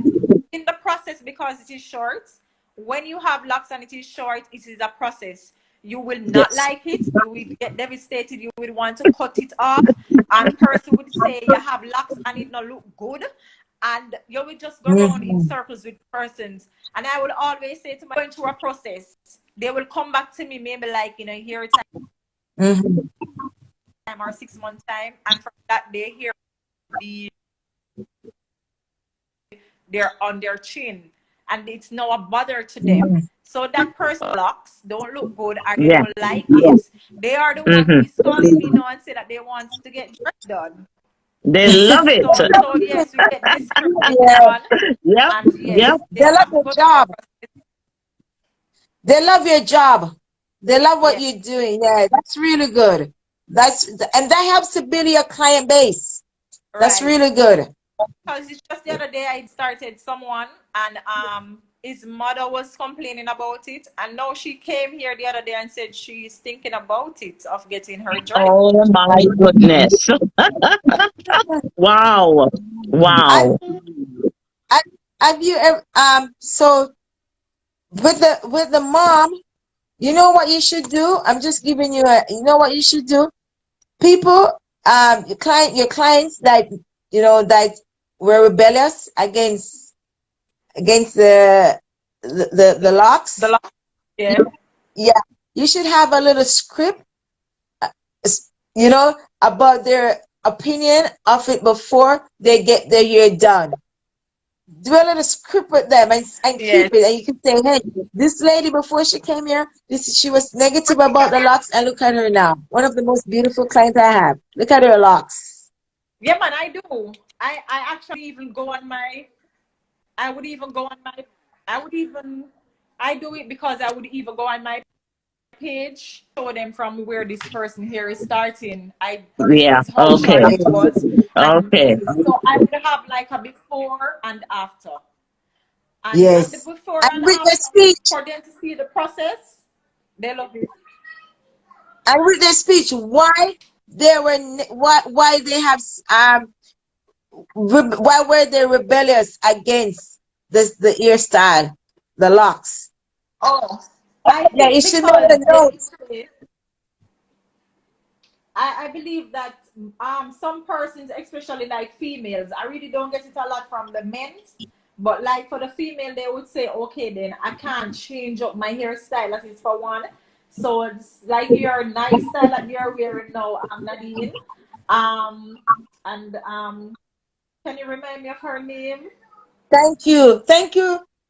in the process, because it is short, when you have locks and it is short, it is a process. You will not like it. You will get devastated. You will want to cut it off. And the person would say you have locks and it not look good. And you will just go around in circles with persons. And I will always say to my going through a process. They will come back to me maybe like in a year time or 6 months time. And from that they hear they're on their chin. And it's now a bother to them. So that person locks don't look good or they Yeah. don't like it. They are the one who is calling me now and say that they want to get dress done. They love it. So yes, we get Yeah. discrimination, Yep. and yes, Yep. they They love have to your go through the job. process. They love your job. They love what Yeah, you're doing. Yeah, that's really good. And that helps to build your client base. That's right. really good. Because it's just the other day I started someone, and his mother was complaining about it, and now she came here the other day and said she's thinking about it of getting her dread. Oh my goodness. Wow. I, Wow. I, have you ever, so with the mom, you know what you should do? I'm just giving you you know what you should do? People, your clients that, that were rebellious against the locks. The last, yeah, Yeah, you should have a little script, about their opinion of it before they get their hair done. Do a little script with them and yes. keep it. And you can say, hey, this lady before she came here, she was negative about the locks, and look at her now. One of the most beautiful clients I have. Look at her locks. Yeah, man, I do. I actually even go on my. I would even go on my. I would even. I do it because I would even go on my page, show them from where this person here is starting. This Yeah. is how Okay. short it was, and this Okay. is, so I would have like a before and after, and the Yes. before And and with the after, speech, for them to see the process. They love it. why they were why they have why were they rebellious against the hairstyle, the locks? Oh, I Yeah, you think should know because the they notes. say, I believe that some persons, especially like females, I really don't get it a lot from the men's, but like for the female, they would say, okay, then I can't change up my hairstyle. That is for one. So it's like your nice style that you're wearing now, Nadine. Um, and can you remind me of her name? Thank you,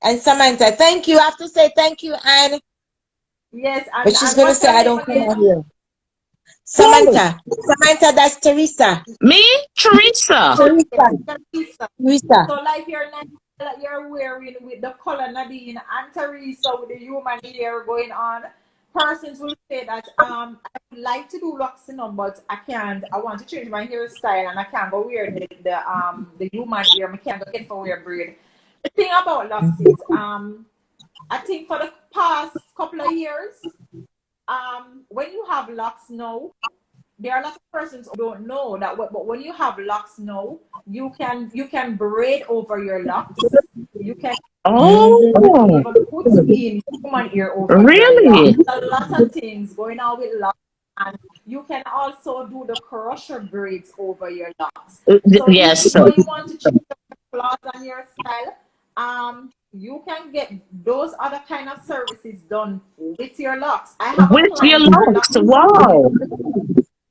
and Samantha. Thank you. I have to say thank you, Anne, Yes, but she's and gonna what's say her I name don't come again? on here. Who? Samantha, that's Teresa. Me? Teresa. Teresa, Yes, Teresa. Teresa. So like your nice that you're wearing with the color Nadine and Teresa with the human hair going on, persons will say that I would like to do locks, but I can't. I want to change my hairstyle and I can't go wear the human hair. I can't go get for wear braid. The thing about locks is I think for the past couple of years, when you have locks now, there are lots of persons who don't know that, but when you have locks now, you can braid over your locks. You can Oh, even put in human ear over your locks. really? A lot of things going on with locks, and you can also do the crusher braids over your locks. So even Yes. though you want to change the flaws on your style, you can get those other kind of services done with your locks. I have a With your client, her locks. locks is Wow.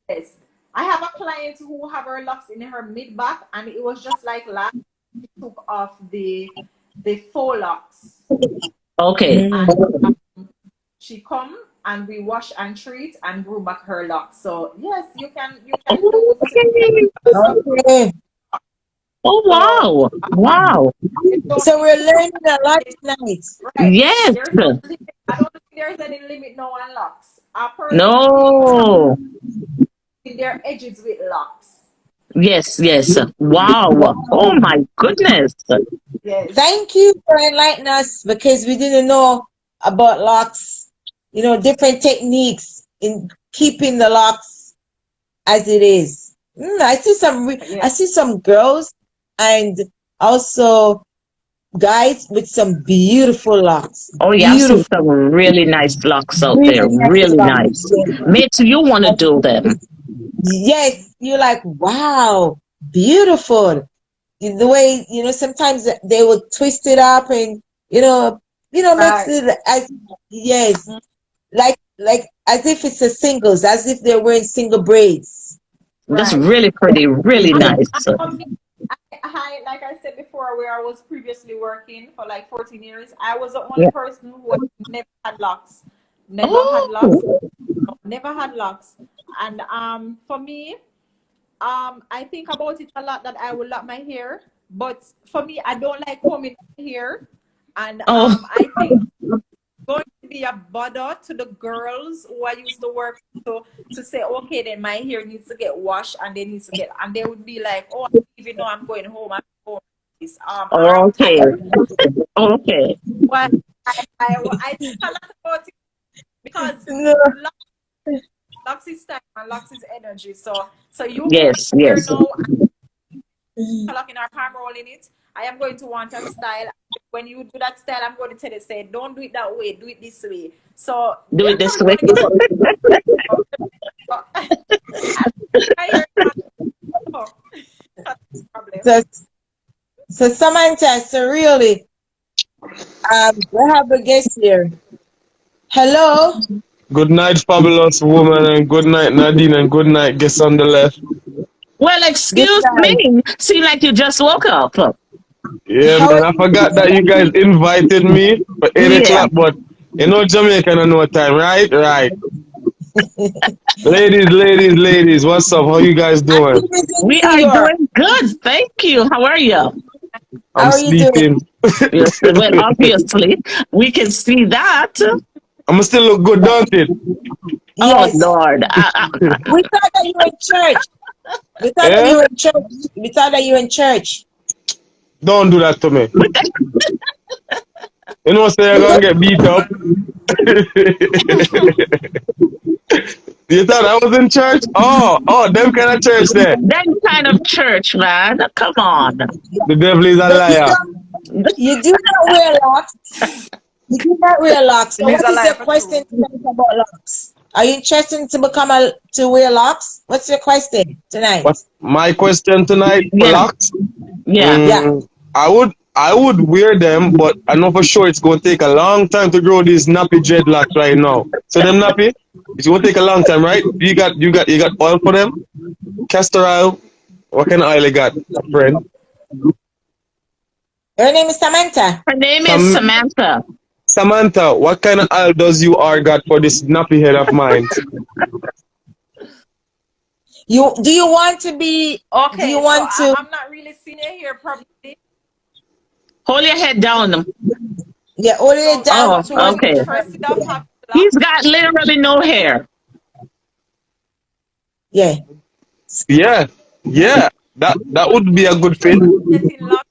yes. I have a client who have her locks in her mid back, and it was just like last she took off the faux locks, Okay. and she come and we wash and treat and grew back her locks. So yes, you can do stuff. Okay. Oh, So wow. Wow. you don't So need we're to learning a lot tonight. right. Yes. There's no limit. I don't think there's any limit now on locks. A person could even try No. in their edges with locks. Yes, yes. Wow. Oh my goodness. Yes. Thank you for enlightening us, because we didn't know about locks, different techniques in keeping the locks as it is. I see I Yes. see some girls and also guys with some beautiful locks. Oh, yeah, I've seen Beautiful. some really nice locks out Really there. nice Really locks. nice. Mate, you want to do them? Yes, you're like, wow, beautiful. The way, sometimes they will twist it up and, makes Right. it as, yes, like as if it's a singles, as if they're wearing single braids. That's Right. really pretty. Really And, nice. for me, like I said before, where I was previously working for like 14 years, I was the only Yeah. person who had never had locks. Never had locks. Oh, Never had locks. And for me, I think about it a lot that I will lock my hair. But for me, I don't like combing my hair. And oh, I think going to be a bother to the girls who I used to work to say, okay, then my hair needs to get washed and they would be like, oh, I don't even know I'm going home. I'm going this. Or I'm okay, tired. okay. But I think a lot about it because No. locks is time and locks is energy. So you Yes, here yes. now locking our palm roll in it. I am going to want a style. When you do that style, I'm going to tell you, say, don't do it that way, do it this way. So Do they're it this probably way. going to get I hear no, that's the problem. So Samantha, so really, we have a guest here. Hello. Good night, fabulous woman, and good night, Nadine, and good night, guest on the left. Well, Good excuse night. me. Seem like you just woke up. Yeah, How are man, I you forgot that you guys invited me for 8 Yeah. o'clock, but you know Jamaica don't know time, right? Right. doing? Ladies, what's up? How you guys And doing? who is in We New are York? doing good. Thank you. How are you? How I'm are you doing? sleeping. Yes. Well, obviously, we can see that. I'ma still look good, don't it? Oh, Yes. Lord. We thought that you were in church. We thought that you Eh? were in church. We thought that you were in church. Don't do that to me. You know, say you're gonna get beat up. You thought I was in church? Oh, them kind of church there. That kind of church, man. Come on. The devil is a But liar. you do not wear locks. You do not wear locks. So He's what a is liar your for question true. tonight about locks? Are you interested to wear locks? What's your question tonight? What's my question tonight for Yeah. locks? Yeah. Yeah. I would wear them, but I know for sure it's gonna take a long time to grow these nappy dreadlocks right now. So them nappy, it's gonna take a long time, right? You got oil for them? Castor oil? What kind of oil you got, friend? Your name is Samantha. Her name is Some Samantha. Samantha, what kind of oil does you are got for this nappy head of mine? Do you want to be? Do you Okay, so want to? I'm not really seeing it here probably. Hold your head down. Yeah, hold So it down Oh, are you towards okay. interested of having He's got locks? literally no hair. yeah. Yeah, yeah. That would be a good fit. Interested in getting locks?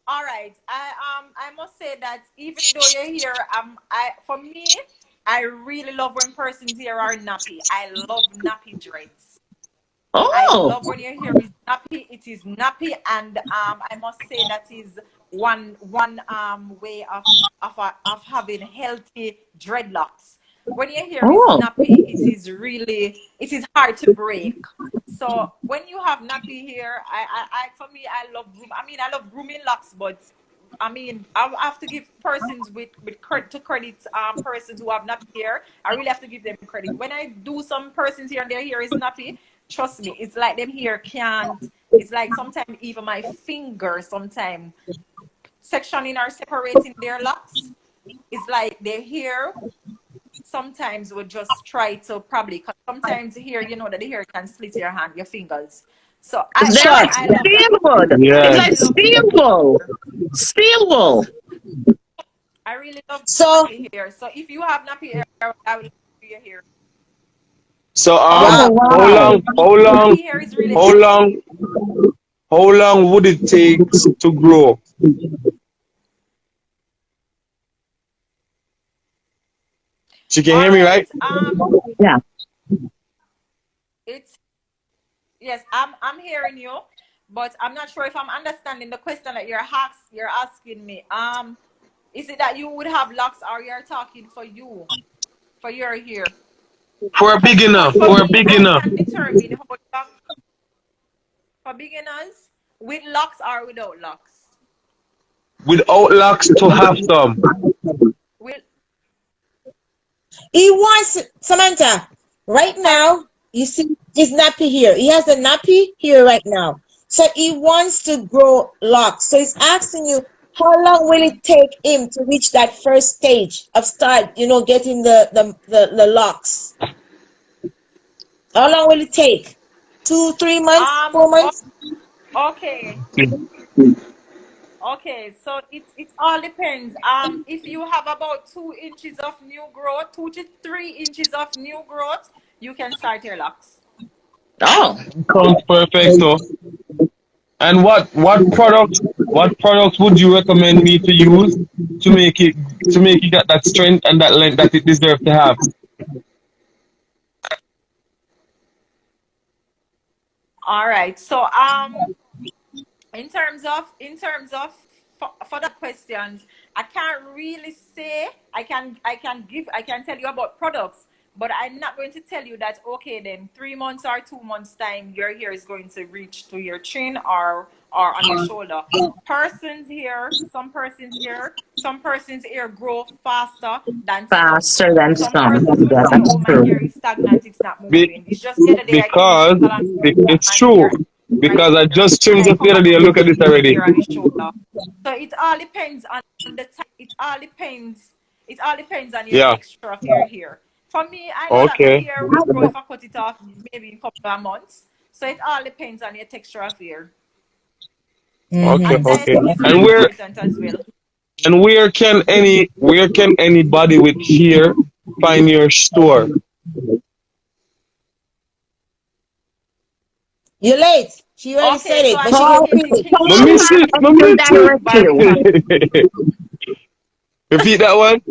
All right. I must say that even though you're here, for me, I really love when persons here are nappy. I love nappy dreads. I Oh, love when your hair is nappy. It is nappy, and I must say that is one way of having healthy dreadlocks. When your hair is oh, nappy, it is hard to break. So when you have nappy hair, for me, I love I love grooming locks, but I mean, I have to give persons to credit persons who have nappy hair. I really have to give them credit. When I do some persons here and their hair is nappy, trust me, it's like them hair can't. It's like sometimes even my fingers sometimes sectioning or separating their locks. It's like their hair sometimes would just try to probably because sometimes here you know that the hair can split your hand, your fingers. So It's they're like short. I love that. steel wool. It's Yeah. like Really love steel wool. Steel wool. I really love So nappy hair. So if you have nappy hair, I will love your hair. So Oh, wow. how wow. long how long Nappy hair is really how long how long would it take to grow? She can all hear me, right. right? Yeah. It's yes, I'm hearing you, but I'm not sure if I'm understanding the question that you're asking me. Is it that you would have locks or you're talking for you, for your hair? For a beginner, Because for for a me, I beginner. can determine how long for beginners with locks or without locks. Without locks to have some. With he wants Samantha. Right sorry, now, you see his nappy hair. He has a nappy hair right now. So he wants to grow locks. So he's asking you, how long will it take him to reach that first stage of start, getting the locks? How long will it take? 2, 3 months, 4 months? Okay. Okay, so it all depends. If you have about 2 inches of new growth, 2 to 3 inches of new growth, you can start your locks. Oh. Sounds perfect. So, and what products would you recommend me to use to make it get that strength and that length that it deserves to have? All right. So in terms of for the questions, I can't really say I can tell you about products, but I'm not going to tell you that okay then 3 months or 2 months time your hair is going to reach to your chin or on your shoulder. Some person's hair grow faster than some. Faster than Some some. persons will Yeah, say, that's oh, my true. hair is stagnant, it's not Be, moving. It's just the other day I came to because the salon, it's my true. hair right Because I here, just and trimmed I the come other back day up and and look at see this his already. hair on his shoulder. So it all depends on the time. It all depends on your Yeah. texture of your hair. For me, I know that my Okay. hair will grow if I cut it off maybe in a couple of months. So it all depends on your texture of hair. Okay. And Okay. dieting is And very important as well. where can anybody with hair find your store? You're late. She already Okay, said so it, but I'm she can Call, repeat located in it. My call Kingston, her missus, and my she'll missus. direct you. Barbican. Repeat that one.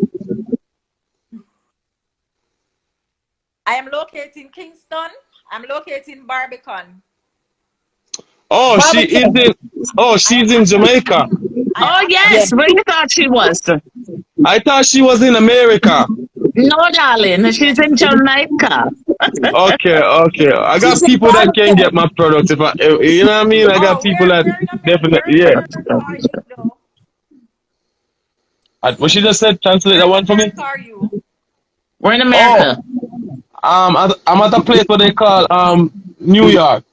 I am located in Kingston. I'm located in Barbican. Oh, she is Barbecue. in. Oh, she's in Jamaica. I am Oh, actually Yeah. yes. in Where you thought she was? I thought she was in America. No, darling. She's yes. in Jamaica. Okay, okay. I She's got in people that can barbecue. get my products you know what I mean. I got Oh, people that definitely, where in yeah. America are you though? What she just said, translate Where that in one for me. America are you? We're in Oh, America. I'm at a place what they call New York.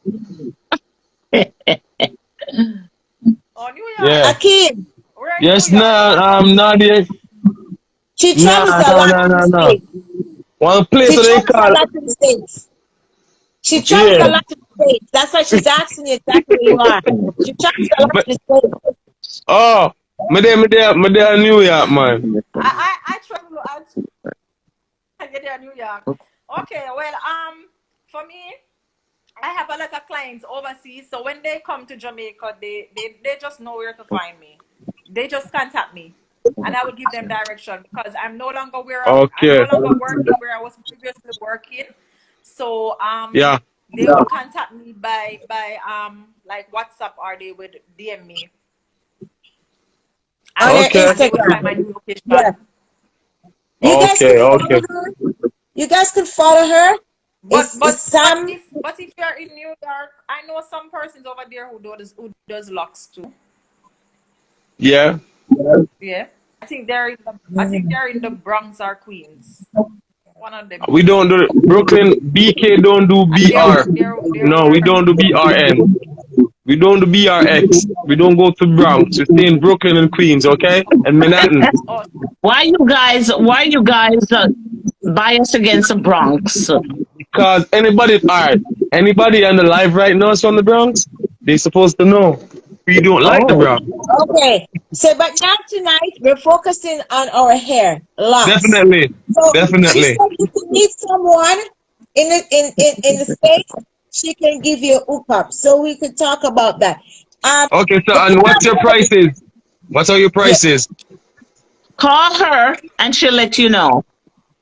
Oh, New York. Yeah. Akeem. Where in New Yes, York? no, What section? Nadia. She Nah, travels a no, lot no, to the no, no. States. One place She what they travels a call, lot to the States. She travels a yeah. lot to the States. That's why she's asking you exactly where you are. She travels a lot But, to the States. oh, me there New York, man. I travel. I get there, New York. Okay, well, for me, I have a lot of clients overseas, so when they come to Jamaica, they just know where to find me. They just contact me, and I would give them direction because I'm no longer I'm no Okay. longer working where I was previously working. So Yeah. they would contact me by like WhatsApp or they would DM me, On her Okay. and they would find my Instagram. new location. Yeah. You guys Okay. could follow Okay. her. You guys could follow her. But It's Sam. if you're in New York, I know some persons over there who does locks too. Yeah. Yeah, I think they're in the Bronx or Queens. One of them We don't do Brooklyn. BK don't do and BR. they're No, we very don't do BRN. We don't do BRX. We don't go to Bronx. We stay in Brooklyn and Queens, okay? And Manhattan. oh Why you guys bias against the Bronx? Because anybody on the live right now is from the Bronx. They supposed to know. We don't like the Oh. Bronx. Okay. So, but now tonight we're focusing on our hair locks. Definitely. So she Definitely. said if you need someone in the States, she can give you a hookup. So we could talk about that. Okay, so The and what's your problem- prices? What are your yeah, prices? Call her and she'll let you know.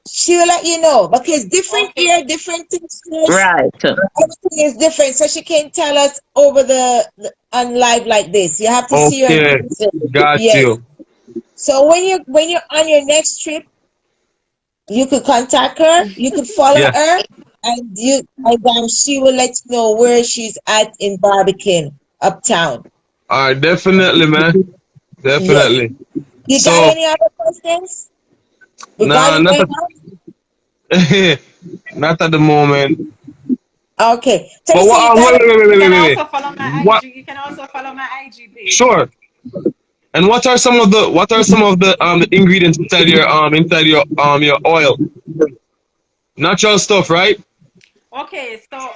she will let you know because different okay. hair, different textures, Right. everything is different. So she can't tell us over the on live like this. You have to see her in Okay, person. got Yes. you. So when you're on your next trip, you could contact her, you could follow Yeah. her, and she will let you know where she's at in Barbican, uptown. All right, definitely, man. Yes. Definitely. You got So, any other questions nah, regarding hair loss? not at the moment. Okay. But Teresa, you got wait, it? wait, wait, You wait, can wait, wait, also follow my wait. What? IG. You can also follow my IG page. Sure. And what are some of the ingredients inside your oil? Natural stuff, right? Okay, so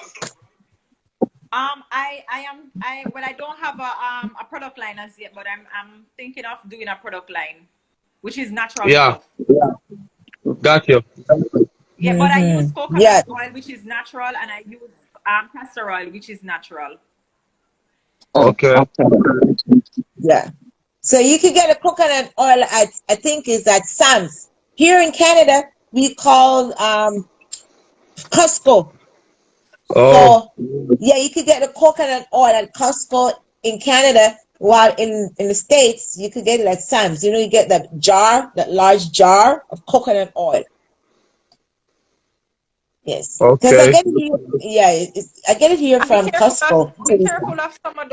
I don't have a product line as yet, but I'm thinking of doing a product line, which is natural Yeah, stuff. got you. Yeah, but I use Yeah. coconut oil, which is natural, and I use castor oil, which is natural. Oh, Okay. okay. Yeah. So you could get a coconut oil at, I think is at Sam's. Here in Canada, we call Costco. Oh, So yeah, you could get the coconut oil at Costco in Canada, while in the States you could get it at Sam's. You know, you get that large jar of coconut oil. Yes, because I okay. get it here. Yeah, I get it here And be from careful of Costco. be careful of some of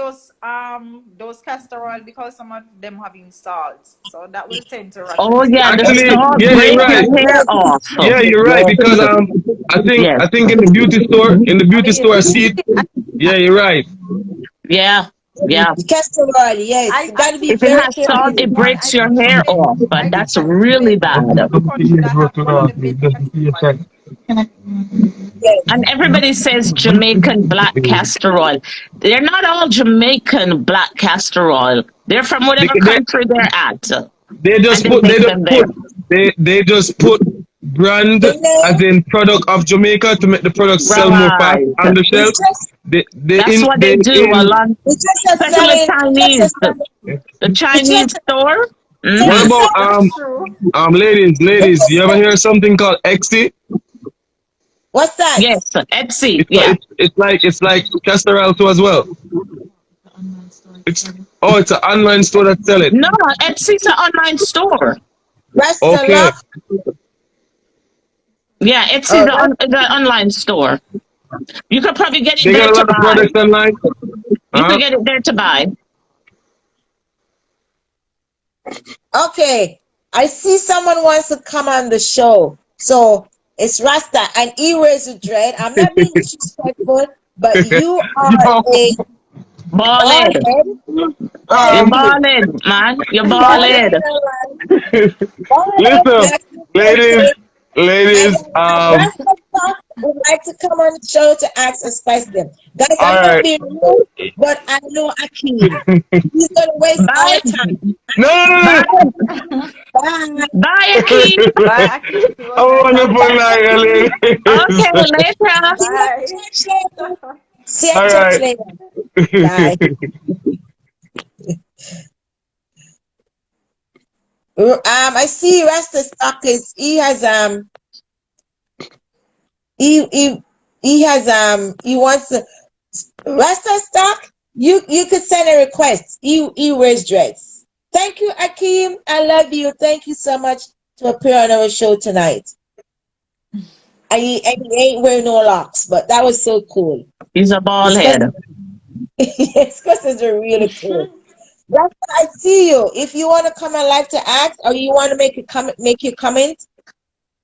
those castor oil, because some of them have salts, so that will tend to rot your Oh yeah, the skin. Actually, salt yeah, you're break right. your hair off. Yeah, you're right Yes, because Yes. I think in the I beauty mean, store I see it. Yeah, you're right. Yeah. Yeah. the castor oil. Yes, you got I to be think If it very has I salt, careful. think it one breaks your hair off, but I that's think really bad. Jamaica is the country that have one of the best castor oil. Yes, And everybody says Jamaican black castor oil. They're not all Jamaican black castor oil. They're from They whatever they, country they're at. they And just they put make them there. they just put brand the as name. in product of Jamaica to make the product sell more fast Right. on the It's shelf. just That's what they do a lot, it's just a especially selling. It's Chinese. just a selling. The It's Chinese just store. What Hmm. it's about That's true. ladies, you ever a, hear something called XT? what's that? Yes, Etsy. Yeah. It's like castor oil too as well. It's an online store that sell it. No, Etsy's an online store. Rasta Okay. lock. Yeah, Etsy's Oh, the online store. You could probably get it They got there a to lot of buy. products online. You could Huh? get it there to buy. okay. I see someone wants to come on the show. So it's Rasta and he wears a dread. I'm not being disrespectful, but you are Yo. a bald Ballin'. head. You're Um, Thank you. ballin', man. You're Bald head, ballin'. all right. Bald head, listen, that's ladies, okay. And ladies. Rasta would like to come on the show to ask us questions. Guys, All I'm not right. being rude, but I know Akeem. He's gonna waste our Bye. time. No, no, Bye. Bye. Bye, Akeem. Bye, Aki. It no. was A nice having wonderful you. night, ladies. Okay, later. See you at Bye. church later. See you at All church right. later. Bye. I see Rasta stock is he wants to Rasta stock. You could send a request. He wears dreads. Thank you, Akeem. I love you. Thank you so much to appear on our show tonight. And he ain't wearing no locks, but that was so cool. He's a bald His head. his questions are really cool. Rasta, I see you. If you want to come on live to ask, or you want to make your comment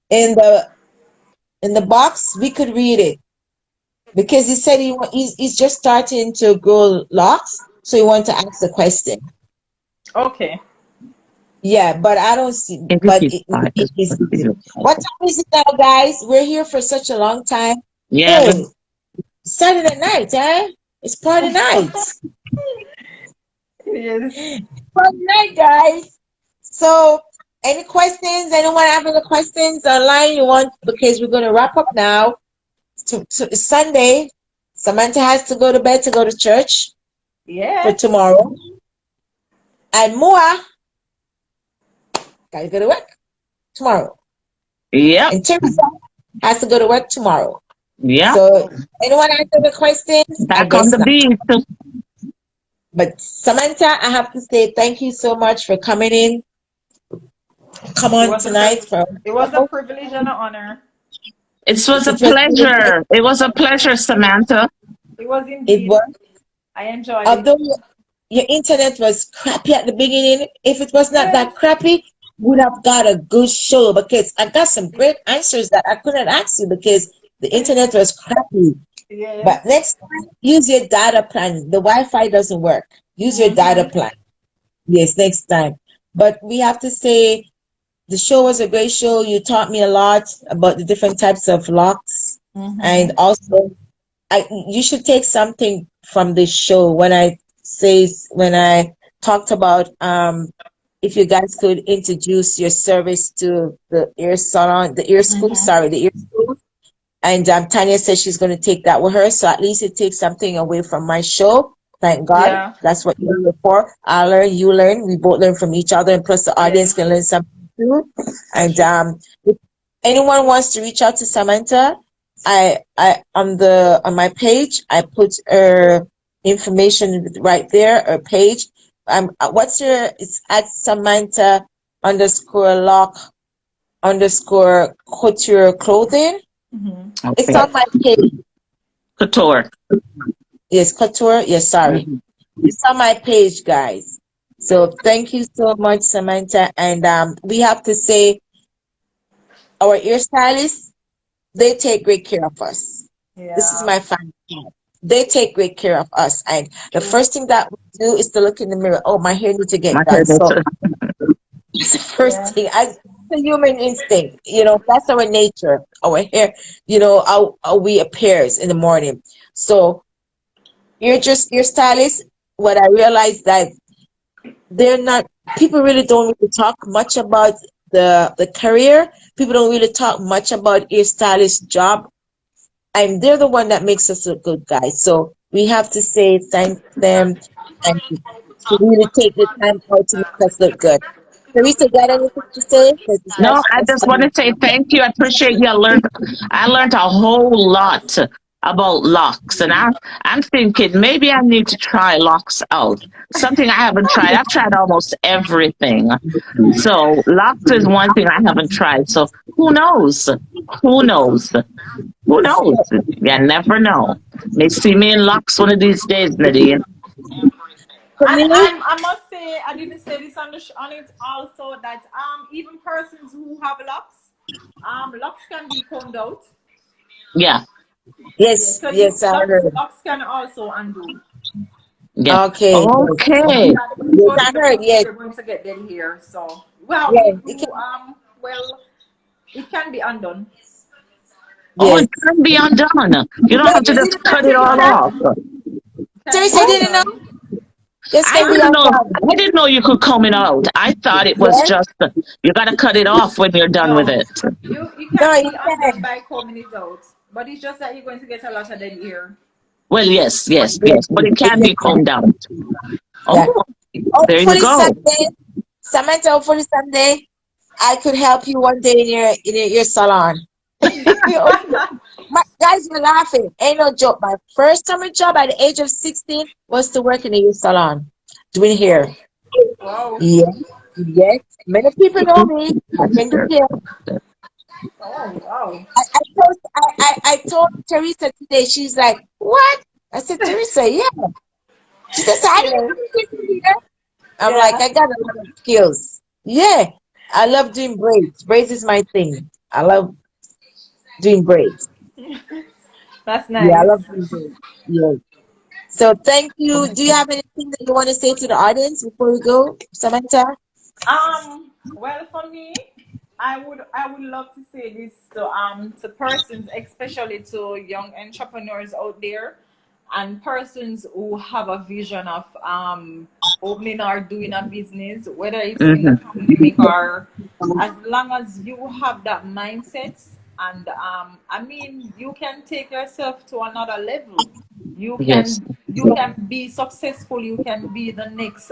in the box, we could read it. Because he said he's just starting to grow locks, so he wanted to ask the question. Okay. Yeah, but I don't see. If But he's fine. what time is it now, guys? We're here for such a long time. Yeah, Hey, Saturday night, eh? It's party night. Yes. Party night, guys. So, any questions? Anyone have any questions online you want? Because we're going to wrap up now. It's Sunday. Samantha has to go to bed to go to church for Yes. tomorrow. And Moa got to go to work tomorrow. Yep. And Teresa has to go to work tomorrow. Yeah. So, anyone answer the questions? I Back on guess the not. beat. But Samantha, I have to say thank you so much for coming in. Come It on was tonight. it was a privilege and an honor. It was a It was really good. pleasure. It was a pleasure, Samantha. It was It indeed. was. I enjoyed it. Although your internet was crappy at the beginning, if it was not that Yes. crappy, we would have got a good show because I got some great answers that I couldn't ask you because the internet was crappy. Yes. But next time, use your data plan. The Wi-Fi doesn't work. Use your data plan. Yes, next time. But we have to say the show was a great show. You taught me a lot about the different types of locks, and also you should take something from this show when I talked about if you guys could introduce your service to the ear salon, the ear school, the ear school. And Tanya says she's going to take that with her. So at least it takes something away from my show. Thank God. Yeah. That's what you're here for. I learn, you learn. We both learn from each other. And plus the audience can learn something too. And if anyone wants to reach out to Samantha, I on my page, I put her information right there, her page. It's at Samantha _lock_ couture clothing. It's on my page. Couture. Yes, couture. Yes, sorry. It's on my page, guys. So thank you so much, Samantha. And we have to say our ear stylists, they take great care of us. This is my final thought. They take great care of us. And the first thing that we do is to look in the mirror. Oh, my hair needs to get done. So it's the first thing. It's a human instinct. That's our nature. Our hair, how we appears in the morning. So you're stylists. What I realized that people really don't really talk much about the career. People don't really talk much about ear stylist job. And they're the one that makes us look good, guys. So we have to say thank them and to really take the time out to make us look good. Teresa, got anything to say? No, I just want to say thank you. I appreciate you. I learned a whole lot about locks, and I'm thinking maybe I need to try locks out. Something I haven't tried. I've tried almost everything. So locks is one thing I haven't tried. So who knows? Who knows? Who knows? You never know. May see me in locks one of these days, Nadine. And I must say, I didn't say this on it also, that even persons who have locks, locks can be combed out. Yeah. Yes, so yes, I heard. Locks can also undo. Yeah. Okay. Okay. Yes, I heard. Yes. We're going to get them here. So well, it can be undone. Oh, it can be undone. You don't have to just cut it all off. Teresa, didn't know. I didn't know you could comb it out. I thought it was just you gotta cut it off when you're done with it. You can be undone by combing it out, but it's just that you're going to get a lot of dead ear. Well, yes, but it can be combed out. Oh, there you go. Someday, Samantha, hopefully someday I could help you one day in your salon. Guys, you're laughing. Ain't no joke. My first summer job at the age of 16 was to work in a salon, doing hair. Wow. Yes. Many people know me. I can do hair. Oh, wow. I told Teresa today. She's like, "What?" I said, "Teresa, yeah." She says, "I didn't know you could do hair." I'm like, "I got a lot of skills." Yeah, I love doing braids. Braids is my thing. I love doing braids. That's nice. Yeah, I love doing braids. Yeah. So thank you. Do you have anything that you want to say to the audience before we go, Samantha? Well, for me, I would love to say this to persons, especially to young entrepreneurs out there, and persons who have a vision of opening or doing a business, whether it's in the pandemic or as long as you have that mindset. And I mean, you can take yourself to another level. You can be successful. You can be the next.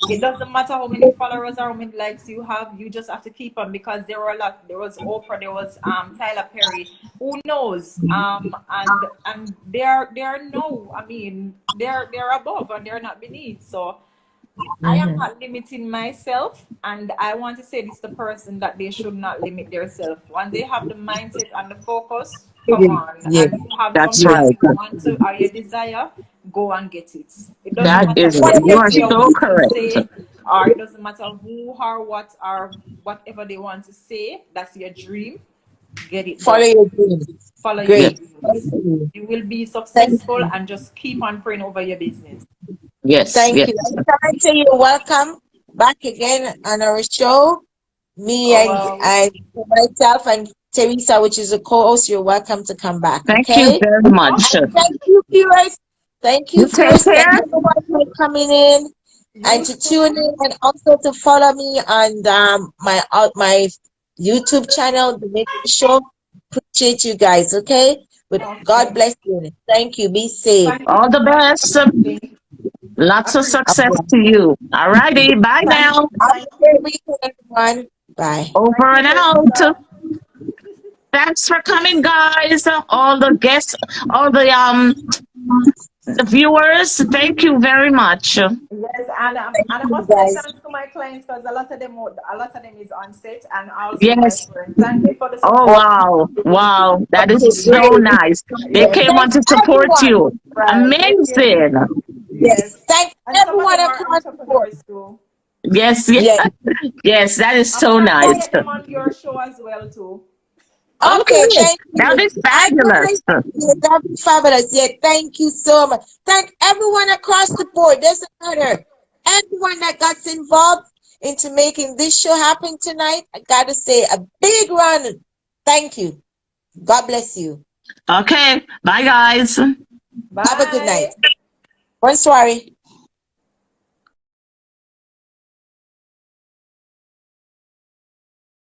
It doesn't matter how many followers or how many likes you have. You just have to keep on, because there were a lot. There was Oprah. There was Tyler Perry. Who knows? And they're no. I mean, they're above and they're not beneath. So I am not limiting myself, and I want to say this to the person that they should not limit themselves. When they have the mindset and the focus, come on, and you have something you want to or you desire, go and get it. It doesn't matter you are so correct. Or it doesn't matter who or what or whatever they want to say. That's your dream. get it Follow done. your dreams. Follow your Great. Thank dreams. you. You will be Thank successful, you. and just keep on praying over your business. Yes, Thank you. yes. And Samantha, you're welcome back again on our show. Me Oh, and myself and Teresa, which is a co-host, you're welcome to come back. Thank you Okay? very much. And thank you, viewers. Thank You you, take viewers. Thank care. everyone for coming in and you to tune too. in, and also to follow me on my YouTube channel, The Nikki Show. Appreciate you guys. Okay? But God Okay. bless you. Thank you. Be safe. Thank you All the so much. best. Lots of Appreciate success it. to you. All righty. Bye Thank now. you. Have Thank a great you. weekend, everyone. Bye. Over Thank you, and out. Teresa. Thanks for coming, guys. All the guests, all the viewers. Thank you very much. Yes, and I You must say guys. thanks to my clients because a lot of them is on set, and also my Yes. friends. Thank you for the Oh support. wow. Wow. That is Okay, so great. nice. They Yeah, Yes, came on thank to support everyone. you. right. They came. Amazing. Yes, Yes, thank and some of everyone them are across the board. entrepreneurs too. Yes, yes. Yes. Yes, that is I'm so gonna have to nice. get them on your show as well too. Okay, Okay. thank That'll you. be I fabulous. promise you, that'd be fabulous. Yeah, thank you so much. Thank everyone across the board. Doesn't matter. Everyone that got involved into making this show happen tonight. I gotta say a big round. Thank you. God bless you. Okay. Bye, guys. Have a good Bye. night. Bonsoir.